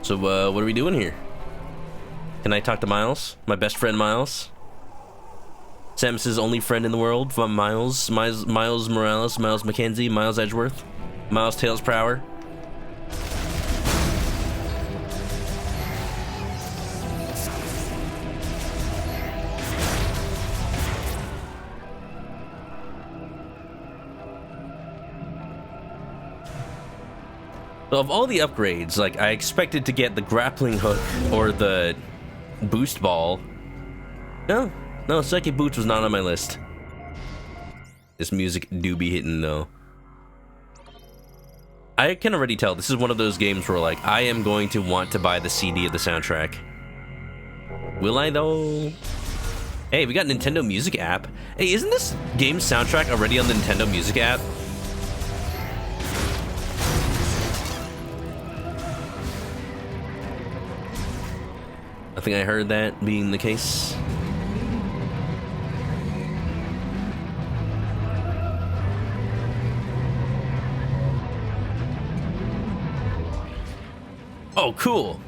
So, what are we doing here? Can I talk to Miles? My best friend, Miles? Samus's only friend in the world? From Miles Morales, Miles McKenzie, Miles Edgeworth, Miles Tails Prower. So of all the upgrades, like, I expected to get the grappling hook or the boost ball. No, Psychic Boots was not on my list. This music do be hitting, though. I can already tell this is one of those games where, like, I am going to want to buy the CD of the soundtrack. Will I, though? Hey, we got Nintendo Music app. Hey, isn't this game's soundtrack already on the Nintendo Music app? I think I heard that being the case. Oh, cool.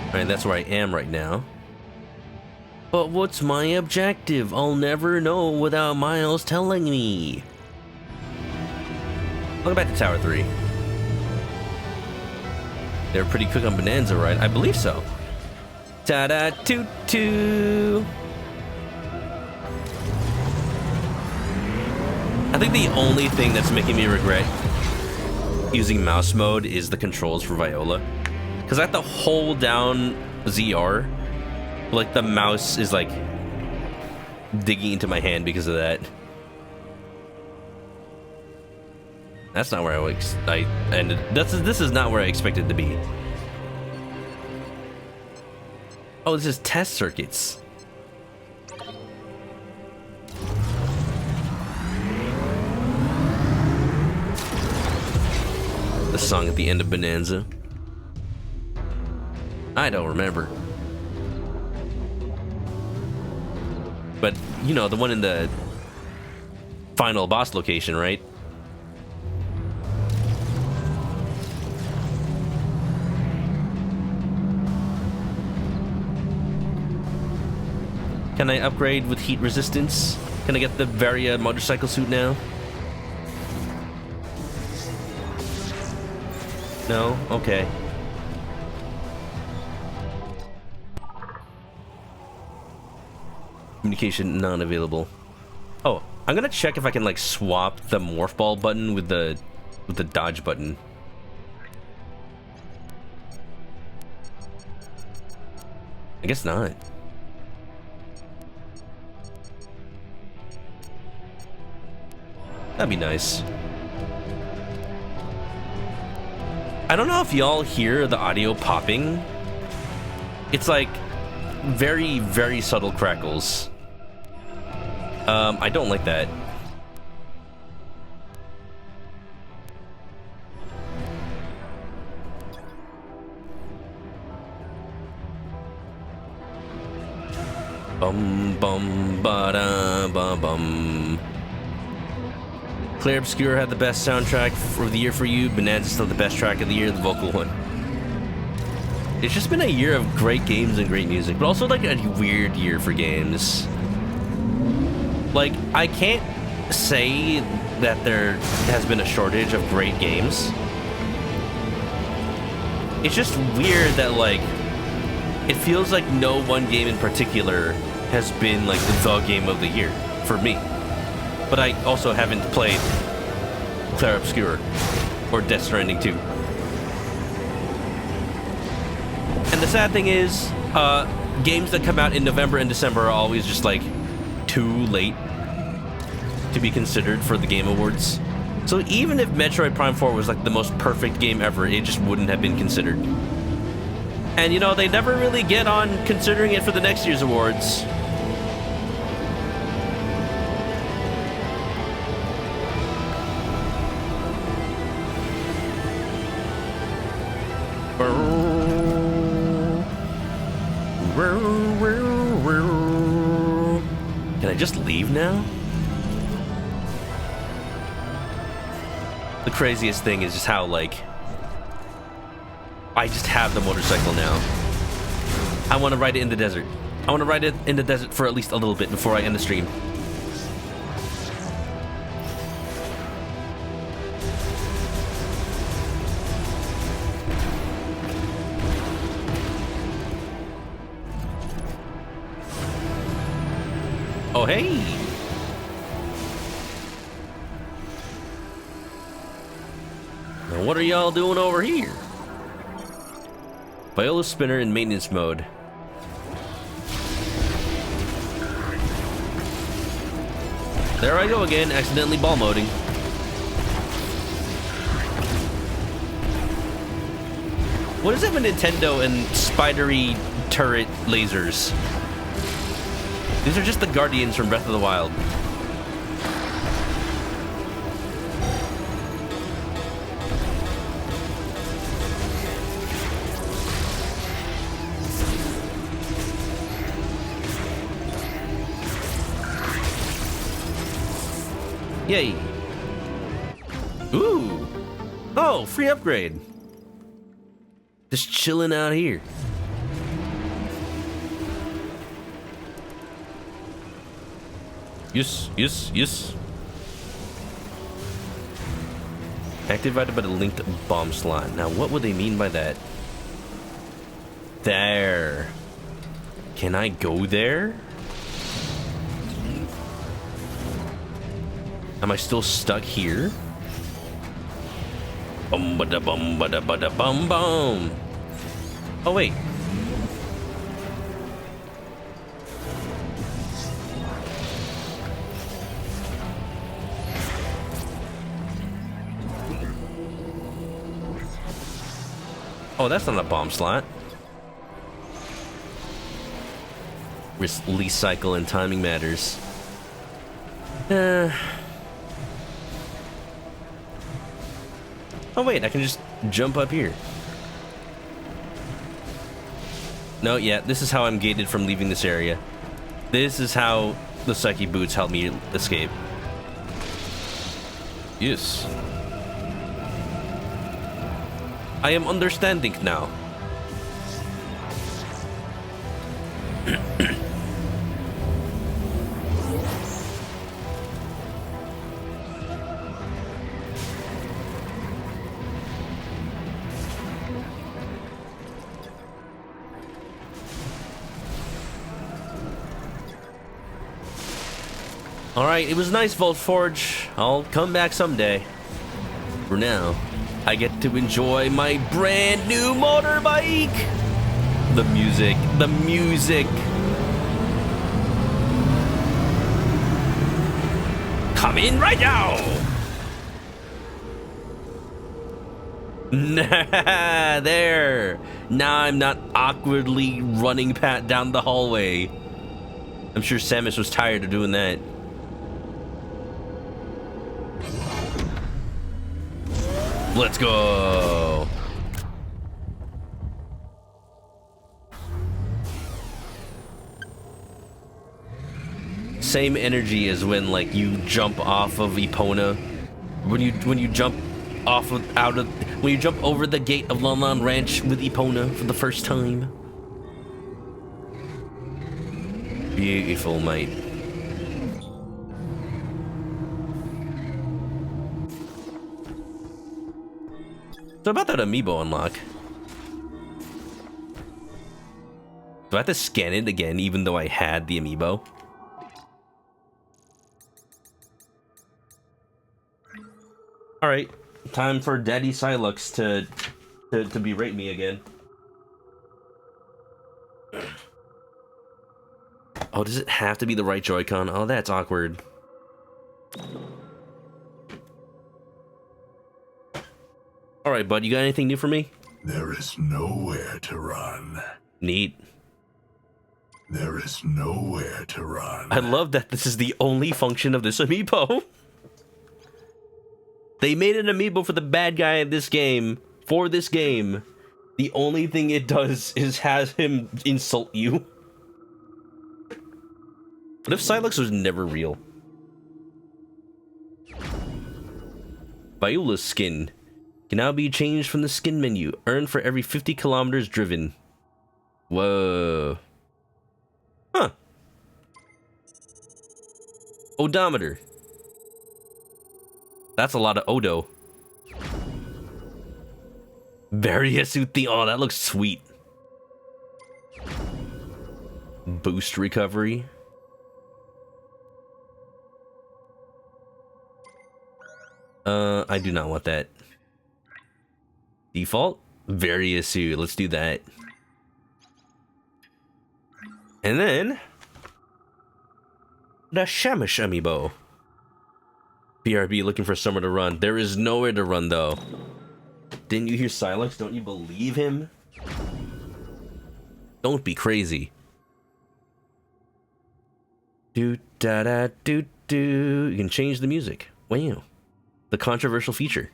Alright, that's where I am right now. But what's my objective? I'll never know without Miles telling me. Welcome back to Tower 3. They're pretty quick on Bonanza, right? I believe so. Ta-da, toot-toot. I think the only thing that's making me regret using mouse mode is the controls for Viola. Because I have to hold down ZR. Like, the mouse is, like, digging into my hand because of that. That's not where I ended. This is not where I expected to be. Oh, this is test circuits. The song at the end of Bonanza. I don't remember. But, you know, the one in the final boss location, right? Can I upgrade with heat resistance? Can I get the Varia motorcycle suit now? No? Okay. Communication not available. Oh, I'm gonna check if I can, like, swap the morph ball button with the dodge button. I guess not. That'd be nice. I don't know if y'all hear the audio popping. It's like very, very subtle crackles. I don't like that. Bum bum ba da ba bum. Claire Obscure had the best soundtrack for the year for you. Bonanza's still the best track of the year, the vocal one. It's just been a year of great games and great music, but also like a weird year for games. Like, I can't say that there has been a shortage of great games. It's just weird that, like, it feels like no one game in particular has been like the game of the year for me. But I also haven't played Claire Obscure or Death Stranding 2. And the sad thing is, games that come out in November and December are always just like too late to be considered for the Game Awards. So even if Metroid Prime 4 was like the most perfect game ever, it just wouldn't have been considered. And you know, they never really get on considering it for the next year's awards. Can I just leave now? The craziest thing is just how, like, I just have the motorcycle now. I want to ride it in the desert. I want to ride it in the desert for at least a little bit before I end the stream. Oh, hey! Now what are y'all doing over here? Viola spinner in maintenance mode. There I go again, accidentally ball moding. What is it with Nintendo and spidery turret lasers? These are just the Guardians from Breath of the Wild. Yay. Ooh. Oh, free upgrade. Just chilling out here. Yes, yes, yes. Activated by the linked bomb slot. Now, what would they mean by that? There. Can I go there? Am I still stuck here? Bum ba da bum ba da ba da bum bum. Oh wait. Oh, that's not a bomb slot. Release cycle and timing matters. Oh wait, I can just jump up here. No, yeah, this is how I'm gated from leaving this area. This is how the Psyche Boots helped me escape. Yes. I am understanding now. Alright, it was nice, Volt Forge. I'll come back someday. For now, I get to enjoy my brand new motorbike! The music, the music! Come in right now! Nah, there! Now I'm not awkwardly running down the hallway. I'm sure Samus was tired of doing that. Let's go! Same energy as when, like, you jump off of Epona. When you jump off of when you jump over the gate of Lon Lon Ranch with Epona for the first time. Beautiful, mate. So about that amiibo unlock. Do I have to scan it again even though I had the amiibo? Alright, time for Daddy Silux to berate me again. Oh, does it have to be the right Joy-Con? Oh, that's awkward. right, bud. You got anything new for me? There is nowhere to run. Neat. There is nowhere to run. I love that this is the only function of this amiibo. They made an amiibo for the bad guy in this game. For this game. The only thing it does is has him insult you. What if Silex was never real? Viola's skin can now be changed from the skin menu. Earned for every 50 kilometers driven. Whoa. Huh. Odometer. That's a lot of Odo. Variasuthi. Oh, that looks sweet. Boost recovery. I do not want that. Default? Variasuthi. Let's do that. And then the SAMUS'S amiibo. BRB looking for somewhere to run. There is nowhere to run though. Didn't you hear Silex? Don't you believe him? Don't be crazy. Do da da do do. You can change the music. Wow. The controversial feature.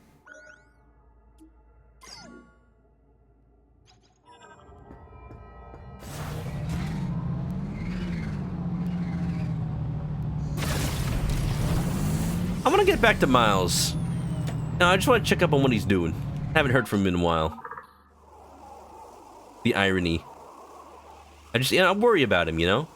I want to get back to Miles. No, I just want to check up on what he's doing. Haven't heard from him in a while. The irony. I worry about him, you know?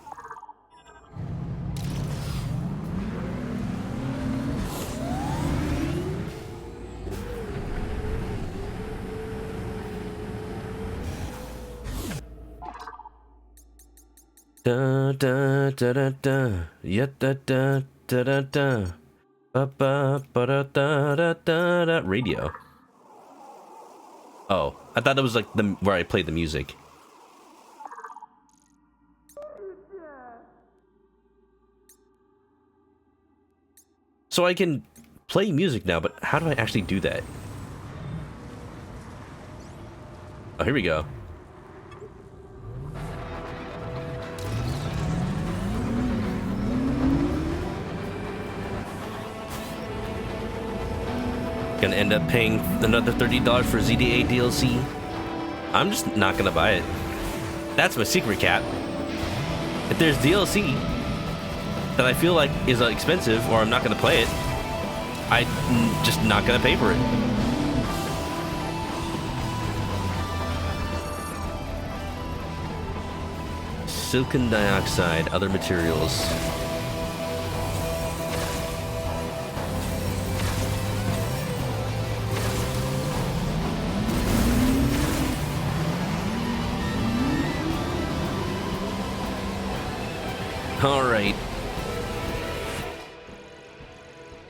Da da da da da. Yeah da da da da da. Ba ba ba da da da da da. Radio. Oh, I thought it was like the where I played the music. So I can play music now, but how do I actually do that? Oh, here we go. Gonna end up paying another $30 for ZDA DLC. I'm just not gonna buy it. That's my secret, Cap. If there's DLC that I feel like is expensive or I'm not gonna play it, I'm just not gonna pay for it. Silicon dioxide, other materials. Alright.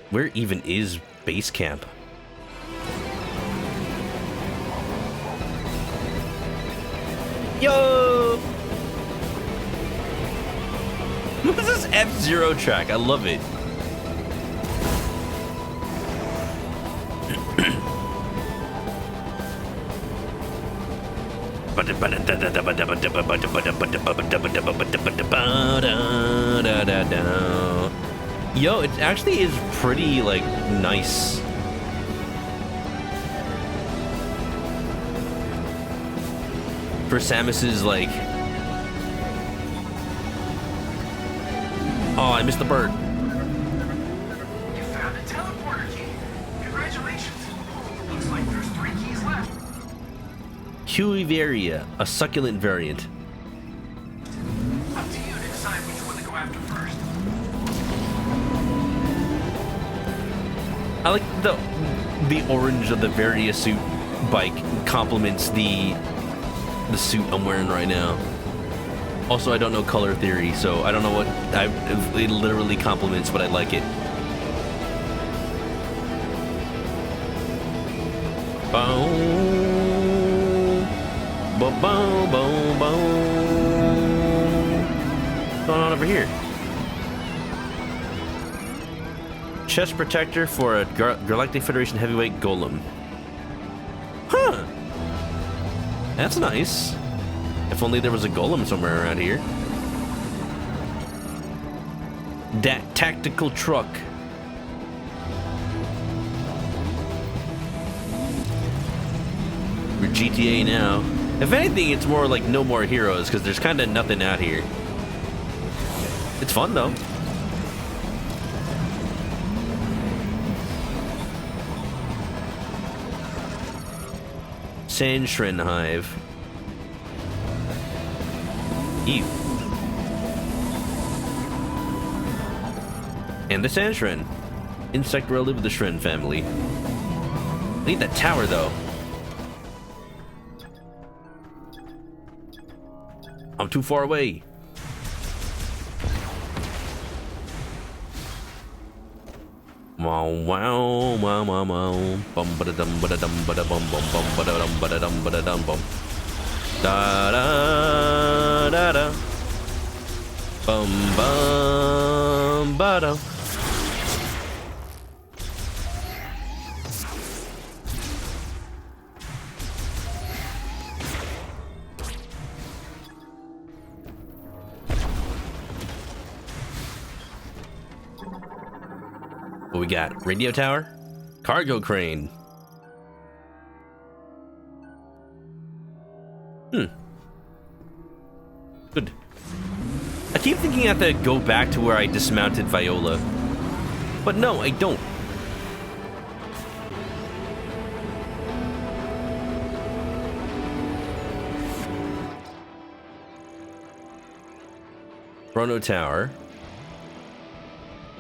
Where even is base camp? Yo! What is this F-Zero track? I love it. Yo, it actually is pretty, like, nice. For Samus'S, like... Oh, I missed the bird. You found a teleporter key. Congratulations. Looks like there's 3 keys left. Cuiveria, a succulent variant. Up to you to decide which one to go after first. I like the orange of the Variasuit bike complements the suit I'm wearing right now. Also, I don't know color theory, so I don't know what it literally complements, but I like it. Boom, boom, boom, boom, boom. What's going on over here? Chest protector for a Galactic Federation heavyweight golem. That's nice. If only there was a golem somewhere around here. That tactical truck. We're GTA now. If anything, it's more like No More Heroes, because there's kind of nothing out here. It's fun, though. Sandshrin Hive. Ew. And the Sandshrin. Insect relative of the Shrin family. I need that tower, though. I'm too far away. Wow, wow, wow, wow, wow. Bum ba da dum ba da dum ba da bum bum bum ba da dum ba da dum ba da dum bum. Da da da da. Bum bum ba da. What we got? Radio tower? Cargo crane. Good. I keep thinking I have to go back to where I dismounted Viola. But no, I don't. Chrono Tower.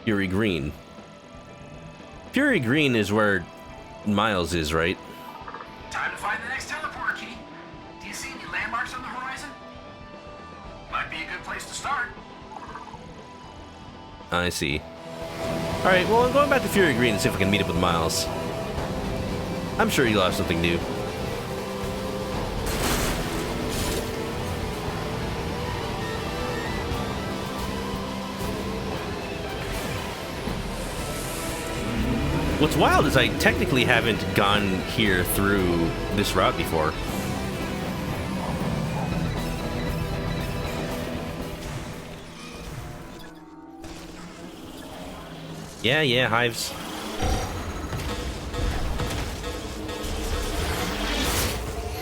Fury Green. Fury Green is where Miles is, right? Time to find the next teleporter key. Do you see any landmarks on the horizon? Might be a good place to start. I see. Alright, well, I'm going back to Fury Green to see if I can meet up with Miles. I'm sure he'll have something new. What's wild is I technically haven't gone here through this route before. Yeah, hives.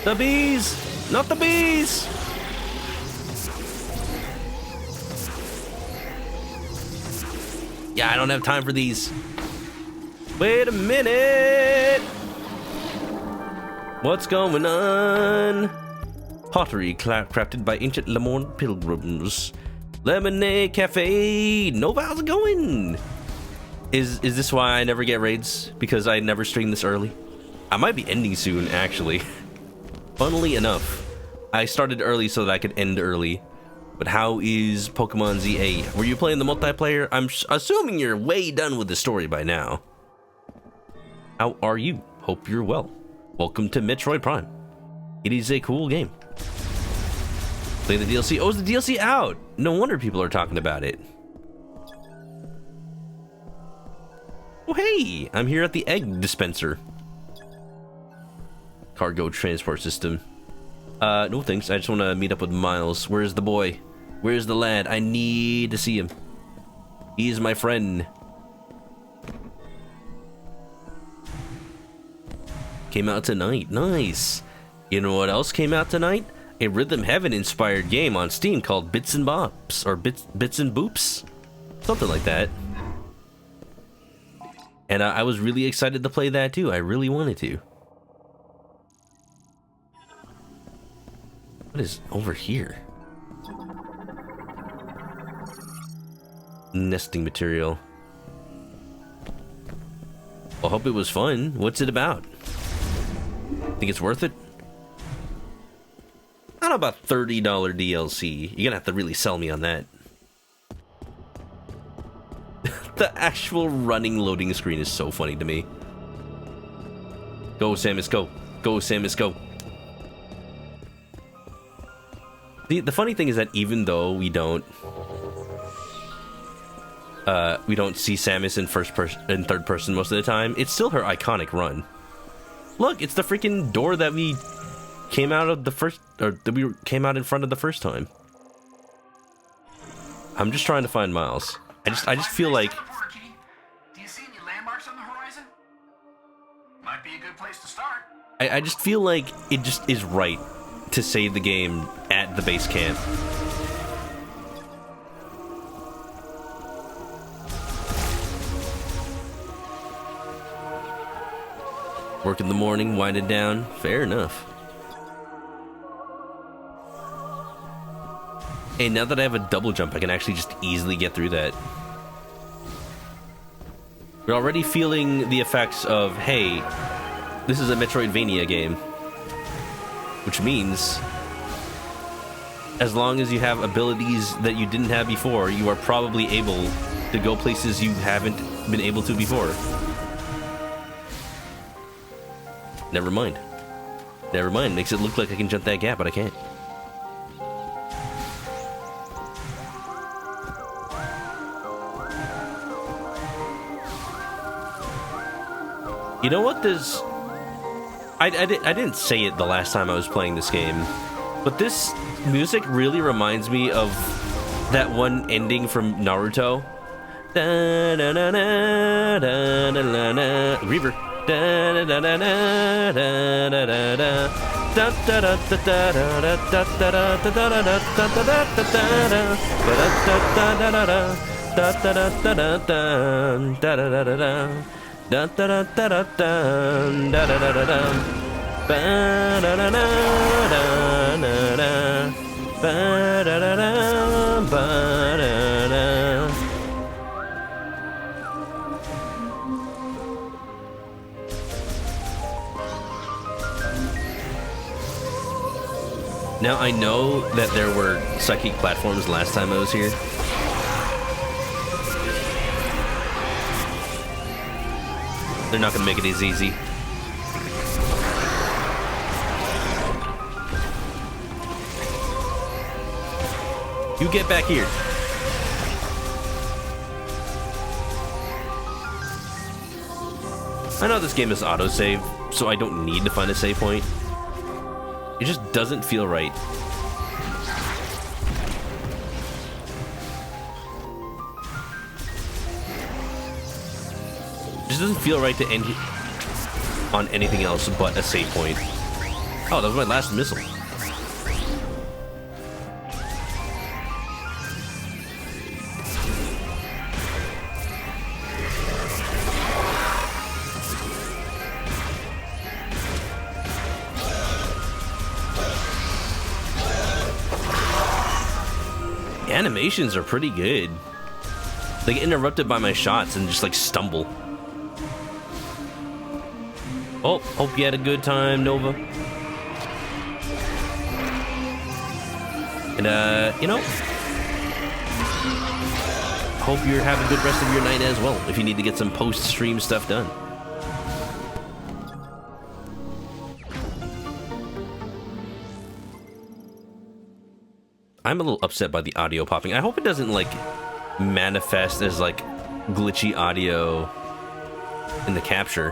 The bees! Not the bees! Yeah, I don't have time for these. Wait a minute! What's going on? Pottery crafted by ancient Lemon pilgrims. Lemonade Cafe! Nova, how's it going? Is this why I never get raids? Because I never stream this early? I might be ending soon, actually. Funnily enough, I started early so that I could end early. But how is Pokemon ZA? Were you playing the multiplayer? I'm assuming you're way done with the story by now. How are you? Hope you're well. Welcome to Metroid Prime. It is a cool game. Play the DLC. Oh, is the DLC out? No wonder people are talking about it. Oh, hey! I'm here at the egg dispenser. Cargo transport system. No thanks. I just want to meet up with Miles. Where's the boy? Where's the lad? I need to see him. He is my friend. Came out tonight. Nice. You know what else came out tonight? A Rhythm Heaven inspired game on Steam called Bits and Bops, or Bits and Boops, something like that. And I was really excited to play that too. I really wanted to. What is over here? Nesting material. Well, I hope it was fun. What's it about? Think it's worth it? I don't know about $30 DLC. You're gonna have to really sell me on that. The actual running loading screen is so funny to me. Go, Samus, go. Go, Samus, go. The funny thing is that even though we don't see Samus in third person most of the time, it's still her iconic run. Look, it's the freaking door that we came out of the first, or that we came out in front of the first time. I'm just trying to find Miles. I just feel like Do you see any landmarks on the horizon? Might be a good place to start. I just feel like it just is right to save the game at the base camp. Work in the morning, winding down. Fair enough. Hey, now that I have a double jump, I can actually just easily get through that. We're already feeling the effects of, hey, this is a Metroidvania game. Which means, as long as you have abilities that you didn't have before, you are probably able to go places you haven't been able to before. Never mind. Never mind. Makes it look like I can jump that gap, but I can't. You know what this... I didn't say it the last time I was playing this game, but this music really reminds me of that one ending from Naruto. Da da da da da da da. Reaver. Da da da da da da da da da. Da da da da da da da da da da da da da da da da. Da da da da da da da da da da da. Ba da da da da da da. Ba da da da ba da da. Now I know that there were psychic platforms last time I was here. They're not gonna make it as easy. You get back here. I know this game is autosave, so I don't need to find a save point. It just doesn't feel right. It just doesn't feel right to end on anything else but a save point. Oh, that was my last missile. Animations are pretty good. They get interrupted by my shots and just like stumble. Oh, hope you had a good time, Nova. And, you know, hope you're having a good rest of your night as well, if you need to get some post-stream stuff done. I'm a little upset by the audio popping. I hope it doesn't, like, manifest as, like, glitchy audio in the capture.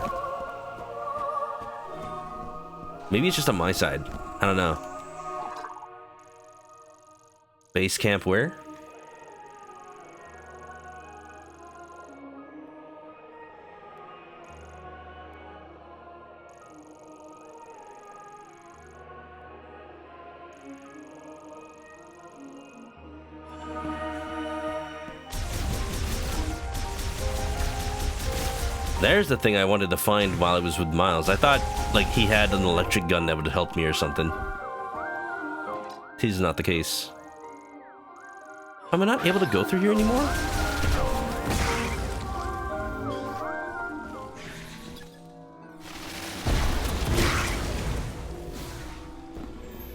Maybe it's just on my side. I don't know. Base camp where? There's the thing I wanted to find while I was with Miles. I thought, like, he had an electric gun that would help me or something. This is not the case. Am I not able to go through here anymore?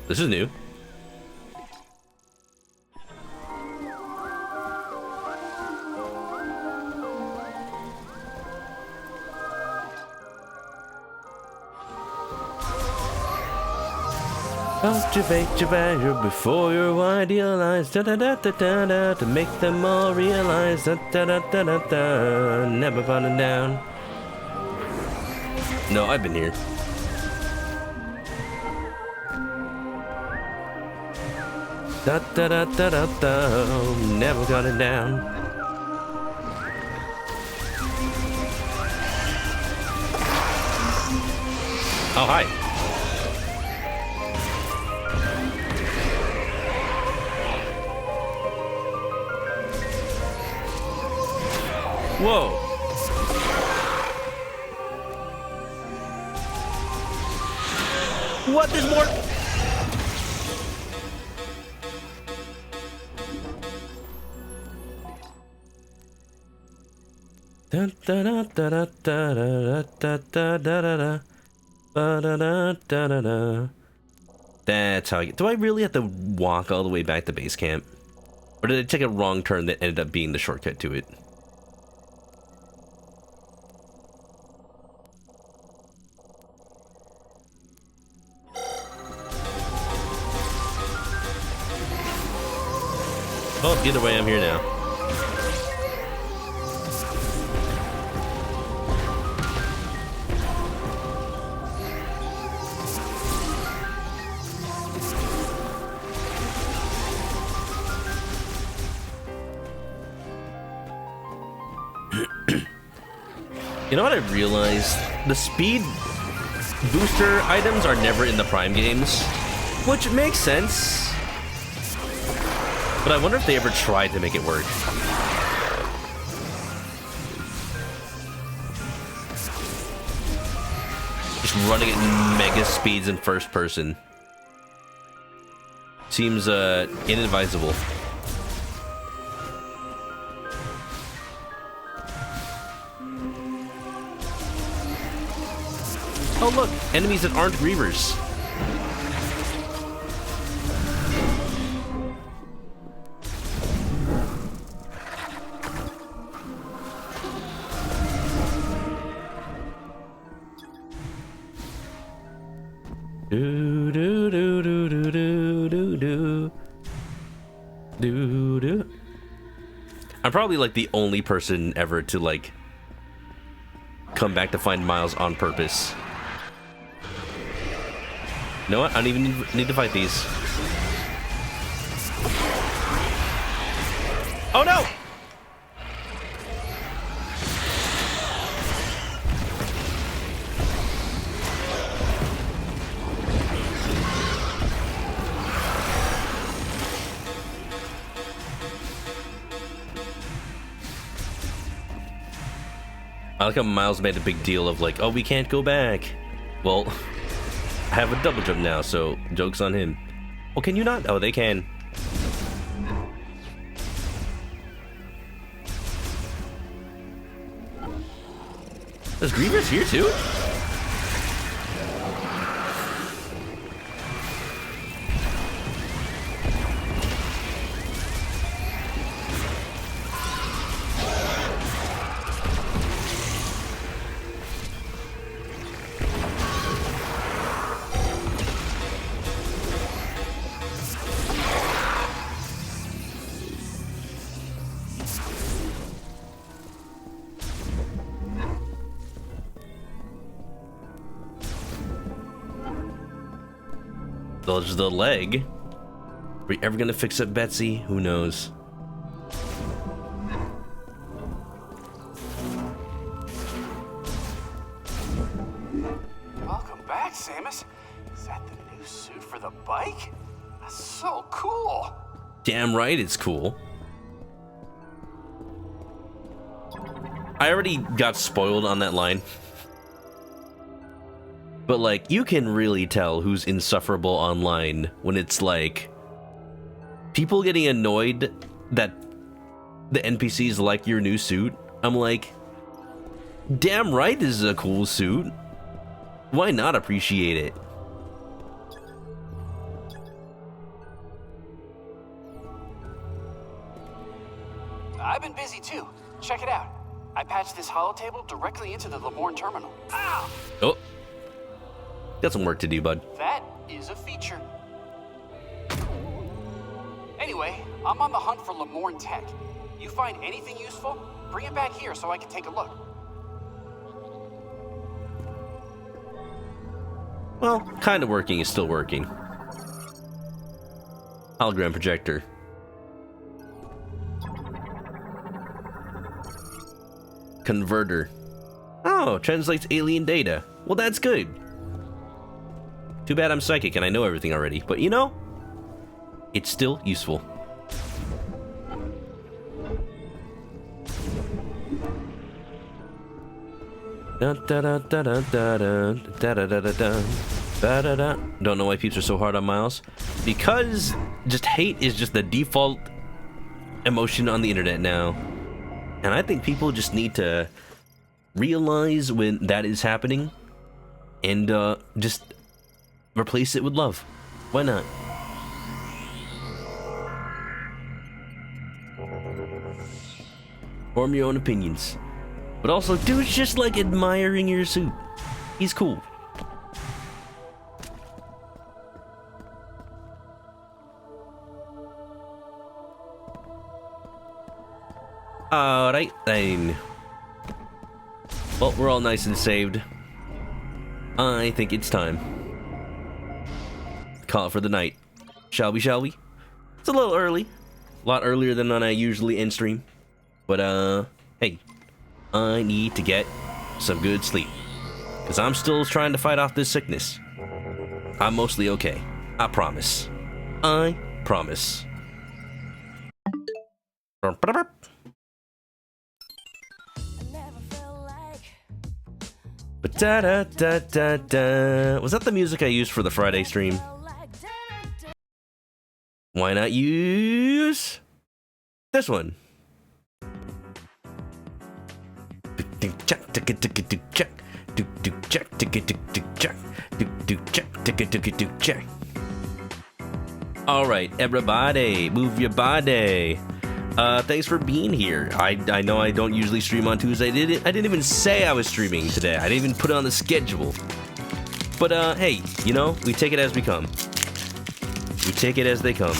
This is new. Cultivate your value before you're idealized, da da da da da da, to make them all realize, da da da da da da, never falling down. No, I've been here. Da da da da da da. Never got it down. Oh, hi. Whoa. What? There's more? Da da da da da da da da da da. Ba-da-da-da-da-da. That's how I get. Do I really have to walk all the way back to base camp? Or did I take a wrong turn that ended up being the shortcut to it? Oh, either way, I'm here now. You know what I realized? The speed booster items are never in the Prime games, which makes sense. But I wonder if they ever tried to make it work. Just running at mega speeds in first person seems inadvisable. Oh look, enemies that aren't Grievers. Do do do do do do do do do do. I'm probably like the only person ever to like come back to find Miles on purpose. You know what? I don't even need to fight these. Oh no! I like how Miles made a big deal of like, oh, we can't go back. Well, I have a double jump now, so joke's on him. Well, can you not? Oh, they can. There's Grievous here too? There's the leg. Are we ever gonna fix up Betsy? Who knows? Welcome back, Samus. Is that the new suit for the bike? That's so cool. Damn right it's cool. I already got spoiled on that line. But, like, you can really tell who's insufferable online when it's, like, people getting annoyed that the NPCs like your new suit. I'm like, damn right this is a cool suit. Why not appreciate it? I've been busy, too. Check it out. I patched this holotable directly into the Lemourne terminal. Ow! Oh. Got some work to do, bud. That is a feature. Anyway, I'm on the hunt for Lemourne tech. You find anything useful, bring it back here so I can take a look. Well, kind of working is still working. Hologram projector. Converter. Oh, translates alien data. Well, that's good. Too bad I'm psychic and I know everything already, but you know, it's still useful. Don't know why peeps are so hard on Miles. Because just hate is just the default emotion on the internet now. And I think people just need to realize when that is happening and just replace it with love. Why not? Form your own opinions. But also, dude's just like admiring your suit. He's cool. Alright then. Well, we're all nice and saved. I think it's time. Call it for the night. Shall we, shall we? It's a little early. A lot earlier than when I usually end stream. But, hey. I need to get some good sleep. Because I'm still trying to fight off this sickness. I'm mostly okay. I promise. I promise. Da da da da da. Was that the music I used for the Friday stream? Why not use this one? All right, everybody, move your body. Thanks for being here. I know I don't usually stream on Tuesday. I didn't even say I was streaming today. I didn't even put it on the schedule. But hey, you know, we take it as we come. We take it as they come.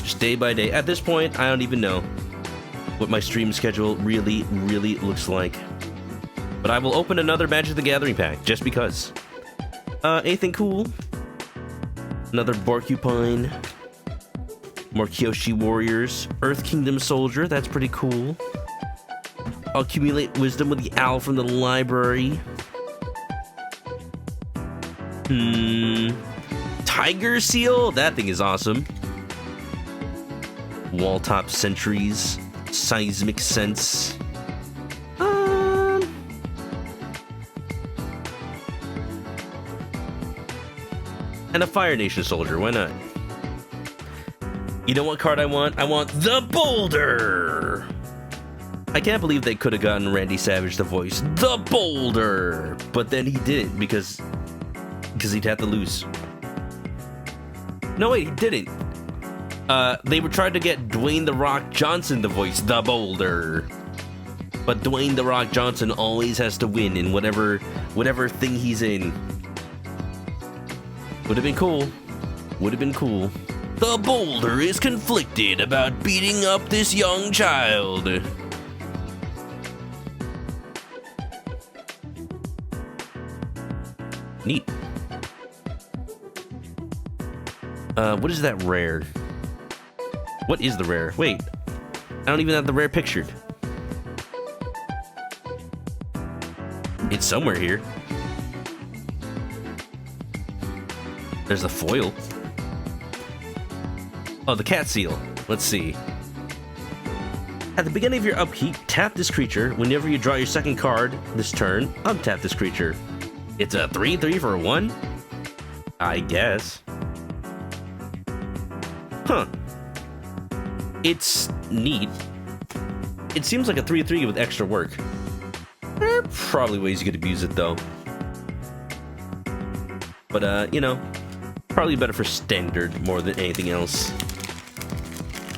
Just day by day. At this point, I don't even know what my stream schedule really looks like. But I will open another Magic the Gathering pack just because. Anything cool? Another Borcupine. More Kyoshi Warriors. Earth Kingdom Soldier, that's pretty cool. I'll accumulate wisdom with the owl from the library. Tiger Seal? That thing is awesome. Wall-top sentries. Seismic sense. And a Fire Nation soldier, why not? You know what card I want? I want the Boulder! I can't believe they could have gotten Randy Savage to voice the Boulder! But then he didn't because he'd have to lose. No, wait, he didn't. They were trying to get Dwayne "The Rock" Johnson to voice the Boulder. But Dwayne "The Rock" Johnson always has to win in whatever thing he's in. Would have been cool. Would have been cool. The Boulder is conflicted about beating up this young child. Neat. What is that rare? What is the rare? Wait, I don't even have the rare pictured. It's somewhere here. There's the foil. Oh, the cat seal. Let's see. At the beginning of your upkeep, tap this creature. Whenever you draw your second card this turn, untap this creature. It's a 3/3 for 1? I guess. Huh. It's neat. It seems like a 3/3 with extra work. There are probably ways you could abuse it, though. But, you know, probably better for standard more than anything else.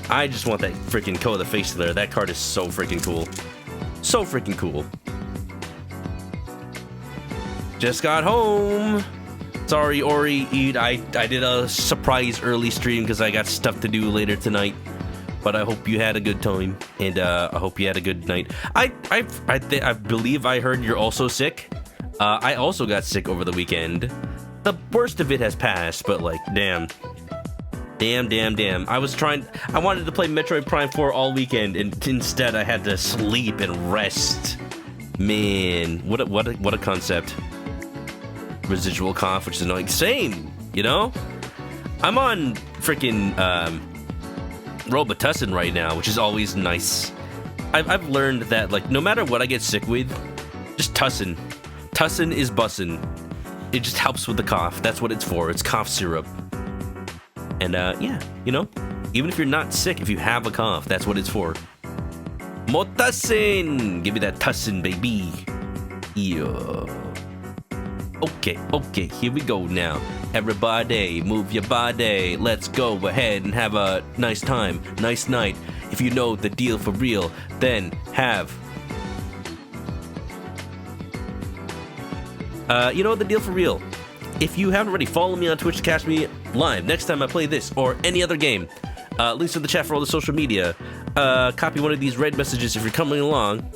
I just want that freaking Coat of the Face there. That card is so freaking cool. So freaking cool. Just got home. Sorry, Ori, Eid. I did a surprise early stream because I got stuff to do later tonight. But I hope you had a good time, and I hope you had a good night. I believe I heard you're also sick. I also got sick over the weekend. The worst of it has passed, but like, damn. Damn. I wanted to play Metroid Prime 4 all weekend, and instead I had to sleep and rest. Man, what a concept. Residual cough, which is annoying. Same, you know? I'm on freaking Robitussin right now, which is always nice. I've learned that, like, no matter what I get sick with, just tussin. Tussin is bussin'. It just helps with the cough. That's what it's for. It's cough syrup. And, yeah, you know, even if you're not sick, if you have a cough, that's what it's for. More tussin! Give me that tussin, baby. Yeah. Okay, here we go now. Everybody, move your body. Let's go ahead and have a nice time, nice night. If you know the deal for real, then have... you know the deal for real. If you haven't already, follow me on Twitch to catch me live next time I play this or any other game. Links in the chat for all the social media. Copy one of these red messages if you're coming along.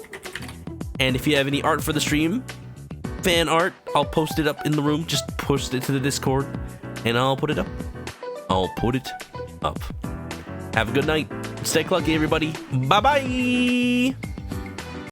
And if you have any art for the stream, fan art, I'll post it up in the room. Just post it to the Discord, and I'll put it up. Have a good night. Stay clucky, everybody. Bye-bye.